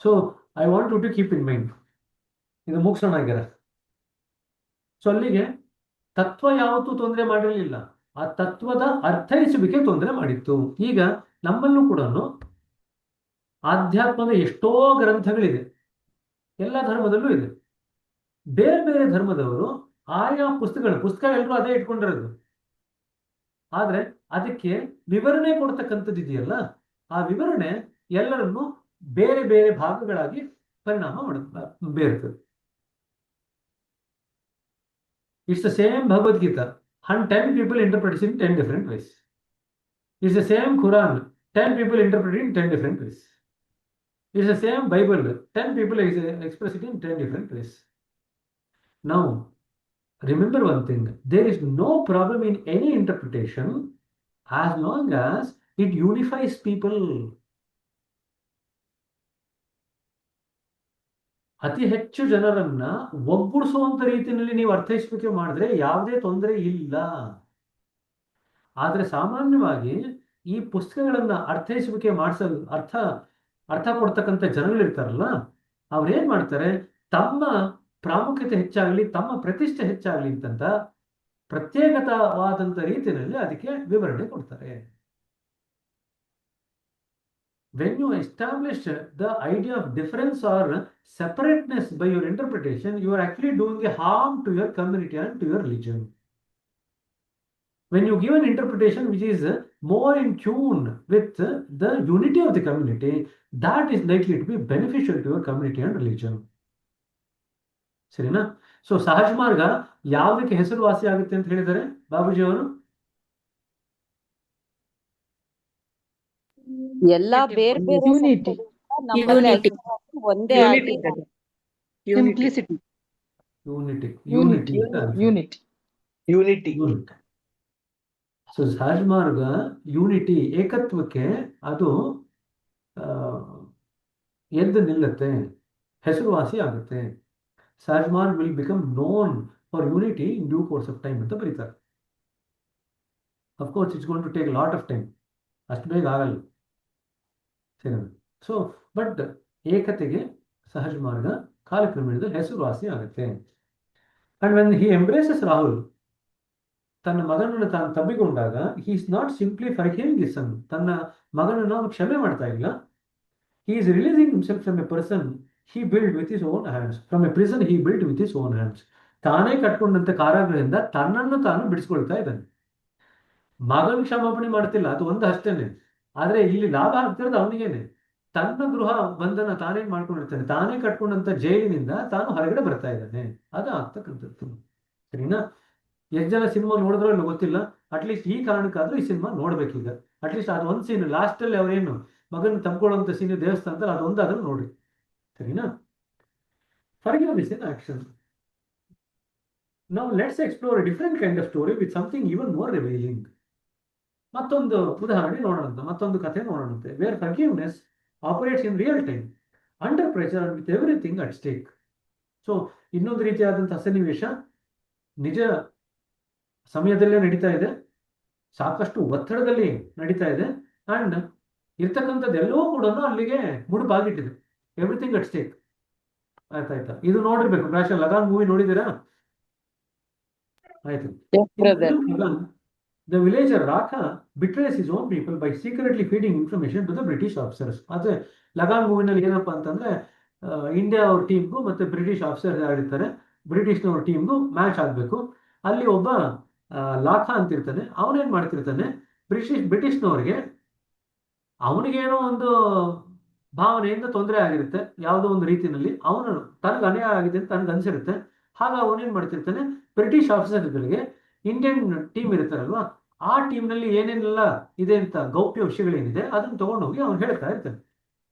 So I want you to keep in mind. ಇದು ಮುಗಿಸೋಣ ಆಗ್ಯಾರ. So ಅಲ್ಲಿಗೆ ತತ್ವ ಯಾವತ್ತೂ ತೊಂದರೆ ಮಾಡಿರಲಿಲ್ಲ, ಆ ತತ್ವದ ಅರ್ಥೈಸುವಿಕೆ ತೊಂದರೆ ಮಾಡಿತ್ತು. ಈಗ ನಮ್ಮಲ್ಲೂ ಕೂಡ ಆಧ್ಯಾತ್ಮದ ಎಷ್ಟೋ ಗ್ರಂಥಗಳಿದೆ, ಎಲ್ಲ ಧರ್ಮದಲ್ಲೂ ಇದೆ. ಬೇರೆ ಬೇರೆ ಧರ್ಮದವರು ಆಯಾ ಪುಸ್ತಕ ಎಲ್ಲರೂ ಅದೇ ಇಟ್ಕೊಂಡಿರೋದು, ಆದ್ರೆ ಅದಕ್ಕೆ ವಿವರಣೆ ಕೊಡ್ತಕ್ಕಂಥದ್ದು ಇದೆಯಲ್ಲ, ಆ ವಿವರಣೆ ಎಲ್ಲರನ್ನು ಬೇರೆ ಬೇರೆ ಭಾಗಗಳಾಗಿ ಪರಿಣಾಮ ಬೀರ್ತದೆ. It's the same Bhagavad Gita, and 10 people interpret it in 10 different ways. It's the same Quran, 10 people interpret it in 10 different ways. It's the same Bible, 10 people express it in 10 different ways. Now, remember one thing, there is no problem in any interpretation as long as it unifies people. ಅತಿ ಹೆಚ್ಚು ಜನರನ್ನ ಒಗ್ಗೂಡಿಸುವಂತ ರೀತಿಯಲ್ಲಿ ನೀವು ಅರ್ಥೈಸುವಿಕೆ ಮಾಡಿದ್ರೆ ಯಾವುದೇ ತೊಂದರೆ ಇಲ್ಲ. ಆದ್ರೆ ಸಾಮಾನ್ಯವಾಗಿ ಈ ಪುಸ್ತಕಗಳನ್ನ ಅರ್ಥೈಸುವಿಕೆ ಅರ್ಥ ಕೊಡ್ತಕ್ಕಂಥ ಜನಗಳಿರ್ತಾರಲ್ಲ, ಅವ್ರೇನ್ ಮಾಡ್ತಾರೆ, ತಮ್ಮ ಪ್ರಾಮುಖ್ಯತೆ ಹೆಚ್ಚಾಗ್ಲಿ, ತಮ್ಮ ಪ್ರತಿಷ್ಠೆ ಹೆಚ್ಚಾಗ್ಲಿ ಅಂತಂತ ಪ್ರತ್ಯೇಕವಾದಂತ ರೀತಿಯಲ್ಲಿ ಅದಕ್ಕೆ ವಿವರಣೆ ಕೊಡ್ತಾರೆ. When you establish the idea of difference or separateness by your interpretation, you are actually doing a harm to your community and to your religion. When you give an interpretation which is more in tune with the unity of the community, that is likely to be beneficial to your community and religion. ಸರಿನಾ? So ಸಹಜ ಮಾರ್ಗ ಯಾವುದಕ್ಕೆ ಹೆಸರುವಾಸಿ ಆಗುತ್ತೆ ಅಂತ ಹೇಳಿದರೆ ಬಾಬೂಜಿ ಅವರು? ಎಲ್ಲಾ ಬೇರೆ ಬೇರೆ ಯೂನಿಟಿ, ನಮ್ಮಲ್ಲಿ ಐಕ್ಯವಾಗಿ ಒಂದೇ ಆಗಿ simplicity, unity, unity, unity, Unity. So ಸಹಜ ಮಾರ್ಗ ಯೂನಿಟಿ, ಏಕತ್ವಕ್ಕೆ ಅದು ಎದ್ದು ನಿಲ್ಲುತ್ತೆ, ಹೆಸರುವಾಸಿ ಆಗುತ್ತೆ. Sahaj Marg will become known for unity in due course of time ಅಂತ ಬರೀತಾರೆ. Of course it's going to take lot of time, ಅಷ್ಟು ಬೇಗ ಆಗಲ್ಲ. ಸರಿ. ಸೊ ಬಟ್ ಏಕತೆಗೆ ಸಹಜ ಮಾರ್ಗ ಕಾಲಕ್ರಮೇಣದಲ್ಲಿ ಹೆಸರುವಾಸಿ ಆಗುತ್ತೆ. And when he embraces Rahul, ತನ್ನ ಮಗನನ್ನು ತಾನು ತಬ್ಬಿಕೊಂಡಾಗ, he is not simply forgiving his son, ತನ್ನ ಮಗನನ್ನು ಅವನು ಕ್ಷಮೆ ಮಾಡ್ತಾ ಇಲ್ಲ. He is releasing himself from a person he build with his own hands, from a prison he build with his own hands. ತಾನೇ ಕಟ್ಕೊಂಡಂತ ಕಾರಾಗೃಹದಿಂದ ತನ್ನನ್ನು ತಾನು ಬಿಡಿಸ್ಕೊಳ್ತಾ ಇದ್ದಾನೆ. ಮಗನ ಕ್ಷಮಾಪಣೆ ಮಾಡ್ತಿಲ್ಲ, ಅದು ಒಂದು ಅಷ್ಟೇನೆ. ಆದ್ರೆ ಇಲ್ಲಿ ಲಾಭ ಆಗ್ತಿರೋದು ಅವನಿಗೇನೆ. ತನ್ನ ಗೃಹ ಬಂಧನ ತಾನೇನ್ ಮಾಡ್ಕೊಂಡಿರ್ತಾನೆ, ತಾನೇ ಕಟ್ಕೊಂಡಂತ ಜೈಲಿನಿಂದ ತಾನು ಹೊರಗಡೆ ಬರ್ತಾ ಇದ್ದಾನೆ. ಅದು ಆಗ್ತಕ್ಕಂಥದ್ದು. ಸರಿನಾ? ಎಷ್ಟು ಜನ ಸಿನಿಮಾ ನೋಡಿದ್ರೋ ಇಲ್ಲ ಗೊತ್ತಿಲ್ಲ, ಅಟ್ಲೀಸ್ಟ್ ಈ ಕಾರಣಕ್ಕಾದ್ರೂ ಈ ಸಿನಿಮಾ ನೋಡ್ಬೇಕೀಗ. ಅಟ್ಲೀಸ್ಟ್ ಅದು ಒಂದು ಸೀನ್ ಲಾಸ್ಟ್ ಅಲ್ಲಿ ಅವ್ರೇನು ಮಗನ ತಪ್ಕೊಳ್ಳುವಂತ ಸೀನ್ ದೇವಸ್ಥಾನದಲ್ಲಿ ಅದೊಂದಾದ್ರೂ ನೋಡ್ರಿ. ಸರಿನಾ? Forgiveness in action. Now let's explore a different kind of story with something even more revealing. ಮತ್ತೊಂದು ಉದಾಹರಣೆ ನೋಡೋಣ, ಮತ್ತೊಂದು ಕಥೆ ನೋಡೋಣಂತೆ. Where forgiveness operates in real time, under pressure and with everything at stake. So ಇನ್ನೊಂದು ರೀತಿಯಾದಂತಹ ಸನ್ನಿವೇಶ ನಿಜ ಸಮಯದಲ್ಲೇ ನಡೀತಾ ಇದೆ, ಸಾಕಷ್ಟು ಒತ್ತಡದಲ್ಲಿ ನಡೀತಾ ಇದೆ, ಅಂಡ್ ಇರ್ತಕ್ಕಂಥದ್ದೆಲ್ಲವೂ ಕೂಡ ಅಲ್ಲಿಗೆ ಮುಡುಪಾಗಿಟ್ಟಿದೆ. Everything at stake. ಆಯ್ತಾಯ್ತಾ? ಇದು ನೋಡಿರ್ಬೇಕು ಪ್ರಾಯಶಃ. ಲಗಾನ್ ಮೂವಿ ನೋಡಿದ್ದೀರಾ? ಆಯ್ತು. The villager Rakha betrays his own people by secretly feeding information to the British officers. ಅದೇ ಲಗಾನ್ ಮೂವಿನಲ್ಲಿ ಏನಪ್ಪಾ ಅಂತಂದ್ರೆ, ಇಂಡಿಯಾ ಅವ್ರ ಟೀಮ್ಗೂ ಮತ್ತೆ ಬ್ರಿಟಿಷ್ ಆಫೀಸರ್ ಆಡಿರ್ತಾರೆ, ಬ್ರಿಟಿಷ್ನವ್ರ ಟೀಮ್ಗೂ ಮ್ಯಾಚ್ ಆಗಬೇಕು. ಅಲ್ಲಿ ಒಬ್ಬ ಲಾಖಾ ಅಂತಿರ್ತಾನೆ, ಅವನೇನ್ ಮಾಡ್ತಿರ್ತಾನೆ, ಬ್ರಿಟಿಷ್ನವ್ರಿಗೆ ಅವನಿಗೇನೋ ಒಂದು ಭಾವನೆಯಿಂದ ತೊಂದರೆ ಆಗಿರುತ್ತೆ, ಯಾವುದೋ ಒಂದು ರೀತಿಯಲ್ಲಿ ಅವನು ತನಗೆ ಅನ್ಯಾಯ ಆಗಿದೆ ಅಂತ ತನಗೆ ಅನ್ಸಿರುತ್ತೆ. ಹಾಗ ಅವನೇನ್ ಮಾಡ್ತಿರ್ತಾನೆ, ಬ್ರಿಟಿಷ್ ಆಫೀಸರ್ಗಳಿಗೆ ಇಂಡಿಯನ್ ಟೀಮ್ ಇರ್ತಾರಲ್ವಾ, ಆ ಟೀಮ್ನಲ್ಲಿ ಏನೇನೆಲ್ಲ ಇದೆ ಅಂತ ಗೌಪ್ಯ ವಿಷಯಗಳೇನಿದೆ ಅದನ್ನ ತಗೊಂಡೋಗಿ ಅವ್ನು ಹೇಳ್ತಾ ಇರ್ತಾನೆ.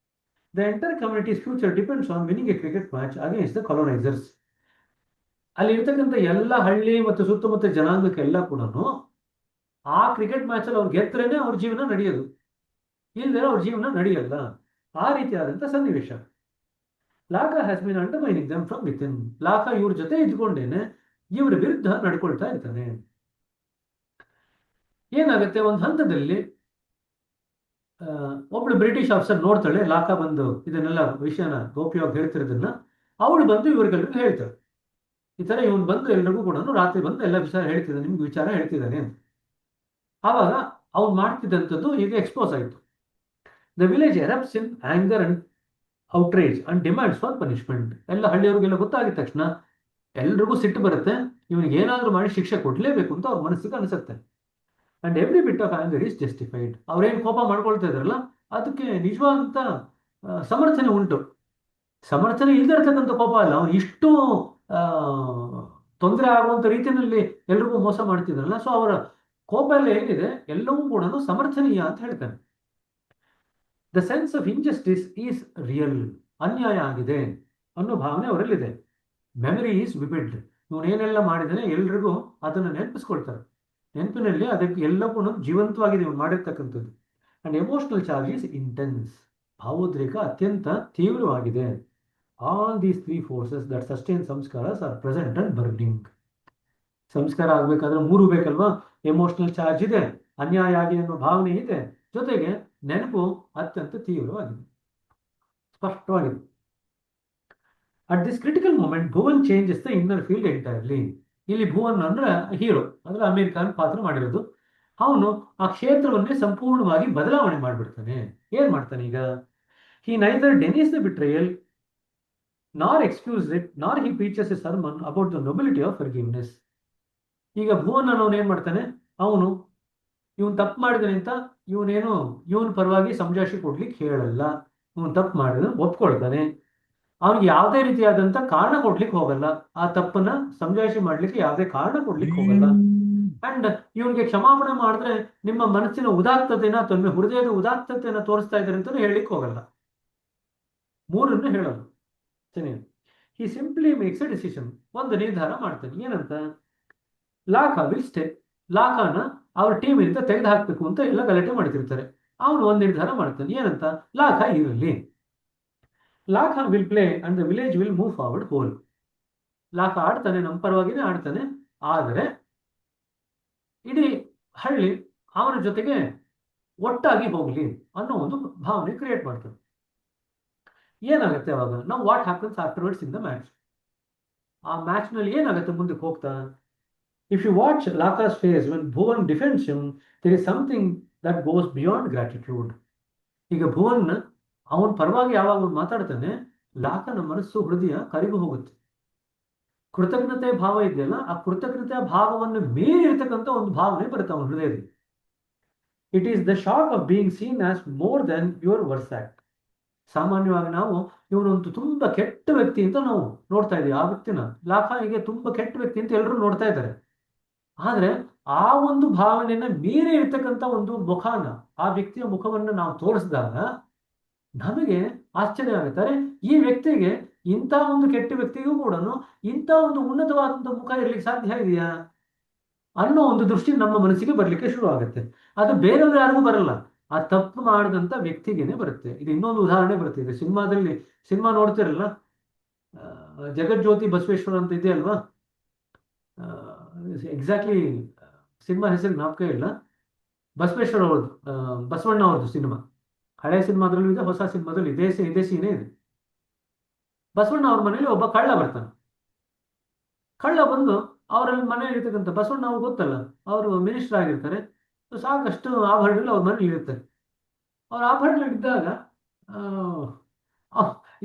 The entire community's future depends on winning a cricket match against the colonisers. ಅಲ್ಲಿ ಇರ್ತಕ್ಕಂಥ ಎಲ್ಲ ಹಳ್ಳಿ ಮತ್ತು ಸುತ್ತಮುತ್ತ ಜನಾಂಗಕ್ಕೆಲ್ಲ ಕೂಡ ಆ ಕ್ರಿಕೆಟ್ ಮ್ಯಾಚ್ ಅಲ್ಲಿ ಅವ್ರು ಗೆದ್ರೇನೆ ಅವ್ರ ಜೀವನ ನಡೆಯೋದು, ಇಲ್ಲದೆ ಅವ್ರ ಜೀವನ ನಡೆಯಲ್ಲ. ಆ ರೀತಿಯಾದಂಥ ಸನ್ನಿವೇಶ. Lakha has been undermining them from within. Lakha ಇವ್ರ ಜೊತೆ ಇದ್ಕೊಂಡೇನೆ ಇವರ ವಿರುದ್ಧ ನಡ್ಕೊಳ್ತಾ ಇರ್ತಾನೆ. ಏನಾಗುತ್ತೆ, ಒಂದು ಹಂತದಲ್ಲಿ ಒಬ್ಳು ಬ್ರಿಟಿಷ್ ಆಫೀಸರ್ ನೋಡ್ತಾಳೆ ಲಾಕ ಬಂದು ಇದನ್ನೆಲ್ಲ ವಿಷಯನ ಗೋಪಿಯಾಗಿ ಹೇಳ್ತಿರೋದನ್ನ. ಅವಳು ಬಂದು ಇವ್ರಿಗೆಲ್ರಿಗೂ ಹೇಳ್ತಾಳೆ, ಈ ಥರ ಇವನು ಬಂದು ಎಲ್ರಿಗೂ ಕೂಡ ರಾತ್ರಿ ಬಂದು ಎಲ್ಲ ವಿಚಾರ ಹೇಳ್ತಿದ್ದಾನೆ, ನಿಮ್ಗೆ ವಿಚಾರ ಹೇಳ್ತಿದ್ದಾನೆ ಅಂತ. ಆವಾಗ ಅವ್ನು ಮಾಡ್ತಿದ್ದಂಥದ್ದು ಈಗ ಎಕ್ಸ್ಪೋಸ್ ಆಯಿತು. The village erupts in anger and outrage and demands for punishment. ಎಲ್ಲ ಹಳ್ಳಿಯವ್ರಿಗೆಲ್ಲ ಗೊತ್ತಾಗಿದ ತಕ್ಷಣ ಎಲ್ರಿಗೂ ಸಿಟ್ಟು ಬರುತ್ತೆ, ಇವನಿಗೆ ಏನಾದರೂ ಮಾಡಿ ಶಿಕ್ಷೆ ಕೊಡಲೇಬೇಕು ಅಂತ ಅವ್ರ ಮನಸ್ಸಿಗೆ ಅನಿಸುತ್ತೆ. And every bit of anger is justified. ಅವ್ರೇನು ಕೋಪ ಮಾಡ್ಕೊಳ್ತಾ ಇದ್ರಲ್ಲ ಅದಕ್ಕೆ ನಿಜವಾದಂಥ ಸಮರ್ಥನೆ ಉಂಟು. ಸಮರ್ಥನೆ ಇಲ್ದಿರ್ತಕ್ಕಂಥ ಕೋಪ ಅಲ್ಲ, ಅವನು ಇಷ್ಟು ತೊಂದರೆ ಆಗುವಂಥ ರೀತಿಯಲ್ಲಿ ಎಲ್ರಿಗೂ ಮೋಸ ಮಾಡ್ತಿದ್ರಲ್ಲ, ಸೊ ಅವರ ಕೋಪ ಎಲ್ಲ ಏನಿದೆ ಎಲ್ಲವೂ ಕೂಡ ಸಮರ್ಥನೀಯ ಅಂತ ಹೇಳ್ತಾನೆ. The sense of injustice is real. ಅನ್ಯಾಯ ಆಗಿದೆ ಅನ್ನೋ ಭಾವನೆ ಅವರಲ್ಲಿದೆ. Memory is ವಿಬಿಡ್. ಇವನೇನೆಲ್ಲ ಮಾಡಿದಾನೆ ಎಲ್ರಿಗೂ ಅದನ್ನು ನೆನಪಿಸ್ಕೊಳ್ತಾರೆ, ನೆನಪಿನಲ್ಲಿ ಅದಕ್ಕೆ ಎಲ್ಲವೂ ಜೀವಂತವಾಗಿದೆ ಇವನು ಮಾಡಿರ್ತಕ್ಕಂಥದ್ದು. And emotional charge is intense. ಭಾವೋದ್ರೇಕ ಅತ್ಯಂತ ತೀವ್ರವಾಗಿದೆ. All these 3 forces that sustain ಸಂಸ್ಕಾರಸ್ ಆರ್ ಪ್ರೆಸೆಂಟ್ ಅಂಡ್ ಬರ್ನಿಂಗ್. ಸಂಸ್ಕಾರ ಆಗಬೇಕಾದ್ರೆ 3 ಬೇಕಲ್ವಾ? ಎಮೋಷನಲ್ ಚಾರ್ಜ್ ಇದೆ, ಅನ್ಯಾಯ ಆಗಿದೆ ಅನ್ನೋ ಭಾವನೆ ಇದೆ, ಜೊತೆಗೆ ನೆನಪು ಅತ್ಯಂತ ತೀವ್ರವಾಗಿದೆ, ಸ್ಪಷ್ಟವಾಗಿದೆ. At this critical moment Bhuvan changes the inner field entirely. ಇಲ್ಲಿ ಭುವನ್ ಅಂದ್ರೆ ಹೀರೋ, ಅಂದ್ರೆ ಅಮೀರ್ ಖಾನ್ ಪಾತ್ರ ಮಾಡಿರೋದು. ಅವನು ಆ ಕ್ಷೇತ್ರವನ್ನೇ ಸಂಪೂರ್ಣವಾಗಿ ಬದಲಾವಣೆ ಮಾಡಿಬಿಡ್ತಾನೆ. ಏನ್ ಮಾಡ್ತಾನೆ ಈಗ? ಹಿ ನೈದರ್ ಡೆನೀಸ್ ದ ಬಿಟ್ರೇಯಲ್ ನಾರ್ excuse it nor he preaches a sermon about the nobility of forgiveness. ಈಗ ಭುವನ್ ಅನ್ನೋನು ಏನ್ ಮಾಡ್ತಾನೆ, ಅವನು ಇವನು ತಪ್ಪು ಮಾಡಿದಾನೆ ಅಂತ ಇವನ ಪರವಾಗಿ ಸಮಜಾಯಿಷಿ ಕೊಡ್ಲಿಕ್ಕೆ ಹೇಳಲ್ಲ. ಇವನು ತಪ್ಪು ಮಾಡಿದ್ರೆ ಒಪ್ಕೊಳ್ತಾನೆ, ಅವನಿಗೆ ಯಾವುದೇ ರೀತಿಯಾದಂಥ ಕಾರಣ ಕೊಡ್ಲಿಕ್ಕೆ ಹೋಗಲ್ಲ, ಆ ತಪ್ಪನ್ನ ಸಮಜಾಯಿಷಿ ಮಾಡ್ಲಿಕ್ಕೆ ಯಾವುದೇ ಕಾರಣ ಕೊಡ್ಲಿಕ್ಕೆ ಹೋಗಲ್ಲ. ಅಂಡ್ ಇವನಿಗೆ ಕ್ಷಮಾಪಣೆ ಮಾಡಿದ್ರೆ ನಿಮ್ಮ ಮನಸ್ಸಿನ ಉದಾತ್ತತೆನ ಅಥವಾ ನಿಮ್ಮ ಹೃದಯದ ಉದಾತ್ತತೆಯನ್ನು ತೋರಿಸ್ತಾ ಇದ್ದಾರೆ ಅಂತ ಹೇಳಲಿಕ್ಕೆ ಹೋಗಲ್ಲ. 3 ಹೇಳೋದು ಸರಿ. ಹಿ ಸಿಂಪ್ಲಿ ಮೇಕ್ಸ್ ಎ ಡಿಸಿಷನ್. ಒಂದು ನಿರ್ಧಾರ ಮಾಡ್ತಾನೆ. ಏನಂತ? Lakh will stay. ಲಾಖನ ಅವ್ರ ಟೀಮಿಂದ ತೆಗೆದು ಹಾಕ್ಬೇಕು ಅಂತ ಎಲ್ಲ ಗಲಾಟೆ ಮಾಡ್ತಿರ್ತಾರೆ. ಅವನು ಒಂದು ನಿರ್ಧಾರ ಮಾಡ್ತಾನೆ. ಏನಂತ? ಲಾಖ ಇರಲಿ. Lakha will play and the village will move forward whole. Lakha ಆಡ್ತಾನೆ, ನಮ್ಮ ಪರವಾಗಿನೇ ಆಡ್ತಾನೆ, ಆದರೆ ಇಡೀ ಹಳ್ಳಿ ಅವನ ಜೊತೆಗೆ ಒಟ್ಟಾಗಿ ಹೋಗ್ಲಿ ಅನ್ನೋ ಒಂದು ಭಾವನೆ ಕ್ರಿಯೇಟ್ ಮಾಡ್ತಾನೆ. ಏನಾಗುತ್ತೆ ಅವಾಗ? ನಾವು what happens afterwards in the match. ಆ ಮ್ಯಾಚ್ನಲ್ಲಿ ಏನಾಗುತ್ತೆ ಮುಂದಕ್ಕೆ ಹೋಗ್ತಾ? If you watch Lakha's face when Bhuvan defends him, there is something that goes beyond gratitude. ಈಗ ಭುವನ್ ಅವನ ಪರವಾಗಿ ಯಾವಾಗ ಮಾತಾಡ್ತಾನೆ, ಲಾಕನ ಮನಸ್ಸು ಹೃದಯ ಕರಿದು ಹೋಗುತ್ತೆ. ಕೃತಜ್ಞತೆ ಭಾವ ಇದೆಯಲ್ಲ, ಆ ಕೃತಜ್ಞತೆಯ ಭಾವವನ್ನು ಮೀರಿ ಇರ್ತಕ್ಕಂಥ ಒಂದು ಭಾವನೆ ಬರುತ್ತೆ ಅವನ ಹೃದಯದಲ್ಲಿ. It is the shock of being seen as more than your worse act. ಸಾಮಾನ್ಯವಾಗಿ ನಾವು ಇವನೊಂದು ತುಂಬಾ ಕೆಟ್ಟ ವ್ಯಕ್ತಿ ಅಂತ ನಾವು ನೋಡ್ತಾ ಇದ್ದೀವಿ. ಆ ವ್ಯಕ್ತಿನ ಲಾಖಾನಿಗೆ ತುಂಬಾ ಕೆಟ್ಟ ವ್ಯಕ್ತಿ ಅಂತ ಎಲ್ಲರೂ ನೋಡ್ತಾ ಇದ್ದಾರೆ. ಆದ್ರೆ ಆ ಒಂದು ಭಾವನೆಯನ್ನ ಮೀರಿ ಇರ್ತಕ್ಕಂಥ ಒಂದು ಮುಖಾನ, ಆ ವ್ಯಕ್ತಿಯ ಮುಖವನ್ನು ನಾವು ತೋರಿಸಿದಾಗ ನಮಗೆ ಆಶ್ಚರ್ಯ ಆಗುತ್ತಾರೆ. ಈ ವ್ಯಕ್ತಿಗೆ ಇಂಥ ಒಂದು ಕೆಟ್ಟ ವ್ಯಕ್ತಿಗೂ ಕೂಡ ಇಂಥ ಒಂದು ಉನ್ನತವಾದಂಥ ಮುಖ ಇರ್ಲಿಕ್ಕೆ ಸಾಧ್ಯ ಇದೆಯಾ ಅನ್ನೋ ಒಂದು ದೃಷ್ಟಿ ನಮ್ಮ ಮನಸ್ಸಿಗೆ ಬರ್ಲಿಕ್ಕೆ ಶುರು ಆಗುತ್ತೆ. ಅದು ಬೇರೆಯವ್ರು ಯಾರಿಗೂ ಬರಲ್ಲ, ಆ ತಪ್ಪು ಮಾಡಿದಂಥ ವ್ಯಕ್ತಿಗೇನೆ ಬರುತ್ತೆ. ಇದು ಇನ್ನೊಂದು ಉದಾಹರಣೆ ಬರುತ್ತೆ. ಇದು ಸಿನಿಮಾ ನೋಡ್ತಿರಲ್ಲ, ಜಗಜ್ಯೋತಿ ಬಸವೇಶ್ವರ ಅಂತ ಇದೆ ಅಲ್ವಾ? ಎಕ್ಸಾಕ್ಟ್ಲಿ ಸಿನಿಮಾ ಹೆಸರು ಜ್ಞಾಪಕ ಇಲ್ಲ. ಬಸವೇಶ್ವರ ಅವ್ರದ್ದು, ಬಸವಣ್ಣ ಅವ್ರದ್ದು ಸಿನಿಮಾ. ಹಳೆ ಸಿನಿಮಾದ್ರಲ್ಲೂ ಇದೆ, ಹೊಸ ಸಿನಿಮಾದಲ್ಲಿ ಇದೇ ಸೀನೇ ಇದೆ. ಬಸವಣ್ಣ ಅವ್ರ ಮನೇಲಿ ಒಬ್ಬ ಕಳ್ಳ ಬರ್ತಾನೆ. ಕಳ್ಳ ಬಂದು ಅವರಲ್ಲಿ ಮನೇಲಿ ಇರ್ತಕ್ಕಂಥ ಬಸವಣ್ಣ ಅವ್ರು ಗೊತ್ತಲ್ಲ, ಅವರು ಮಿನಿಸ್ಟರ್ ಆಗಿರ್ತಾರೆ, ಸಾಕಷ್ಟು ಆಭರಣಗಳು ಅವ್ರ ಮನೇಲಿ ಇರುತ್ತೆ. ಅವ್ರ ಆಭರಣಗಳಿದ್ದಾಗ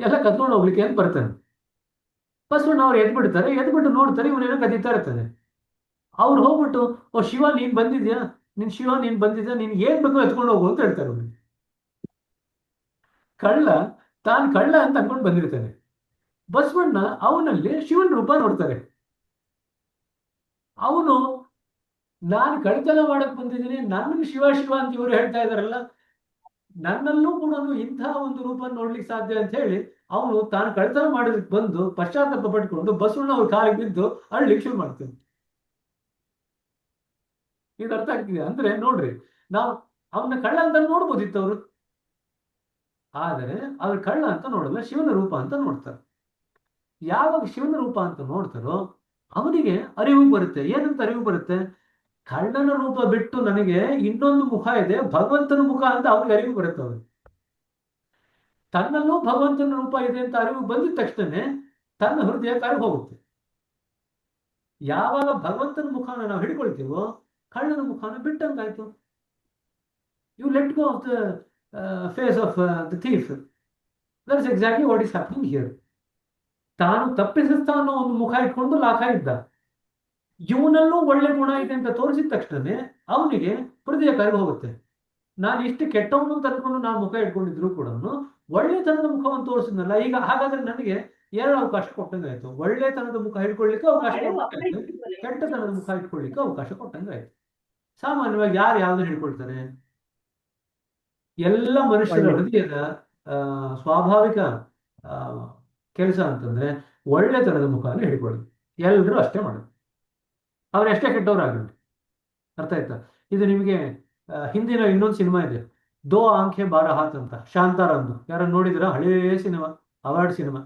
ಎಲ್ಲ ಕತ್ಕೊಂಡು ಹೋಗ್ಲಿಕ್ಕೆ ಅಂತ ಬರ್ತಾನೆ. ಬಸವಣ್ಣ ಅವ್ರು ಎದ್ಬಿಟ್ಟು ನೋಡ್ತಾರೆ, ಇವನೇನೋ ಕದೀತಾ ಇರ್ತಾನೆ. ಅವ್ರು ಹೋಗ್ಬಿಟ್ಟು, ಓ ಶಿವ ನೀನ್ ಬಂದಿದ್ಯಾ, ನೀನ್ ಏನ್ ಬೇಕೋ ಎತ್ಕೊಂಡು ಹೋಗು ಅಂತ ಹೇಳ್ತಾರೆ ಅವ್ರಿಗೆ. ಕಳ್ಳ ತಾನು ಕಳ್ಳ ಅಂತ ಅನ್ಕೊಂಡು ಬಂದಿರ್ತಾನೆ. ಬಸವಣ್ಣ ಅವನಲ್ಲಿ ಶಿವನ ರೂಪ ನೋಡ್ತಾರೆ. ಅವನು ನಾನು ಕಳ್ತನ ಮಾಡಕ್ ಬಂದಿದ್ದೀನಿ, ನನ್ಗೆ ಶಿವ ಅಂತ ಇವರು ಹೇಳ್ತಾ ಇದಾರಲ್ಲ, ನನ್ನಲ್ಲೂ ಕೂಡ ಇಂತಹ ಒಂದು ರೂಪ ನೋಡ್ಲಿಕ್ಕೆ ಸಾಧ್ಯ ಅಂತ ಹೇಳಿ ಅವನು ತಾನು ಕಳ್ತನ ಮಾಡೋದಕ್ಕೆ ಬಂದು ಪಶ್ಚಾತ್ತಾಪ ಪಟ್ಕೊಂಡು ಬಸವಣ್ಣ ಅವ್ರ ಕಾಲಿಗೆ ಬಿದ್ದು ಅಳ್ಲಿಕ್ಕೆ ಶುರು ಮಾಡ್ತಾನೆ. ಇದು ಅರ್ಥ ಆಗ್ತಿದೆ ಅಂದ್ರೆ ನೋಡ್ರಿ, ನಾವು ಅವನ ಕಳ್ಳ ಅಂತ ನೋಡ್ಬೋದಿತ್ತು ಅವರು, ಆದರೆ ಅವ್ರ ಕಳ್ಳ ಅಂತ ನೋಡಲ್ಲ, ಶಿವನ ರೂಪ ಅಂತ ನೋಡ್ತಾರೆ. ಯಾವಾಗ ಶಿವನ ರೂಪ ಅಂತ ನೋಡ್ತಾರೋ ಅವನಿಗೆ ಅರಿವು ಬರುತ್ತೆ. ಏನಂತ ಅರಿವು ಬರುತ್ತೆ? ಕಳ್ಳನ ರೂಪ ಬಿಟ್ಟು ನನಗೆ ಇನ್ನೊಂದು ಮುಖ ಇದೆ, ಭಗವಂತನ ಮುಖ ಅಂತ ಅವ್ರಿಗೆ ಅರಿವು ಬರುತ್ತೆ. ಅವ್ರಿಗೆ ತನ್ನಲ್ಲೂ ಭಗವಂತನ ರೂಪ ಇದೆ ಅಂತ ಅರಿವು ಬಂದಿದ ತಕ್ಷಣ ತನ್ನ ಹೃದಯ ಕರಗಿ ಹೋಗುತ್ತೆ. ಯಾವಾಗ ಭಗವಂತನ ಮುಖಾನ ನಾವು ಹಿಡ್ಕೊಳ್ತೀವೋ ಕಳ್ಳನ ಮುಖಾನ ಬಿಟ್ಟಂಗಾಯ್ತು. You let go of the face of the thief. That's exactly what is happening here. ತಾನು ತಪ್ಪಿಸ್ತಾ ಅನ್ನೋ ಒಂದು ಮುಖ ಇಟ್ಕೊಂಡು ಲಾಖ ಇದ್ದ. ಇವನಲ್ಲೂ ಒಳ್ಳೆ ಗುಣ ಇದೆ ಅಂತ ತೋರಿಸಿದ ತಕ್ಷಣ ಅವನಿಗೆ ಹೃದಯ ಕರಗಿ ಹೋಗುತ್ತೆ. ನಾನು ಇಷ್ಟು ಕೆಟ್ಟವನು ಅಂತ ಅನ್ಕೊಂಡು ನಾನು ಮುಖ ಇಟ್ಕೊಂಡಿದ್ರು ಕೂಡ ಒಳ್ಳೆತನದ ಮುಖವನ್ನು ತೋರಿಸಿದ್ನಲ್ಲ, ಈಗ ಹಾಗಾದ್ರೆ ನನಗೆ ಎರಡು ಅವಕಾಶ ಕೊಟ್ಟಂಗಾಯ್ತು. ಒಳ್ಳೆತನದ ಮುಖ ಇಟ್ಕೊಳ್ಳಿಕ್ಕೆ ಅವಕಾಶ ಕೊಟ್ಟಂಗಾಯ್ತು, ಕೆಟ್ಟತನದ ಮುಖ ಇಟ್ಕೊಳ್ಳಿಕ್ಕೆ ಅವಕಾಶ ಕೊಟ್ಟಂಗಾಯ್ತು. ಸಾಮಾನ್ಯವಾಗಿ ಯಾರು ಯಾವ್ದನ್ನ ಹಿಡ್ಕೊಳ್ತಾರೆ? ಎಲ್ಲ ಮನುಷ್ಯರ ಹೃದಯದ ಸ್ವಾಭಾವಿಕ ಕೆಲಸ ಅಂತಂದ್ರೆ ಒಳ್ಳೆತನದ ಮುಖವನ್ನು ಹಿಡ್ಕೊಳ್ಳೋದು. ಎಲ್ಲರೂ ಅಷ್ಟೇ ಮಾಡೋದು, ಅವ್ರು ಎಷ್ಟೇ ಕೆಟ್ಟವರಾಗಲಿ. ಅರ್ಥ ಆಯ್ತಾ? ಇದು ನಿಮಗೆ ಹಿಂದಿನ ಇನ್ನೊಂದು ಸಿನಿಮಾ ಇದೆ, ದೋ ಆಂಖೆ ಬಾರ ಹಾತ್ ಅಂತ, ಶಾಂತಾರಂದು. ಯಾರನ್ನ ನೋಡಿದಿರಾ? ಹಳೇ cinema, award cinema.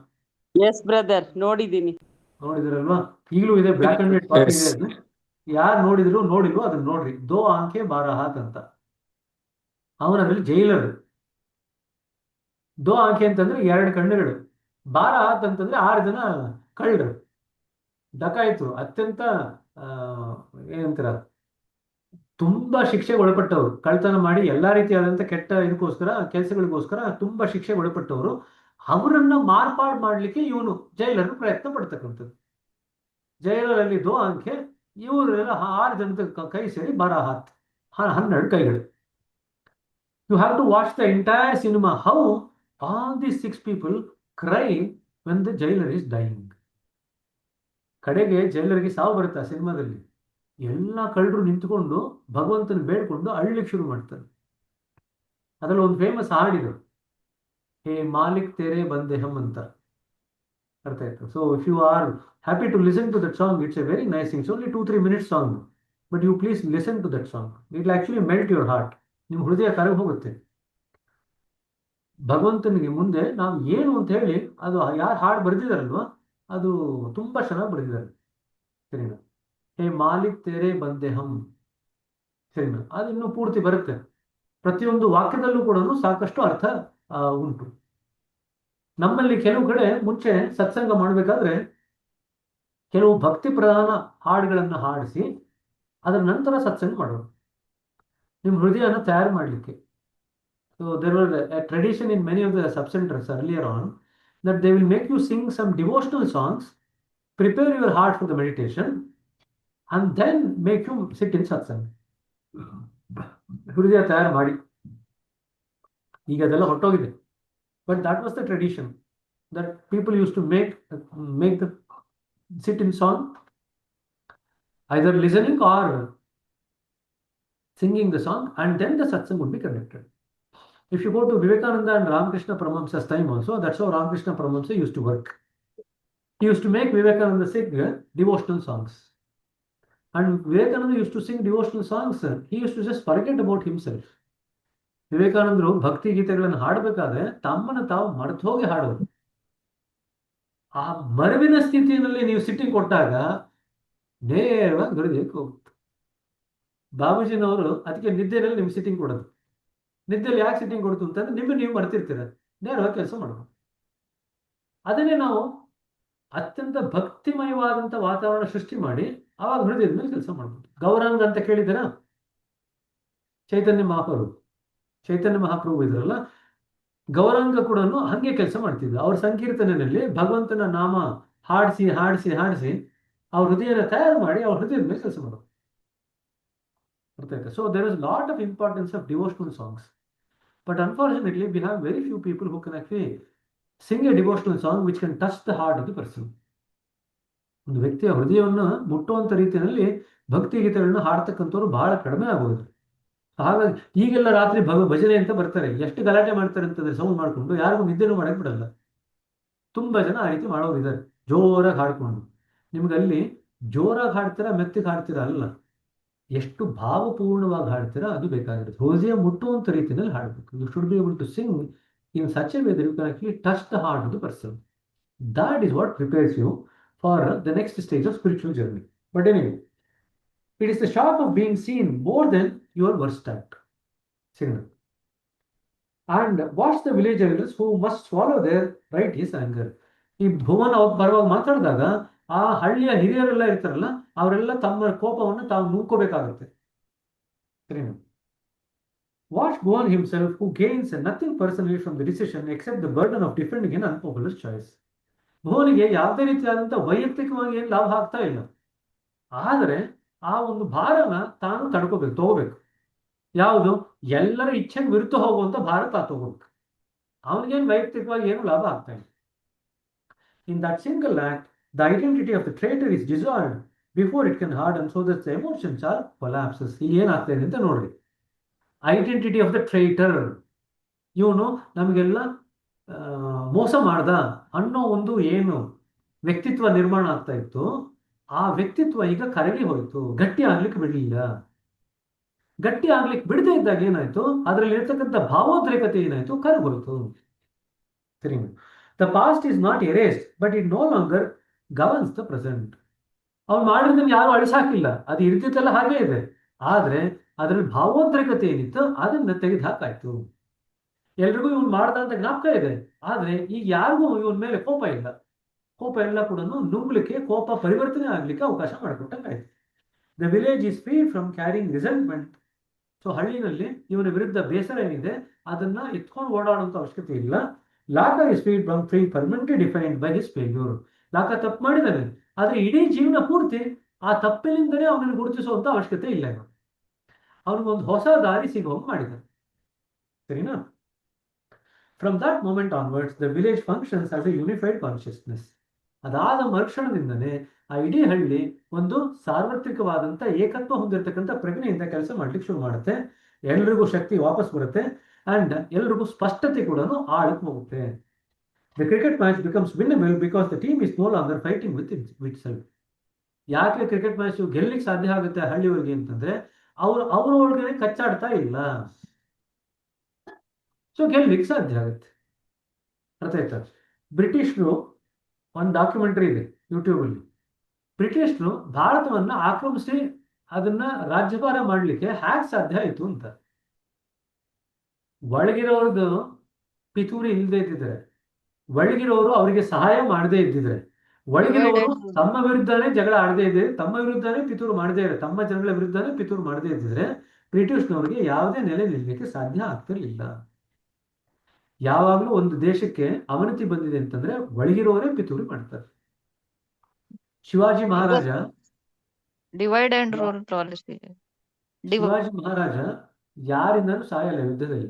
S brother, ನೋಡಿದ್ದೀನಿ. ನೋಡಿದಿರಲ್ವಾ? ಈಗಲೂ ಇದೆ, ಬ್ಲಾಕ್ ಅಂಡ್ ವೈಟ್ ಕಾಪಿ ಇದೆ. ಅದು ಯಾರು ನೋಡಿದ್ರು ನೋಡಿಲ್ವೋ ಅದನ್ನ ನೋಡ್ರಿ, ದೋ ಆಂಖೆ ಬಾರ ಹಾತ್ ಅಂತ. ಅವನಲ್ಲಿ ಜೈಲರ್. ದೋ ಆಂಖೆ ಅಂತಂದ್ರೆ 2 ಕಣ್ಣುಗಳು, ಬಾರ ಹಾತ್ ಅಂತಂದ್ರೆ 6 ಜನ ಕಳ್ಳರು, ಡಕಾಯಿತು, ಅತ್ಯಂತ ಏನಂತೀರ, ತುಂಬಾ ಶಿಕ್ಷೆಗೆ ಒಳಪಟ್ಟವರು, ಕಳ್ತನ ಮಾಡಿ ಎಲ್ಲಾ ರೀತಿಯಾದಂತ ಕೆಟ್ಟ ಇದಕ್ಕೋಸ್ಕರ, ಕೆಲಸಗಳಿಗೋಸ್ಕರ ತುಂಬಾ ಶಿಕ್ಷೆಗೆ ಒಳಪಟ್ಟವರು. ಅವರನ್ನ ಮಾರ್ಪಾಡು ಮಾಡ್ಲಿಕ್ಕೆ ಇವನು ಜೈಲರ್ ಪ್ರಯತ್ನ ಪಡ್ತಕ್ಕಂಥದ್ದು. ಜೈಲರಲ್ಲಿ ದೋ ಆಂಖೆ, ಇವರೆಲ್ಲ 6 ಜನದ ಕೈ ಸೇರಿ ಬಾರ ಹಾತ್, 12 ಕೈಗಳು. You have to watch the entire cinema, how all these 6 people cry when the jailer is dying. ಕಡೆಗೆ ಜೈಲರ್ಗೆ ಸಾವು ಬರುತ್ತೆ ಆ ಸಿನಿಮಾದಲ್ಲಿ. ಎಲ್ಲ ಕಳ್ಳರು ನಿಂತ್ಕೊಂಡು ಭಗವಂತನ ಬೇಡ್ಕೊಂಡು ಅಳ್ಲಿಕ್ಕೆ ಶುರು ಮಾಡ್ತಾರೆ. ಅದ್ರಲ್ಲಿ ಒಂದು ಫೇಮಸ್ ಹಾಡಿದ್ರು, ಹೇ ಮಾಲಿಕ್ ತೇರೆ ಬಂದೆ ಹಮ್ ಅಂತ. ಅರ್ಥ ಆಯ್ತು? So if you are happy to listen to that song, it's a very nice thing. Only 2-3 minutes song, but you please listen to that song. It will actually melt your heart. ನಿಮ್ಮ ಹೃದಯ ಕರಗಿ ಹೋಗುತ್ತೆ. ಭಗವಂತನಿಗೆ ಮುಂದೆ ನಾವು ಏನು ಅಂತ ಹೇಳಿ, ಅದು ಯಾರು ಹಾಡು ಬರೆದಿದಾರಲ್ವ ಅದು ತುಂಬಾ ಚೆನ್ನಾಗಿ ಬರೆದಿದ್ದಾರೆ. ಸರಿನಾ? ಹೇ ಮಾಲಿಕ್ ತೇರೆ ಬಂದೆ ಹಮ್. ಸರಿನಾ? ಅದು ಇನ್ನೂ ಪೂರ್ತಿ ಬರುತ್ತೆ. ಪ್ರತಿಯೊಂದು ವಾಕ್ಯದಲ್ಲೂ ಕೂಡ ಸಾಕಷ್ಟು ಅರ್ಥ ಉಂಟು. ನಮ್ಮಲ್ಲಿ ಕೆಲವು ಕಡೆ ಮುಂಚೆ ಸತ್ಸಂಗ ಮಾಡಬೇಕಾದ್ರೆ ಕೆಲವು ಭಕ್ತಿ ಪ್ರಧಾನ ಹಾಡುಗಳನ್ನು ಹಾಡಿಸಿ ಅದರ ನಂತರ ಸತ್ಸಂಗ ಮಾಡೋದು, ನಿಮ್ಮ ಹೃದಯನ ತಯಾರು ಮಾಡಲಿಕ್ಕೆ. So there was a tradition in many of the sub-centers earlier on that they will make you sing some devotional songs, prepare your heart for the meditation, and then make you sit in satsang. ಹೃದಯ ತಯಾರು ಮಾಡಿ. ಈಗ ಅದೆಲ್ಲ ಹೊರಟೋಗಿದೆ. But that was the tradition that people used to make the sit in song, either listening or singing the song, and then the satsang would be conducted. If you go to Vivekananda and Ramakrishna Paramahamsa's time also, that's how Ramakrishna Paramahamsa used to work. He used to make Vivekananda sing devotional songs. And Vivekananda used to sing devotional songs. He used to just forget about himself. ವಿವೇಕಾನಂದರು ಭಕ್ತಿ ಗೀತೆಗಳನ್ನು ಹಾಡಬೇಕಾದ್ರೆ ತಮ್ಮನ್ನು ತಾವು ಮರೆತು ಹೋಗಿ ಹಾಡೋದು. ಆ ಮರವಿನ ಸ್ಥಿತಿಯಲ್ಲಿ ನೀವು ಸಿಟ್ಟಿಂಗ್ ಕೊಟ್ಟಾಗ ನೇರವಾಗಿ ಹೃದಯಕ್ಕೆ ಹೋಗುತ್ತೆ. ಬಾಬೂಜಿನವರು ಅದಕ್ಕೆ ನಿದ್ದೆಯಲ್ಲಿ ನಿಮ್ಗೆ ಸಿಟ್ಟಿಂಗ್ ಕೊಡೋದು. ನಿದ್ದೆಯಲ್ಲಿ ಯಾಕೆ ಸಿಟ್ಟಿಂಗ್ ಕೊಡ್ತು ಅಂತಂದ್ರೆ ನಿಮಗೆ ನೀವು ಮರ್ತಿರ್ತೀರ, ನೇರವಾಗಿ ಕೆಲಸ ಮಾಡೋದು. ಅದನ್ನೇ ನಾವು ಅತ್ಯಂತ ಭಕ್ತಿಮಯವಾದಂಥ ವಾತಾವರಣ ಸೃಷ್ಟಿ ಮಾಡಿ ಆವಾಗ ಹೃದಯದ ಮೇಲೆ ಕೆಲಸ ಮಾಡ್ಬೋದು. ಗೌರಾಂಗ ಅಂತ ಕೇಳಿದ್ದೀರಾ? ಚೈತನ್ಯ ಮಹಾಪ್ರಭು ಇದ್ರಲ್ಲ, ಗೌರಾಂಗ ಕೂಡ ಹಂಗೆ ಕೆಲಸ ಮಾಡ್ತಿದ್ರು. ಅವ್ರ ಸಂಕೀರ್ತನೆಯಲ್ಲಿ ಭಗವಂತನ ನಾಮ ಹಾಡಿಸಿ ಹಾಡಿಸಿ ಹಾಡಿಸಿ ಅವ್ರ ಹೃದಯನ ತಯಾರು ಮಾಡಿ ಅವ್ರ ಹೃದಯದ ಮೇಲೆ ಕೆಲಸ ಮಾಡೋದು. ಅರ್ಥ ಆಯ್ತಾ? So there is lot of importance of devotional songs. But unfortunately, we have very few people who can actually sing a devotional song which can touch the heart of the person. ಒಂದು ವ್ಯಕ್ತಿಯ ಹೃದಯವನ್ನು ಮುಟ್ಟುವಂಥ ರೀತಿಯಲ್ಲಿ ಭಕ್ತಿ ಗೀತೆಗಳನ್ನ ಹಾಡ್ತಕ್ಕಂಥವ್ರು ಬಹಳ ಕಡಿಮೆ ಆಗೋದು. ಹಾಗಾಗಿ ಈಗೆಲ್ಲ ರಾತ್ರಿ ಭಜನೆ ಅಂತ ಬರ್ತಾರೆ, ಎಷ್ಟು ಗಲಾಟೆ ಮಾಡ್ತಾರೆ ಅಂತಂದ್ರೆ ಸೌಂಡ್ ಮಾಡ್ಕೊಂಡು ಯಾರಿಗೂ ನಿದ್ದೆನೂ ಮಾಡಕ್ ಬಿಡಲ್ಲ. ತುಂಬಾ ಜನ ಆ ರೀತಿ ಮಾಡೋರು ಇದ್ದಾರೆ, ಜೋರಾಗಿ ಹಾಡ್ಕೊಂಡು. ನಿಮ್ಗೆ ಅಲ್ಲಿ ಜೋರಾಗಿ ಹಾಡ್ತೀರಾ ಮೆತ್ತಿಗೆ ಹಾಡ್ತೀರಾ ಅಲ್ಲ, ಎಷ್ಟು ಭಾವಪೂರ್ಣವಾಗಿ ಹಾಡ್ತೀರಾ ಅದು ಬೇಕಾಗಿರುತ್ತೆ. ಹೃದಯ ಮುಟ್ಟುವಂಥ ರೀತಿಯಲ್ಲಿ ಹಾಡಬೇಕು. You should be able to sing in such a way that you can actually touch the heart of the person. That is what prepares you for the next stage of spiritual journey. But anyway, It is the shock of being seen more than your worst act. Signal. And watch the village elders who must swallow their righteous anger. ಈ ಭುವನ ಬರುವಾಗ ಮಾತಾಡಿದಾಗ ಆ ಹಳ್ಳಿಯ ಹಿರಿಯರೆಲ್ಲ ಇರ್ತಾರಲ್ಲ ಅವರೆಲ್ಲ ತಮ್ಮ ಕೋಪವನ್ನು ತಾವು ನುಂಗ್ಕೋಬೇಕಾಗುತ್ತೆ. ಸರಿನಾ? Watch Bhuvan himself, who gains nothing personally from the decision except the burden of defending an unpopular choice. ಭುವನಿಗೆ ಯಾವುದೇ ರೀತಿಯಾದಂಥ ವೈಯಕ್ತಿಕವಾಗಿ ಏನು ಲಾಭ ಆಗ್ತಾ ಇಲ್ಲ, ಆದರೆ ಆ ಒಂದು ಭಾರನ ತಾನು ತಗೋಬೇಕು. ಯಾವುದು? ಎಲ್ಲರ ಇಚ್ಛೆಗೆ ವಿರುದ್ಧ ಹೋಗುವಂತ ಭಾರ ತಗೋಬೇಕು. ಅವನಿಗೇನು ವೈಯಕ್ತಿಕವಾಗಿ ಏನು ಲಾಭ ಆಗ್ತಾ ಇಲ್ಲ. In that single act, the identity of the traitor is dissolved before it can harden, so that the emotions are collapses. ಇಲ್ಲಿ ಏನಾಗ್ತಾ ಇದೆ ಅಂತ ನೋಡ್ರಿ. ಐಡೆಂಟಿಟಿ ಆಫ್ ದ ಟ್ರೈಟರ್, ಇವನು ನಮಗೆಲ್ಲ ಮೋಸ ಮಾಡ್ದ ಅನ್ನೋ ಒಂದು ಏನು ವ್ಯಕ್ತಿತ್ವ ನಿರ್ಮಾಣ ಆಗ್ತಾ ಇತ್ತು, ಆ ವ್ಯಕ್ತಿತ್ವ ಈಗ ಕರಗಿ ಹೋಯ್ತು, ಗಟ್ಟಿ ಆಗ್ಲಿಕ್ಕೆ ಬಿಡಲಿಲ್ಲ. ಗಟ್ಟಿ ಆಗ್ಲಿಕ್ಕೆ ಬಿಡದೇ ಇದ್ದಾಗ ಏನಾಯ್ತು, ಅದರಲ್ಲಿ ಇರ್ತಕ್ಕಂಥ ಭಾವೋದ್ರೇಕತೆ ಏನಾಯ್ತು, ಕರಗೋಯ್ತು. ಸರಿ, the past is not erased but it no longer governs the present. ಅವ್ನು ಮಾಡಿರೋದನ್ನ ಯಾರು ಅಳಿಸಾಕಿಲ್ಲ, ಅದು ಇರ್ತಿದ್ದೆಲ್ಲ ಹಾಗೇ ಇದೆ, ಆದ್ರೆ ಅದರಲ್ಲಿ ಭಾವೋದ್ರೇಕತೆ ಏನಿತ್ತು ಅದನ್ನ ತೆಗೆದು ಹಾಕಾಯ್ತು. ಎಲ್ರಿಗೂ ಇವನು ಮಾಡ್ದ ಅಂತ ಜ್ಞಾಪಕ ಇದೆ, ಆದ್ರೆ ಈಗ ಯಾರಿಗೂ ಇವನ್ ಮೇಲೆ ಕೋಪ ಇಲ್ಲ. ಕೋಪ ಎಲ್ಲ ಕೂಡ ನುಂಗ್ಲಿಕ್ಕೆ, ಕೋಪ ಪರಿವರ್ತನೆ ಆಗ್ಲಿಕ್ಕೆ ಅವಕಾಶ ಮಾಡಿಕೊಟ್ಟಂಗಾಯ್ತು. The village is free from carrying resentment. So ಹಳ್ಳಿನಲ್ಲಿ ಇವನ ವಿರುದ್ಧ ಬೇಸರ ಏನಿದೆ ಅದನ್ನ ಎತ್ಕೊಂಡು ಓಡಾಡುವಂತ ಅವಶ್ಯಕತೆ ಇಲ್ಲ. Lakha is free permanently defined by his failure. Lakha ತಪ್ಪು ಮಾಡಿದ್ದಾನೆ, ಆದ್ರೆ ಇಡೀ ಜೀವನ ಪೂರ್ತಿ ಆ ತಪ್ಪಿನಿಂದಲೇ ಅವನನ್ನು ಗುರುತಿಸುವಂತ ಅವಶ್ಯಕತೆ ಇಲ್ಲ. ಅವನಿಗೊಂದು ಹೊಸ ದಾರಿ ಸಿಗೋಂಗ್ ಮಾಡಿದ್ದಾನೆ. ಸರಿನಾ? From that moment onwards the village functions as a unified consciousness. ಅದಾದ ಮರುಕ್ಷಣದಿಂದನೇ ಆ ಇಡೀ ಹಳ್ಳಿ ಒಂದು ಸಾರ್ವತ್ರಿಕವಾದಂಥ ಏಕತ್ವ ಹೊಂದಿರತಕ್ಕಂಥ ಪ್ರಜ್ಞೆಯಿಂದ ಕೆಲಸ ಮಾಡ್ಲಿಕ್ಕೆ ಶುರು ಮಾಡುತ್ತೆ. ಎಲ್ರಿಗೂ ಶಕ್ತಿ ವಾಪಸ್ ಬರುತ್ತೆ ಅಂಡ್ ಎಲ್ರಿಗೂ ಸ್ಪಷ್ಟತೆ ಕೂಡ ಆಳಕ್ಕೆ ಹೋಗುತ್ತೆ. The cricket match becomes winnable because the team is no longer fighting with self. ಯಾಕೆ ಕ್ರಿಕೆಟ್ ಮ್ಯಾಚ್ ಗೆಲ್ಲಿಕ್ಕೆ ಸಾಧ್ಯ ಆಗುತ್ತೆ ಹಳ್ಳಿಯವರಿಗೆ ಅಂತಂದ್ರೆ ಅವ್ರ ಒಳಗಡೆ ಕಚ್ಚಾಡ್ತಾ ಇಲ್ಲ, ಸೊ ಗೆಲ್ಲಿಕ್ಕೆ ಸಾಧ್ಯ ಆಗುತ್ತೆ. ಅರ್ಥ ಆಯ್ತಾ? ಬ್ರಿಟಿಷರು ಒಂದು ಡಾಕ್ಯುಮೆಂಟರಿ ಇದೆ ಯೂಟ್ಯೂಬ್ ಅಲ್ಲಿ. ಬ್ರಿಟಿಷರು ಭಾರತವನ್ನ ಆಕ್ರಮಿಸಿ ಅದನ್ನ ರಾಜ್ಯಭಾರ ಮಾಡ್ಲಿಕ್ಕೆ ಹ್ಯಾಕ್ ಸಾಧ್ಯ ಆಯ್ತು ಅಂತ. ಒಳಗಿರೋರ್ದು ಪಿತೂರಿ ಇಲ್ಲದೆ ಇದ್ದಿದ್ರೆ, ಒಳಗಿರೋರು ಅವರಿಗೆ ಸಹಾಯ ಮಾಡದೇ ಇದ್ದಿದ್ರೆ, ಒಳಗಿರೋರು ತಮ್ಮ ವಿರುದ್ಧನೇ ಜಗಳ ಆಡದೇ ಇದ್ದಿದ್ರೆ, ತಮ್ಮ ವಿರುದ್ಧನೇ ಪಿತೂರು ಮಾಡದೇ ಇದ್ರೆ, ತಮ್ಮ ಜನಗಳ ವಿರುದ್ಧನೇ ಪಿತೂರು ಮಾಡದೇ ಇದ್ದಿದ್ರೆ ಬ್ರಿಟಿಷ್ನವರಿಗೆ ಯಾವುದೇ ನೆಲೆ ನಿಲ್ಲಲಿಕ್ಕೆ ಸಾಧ್ಯ ಆಗ್ತಿರ್ಲಿಲ್ಲ. ಯಾವಾಗಲೂ ಒಂದು ದೇಶಕ್ಕೆ ಅವನತಿ ಬಂದಿದೆ ಅಂತಂದ್ರೆ ಒಳಗಿರೋರೇ ಪಿತೂರಿ ಮಾಡ್ತಾರೆ. Shivaji Maharaja divide and rule policy. Shivaji Maharaja ಯಾರಿಂದನೂ ಸಾಯಲ್ಲ ಯುದ್ಧದಲ್ಲಿ.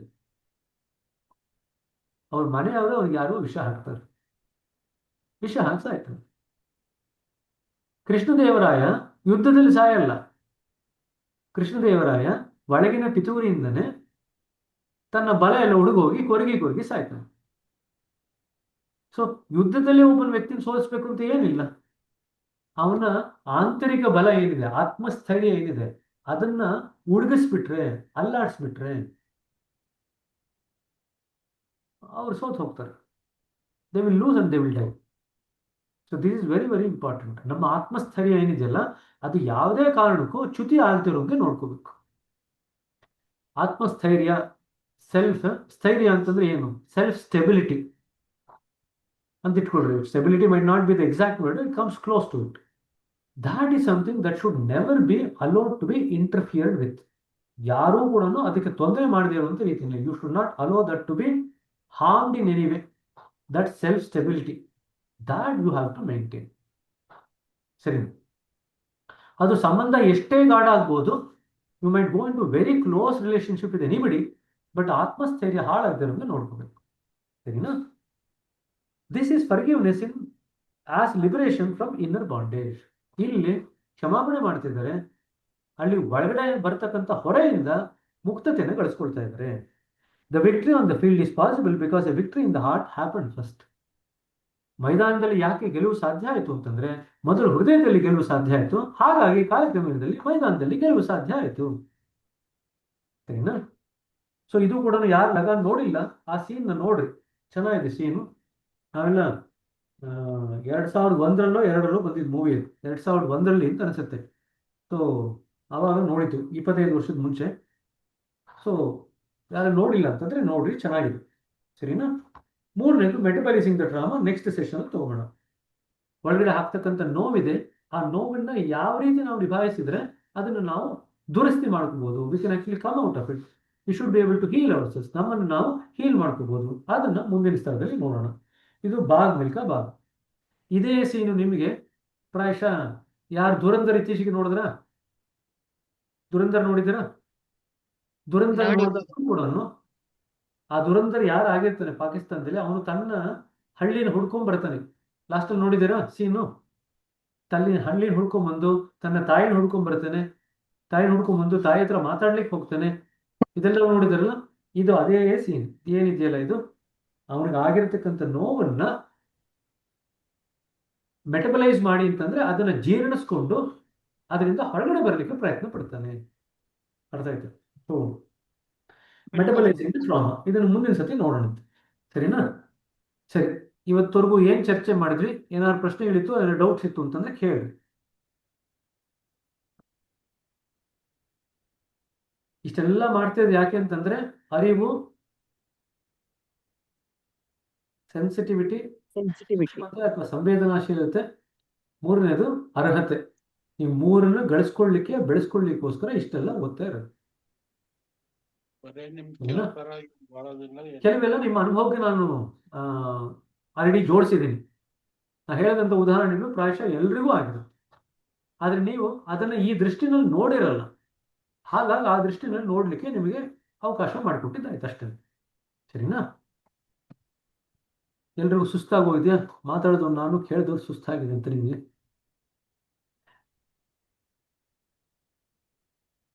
ಅವ್ರ ಮನೆಯವರು ಅವ್ರಿಗೆ ಯಾರೋ ವಿಷ ಹಾಕ್ತಾರೆ, ವಿಷ ಹಾಕಿ ಸಾಯ್ತಾರೆ. ಕೃಷ್ಣದೇವರಾಯ ಯುದ್ಧದಲ್ಲಿ ಸಾಯಲ್ಲ. ಕೃಷ್ಣದೇವರಾಯ ಒಳಗಿನ ಪಿತೂರಿಯಿಂದನೇ ತನ್ನ ಬಲ ಎಲ್ಲ ಹುಡುಗೋಗಿ ಕೊರಗಿ ಸಾಯ್ತಾನೆ. ಸೊ ಯುದ್ಧದಲ್ಲಿ ಒಬ್ಬನ ವ್ಯಕ್ತಿನ ಸೋಲಿಸ್ಬೇಕು ಅಂತ ಏನಿಲ್ಲ. ಅವನ ಆಂತರಿಕ ಬಲ ಏನಿದೆ, ಆತ್ಮಸ್ಥೈರ್ಯ ಏನಿದೆ, ಅದನ್ನ ಉಡುಗಿಸ್ಬಿಟ್ರೆ, ಅಲ್ಲಾಡಿಸ್ಬಿಟ್ರೆ ಅವ್ರು ಸೋತ್ ಹೋಗ್ತಾರೆ. They will lose and they will die. So this is very very important. ನಮ್ಮ ಆತ್ಮಸ್ಥೈರ್ಯ ಏನಿದೆಯಲ್ಲ ಅದು ಯಾವುದೇ ಕಾರಣಕ್ಕೂ ಚ್ಯುತಿ ಆಗ್ತಿರೋಂಗೆ ನೋಡ್ಕೋಬೇಕು. ಆತ್ಮಸ್ಥೈರ್ಯ, ಸೆಲ್ಫ್ ಸ್ಥೈರ್ಯ ಅಂತಂದ್ರೆ ಏನು? ಸೆಲ್ಫ್ ಸ್ಟೆಬಿಲಿಟಿ ಅಂತ ಇಟ್ಕೊಳ್ರಿ. Stability might not be the exact word, it comes close to it. That is something that should never be allowed to be interfered with. ಯಾರೂ ಕೂಡ ಅದಕ್ಕೆ ತೊಂದರೆ ಮಾಡದೇ ಇರುವಂತ ರೀತಿಯಲ್ಲಿ you should not allow that to be harmed in any way. That self stability that you have to maintain. ಸರಿ, ಅದು ಸಂಬಂಧ ಎಷ್ಟೇ ಗಾಢ ಆಗ್ಬೋದು. You might go in to very close relationship with anybody, but ಆತ್ಮಸ್ಥೈರ್ಯ ಹಾಳಾಗದಿರೋಂಗೆ ನೋಡ್ಕೋಬೇಕು. ಸರಿನಾ? This is forgiveness in as liberation from inner bondage. ಇಲ್ಲಿ ಕ್ಷಮಾಪಣೆ ಮಾಡ್ತಿದ್ದಾರೆ, ಅಲ್ಲಿ ಒಳಗಡೆ ಬರ್ತಕ್ಕಂಥ ಹೊರೆಯಿಂದ ಮುಕ್ತತೆಯನ್ನು ಗಳಿಸ್ಕೊಳ್ತಾ ಇದ್ದಾರೆ. The victory on the field is possible because the victory in the heart happen first. ಮೈದಾನದಲ್ಲಿ ಯಾಕೆ ಗೆಲುವು ಸಾಧ್ಯ ಆಯಿತು ಅಂತಂದ್ರೆ ಮೊದಲು ಹೃದಯದಲ್ಲಿ ಗೆಲುವು ಸಾಧ್ಯ ಆಯಿತು, ಹಾಗಾಗಿ ಕಾಲಕ್ರಮೇಣದಲ್ಲಿ ಮೈದಾನದಲ್ಲಿ ಗೆಲುವು ಸಾಧ್ಯ ಆಯಿತು. ಸರಿನಾ? ಸೊ ಇದು ಕೂಡ ಯಾರು ಲಗಾನ್ ನೋಡಿಲ್ಲ ಆ ಸೀನ್ ನೋಡ್ರಿ, ಚೆನ್ನಾಗಿದೆ ಸೀನು. ನಾವೆಲ್ಲ 2001 2 ಬಂದಿದ್ದು ಮೂವಿ, 2001 ಅಂತ ಅನಿಸುತ್ತೆ. ಸೊ ಆವಾಗ ನೋಡಿದ್ದು 25 ವರ್ಷದ ಮುಂಚೆ. ಸೊ ಯಾರು ನೋಡಿಲ್ಲ ಅಂತಂದ್ರೆ ನೋಡ್ರಿ, ಚೆನ್ನಾಗಿದೆ. ಸರಿನಾ? ಮೂರನೇದು ಮೆಟಬಲೈಸಿಂಗ್ ದ ಡ್ರಾಮಾ, ನೆಕ್ಸ್ಟ್ ಸೆಷನ್ ತಗೋಣ. ಒಳಗಡೆ ಆಗ್ತಕ್ಕಂಥ ನೋವಿದೆ, ಆ ನೋವನ್ನ ಯಾವ ರೀತಿ ನಾವು ನಿಭಾಯಿಸಿದ್ರೆ ಅದನ್ನು ನಾವು ದುರಸ್ತಿ ಮಾಡ್ಕೋಬಹುದು. We can actually come out of it. We should be able to heal ourselves. ನಮ್ಮನ್ನು ನಾವು ಹೀಲ್ ಮಾಡ್ಕೋಬಹುದು. ಅದನ್ನ ಮುಂದಿನ ಸ್ಥಳದಲ್ಲಿ ನೋಡೋಣ. ಇದು ಬಾಗ್ ಮಿಲ್ಕ ಬಾಗ್. ಇದೇ ಸೀನು ನಿಮಗೆ ಪ್ರಾಯಶಃ ಯಾರು ದುರಂಧರ್ ಇತ್ತೀಚೆಗೆ ನೋಡಿದ್ರ? ದುರಂಧರ್ ನೋಡಿದಿರಾ? ದುರಂಧರ್ ನೋಡಿದಾಗ ಕೂಡ ಆ ದುರಂಧರ್ ಯಾರು ಆಗಿರ್ತಾನೆ ಪಾಕಿಸ್ತಾನದಲ್ಲಿ, ಅವನು ತನ್ನ ಹಳ್ಳಿನ ಹುಡ್ಕೊಂಡ್ ಬರ್ತಾನೆ. ಲಾಸ್ಟಲ್ಲಿ ನೋಡಿದ್ದೀರಾ ಸೀನು? ಹಳ್ಳಿನ ಹುಡ್ಕೊಂಡ್ಬಂದು ತನ್ನ ತಾಯಿನ ಹುಡ್ಕೊಂಡ್ ಬರ್ತಾನೆ. ತಾಯಿನ ಹುಡ್ಕೊಂಡ್ಬಂದು ತಾಯಿ ಹತ್ರ ಮಾತಾಡ್ಲಿಕ್ಕೆ ಹೋಗ್ತಾನೆ. ಇದೆಲ್ಲ ನೋಡಿದಾರಲ್ಲ, ಇದು ಅದೇ ಸೀನ್ ಏನಿದೆಯಲ್ಲ, ಇದು ಅವನಿಗೆ ಆಗಿರ್ತಕ್ಕಂಥ ನೋವನ್ನ ಮೆಟಬಲೈಸ್ ಮಾಡಿ ಅಂತಂದ್ರೆ ಅದನ್ನ ಜೀರ್ಣಿಸ್ಕೊಂಡು ಅದರಿಂದ ಹೊರಗಡೆ ಬರಲಿಕ್ಕೆ ಪ್ರಯತ್ನ ಪಡ್ತಾನೆ. ಅರ್ಥ ಆಯ್ತು? ಮೆಟಬಲೈಸಿಂಗ್ ಟ್ರಾಮಾ, ಇದನ್ನು ಮುಂದಿನ ಸತಿ ನೋಡೋಣ. ಸರಿನಾ? ಸರಿ, ಇವತ್ತವರೆಗೂ ಏನ್ ಚರ್ಚೆ ಮಾಡಿದ್ವಿ? ಏನಾದ್ರು ಪ್ರಶ್ನೆಗಳಿತ್ತು, ಅದ್ರ ಡೌಟ್ಸ್ ಇತ್ತು ಅಂತಂದ್ರೆ ಕೇಳಿ. ಇಷ್ಟೆಲ್ಲ ಮಾಡ್ತಿರೋದು ಯಾಕೆ ಅಂತಂದ್ರೆ ಅರಿವು, ಸೆನ್ಸಿಟಿವಿಟಿ ಅಥವಾ ಸಂವೇದನಾಶೀಲತೆ, ಮೂರನೇದು ಅರ್ಹತೆ. ಈ ಮೂರನ್ನು ಗಳಿಸ್ಕೊಳ್ಳಿಕ್ಕೆ ಬೆಳೆಸ್ಕೊಳ್ಳಿಕ್ಕೋಸ್ಕರ ಇಷ್ಟೆಲ್ಲ ಓದ್ತಾ ಇರೋದು. ಕೆಲವೆಲ್ಲ ನಿಮ್ಮ ಅನುಭವಕ್ಕೆ ನಾನು ಆಲ್ರೆಡಿ ಜೋಡಿಸಿದ್ದೀನಿ. ನಾ ಹೇಳದಂತ ಉದಾಹರಣೆಗಳು ಪ್ರಾಯಶಃ ಎಲ್ರಿಗೂ ಆಗಿರುತ್ತೆ. ಆದ್ರೆ ನೀವು ಅದನ್ನ ಈ ದೃಷ್ಟಿನಲ್ಲಿ ನೋಡಿರಲ್ಲ. ಹಾಗಾಗಿ ಆ ದೃಷ್ಟಿನಲ್ಲಿ ನೋಡ್ಲಿಕ್ಕೆ ನಿಮಗೆ ಅವಕಾಶ ಮಾಡಿಕೊಟ್ಟಿದ್ದಾಯ್ತು ಅಷ್ಟೇ. ಸರಿನಾ? ಎಲ್ರಿಗೂ ಸುಸ್ತಾಗೋಗಿದೆಯಾ? ಮಾತಾಡಿದವ್ರು ನಾನು, ಕೇಳಿದವ್ರು ಸುಸ್ತಾಗಿದೆ ಅಂತ ನಿಮಗೆ?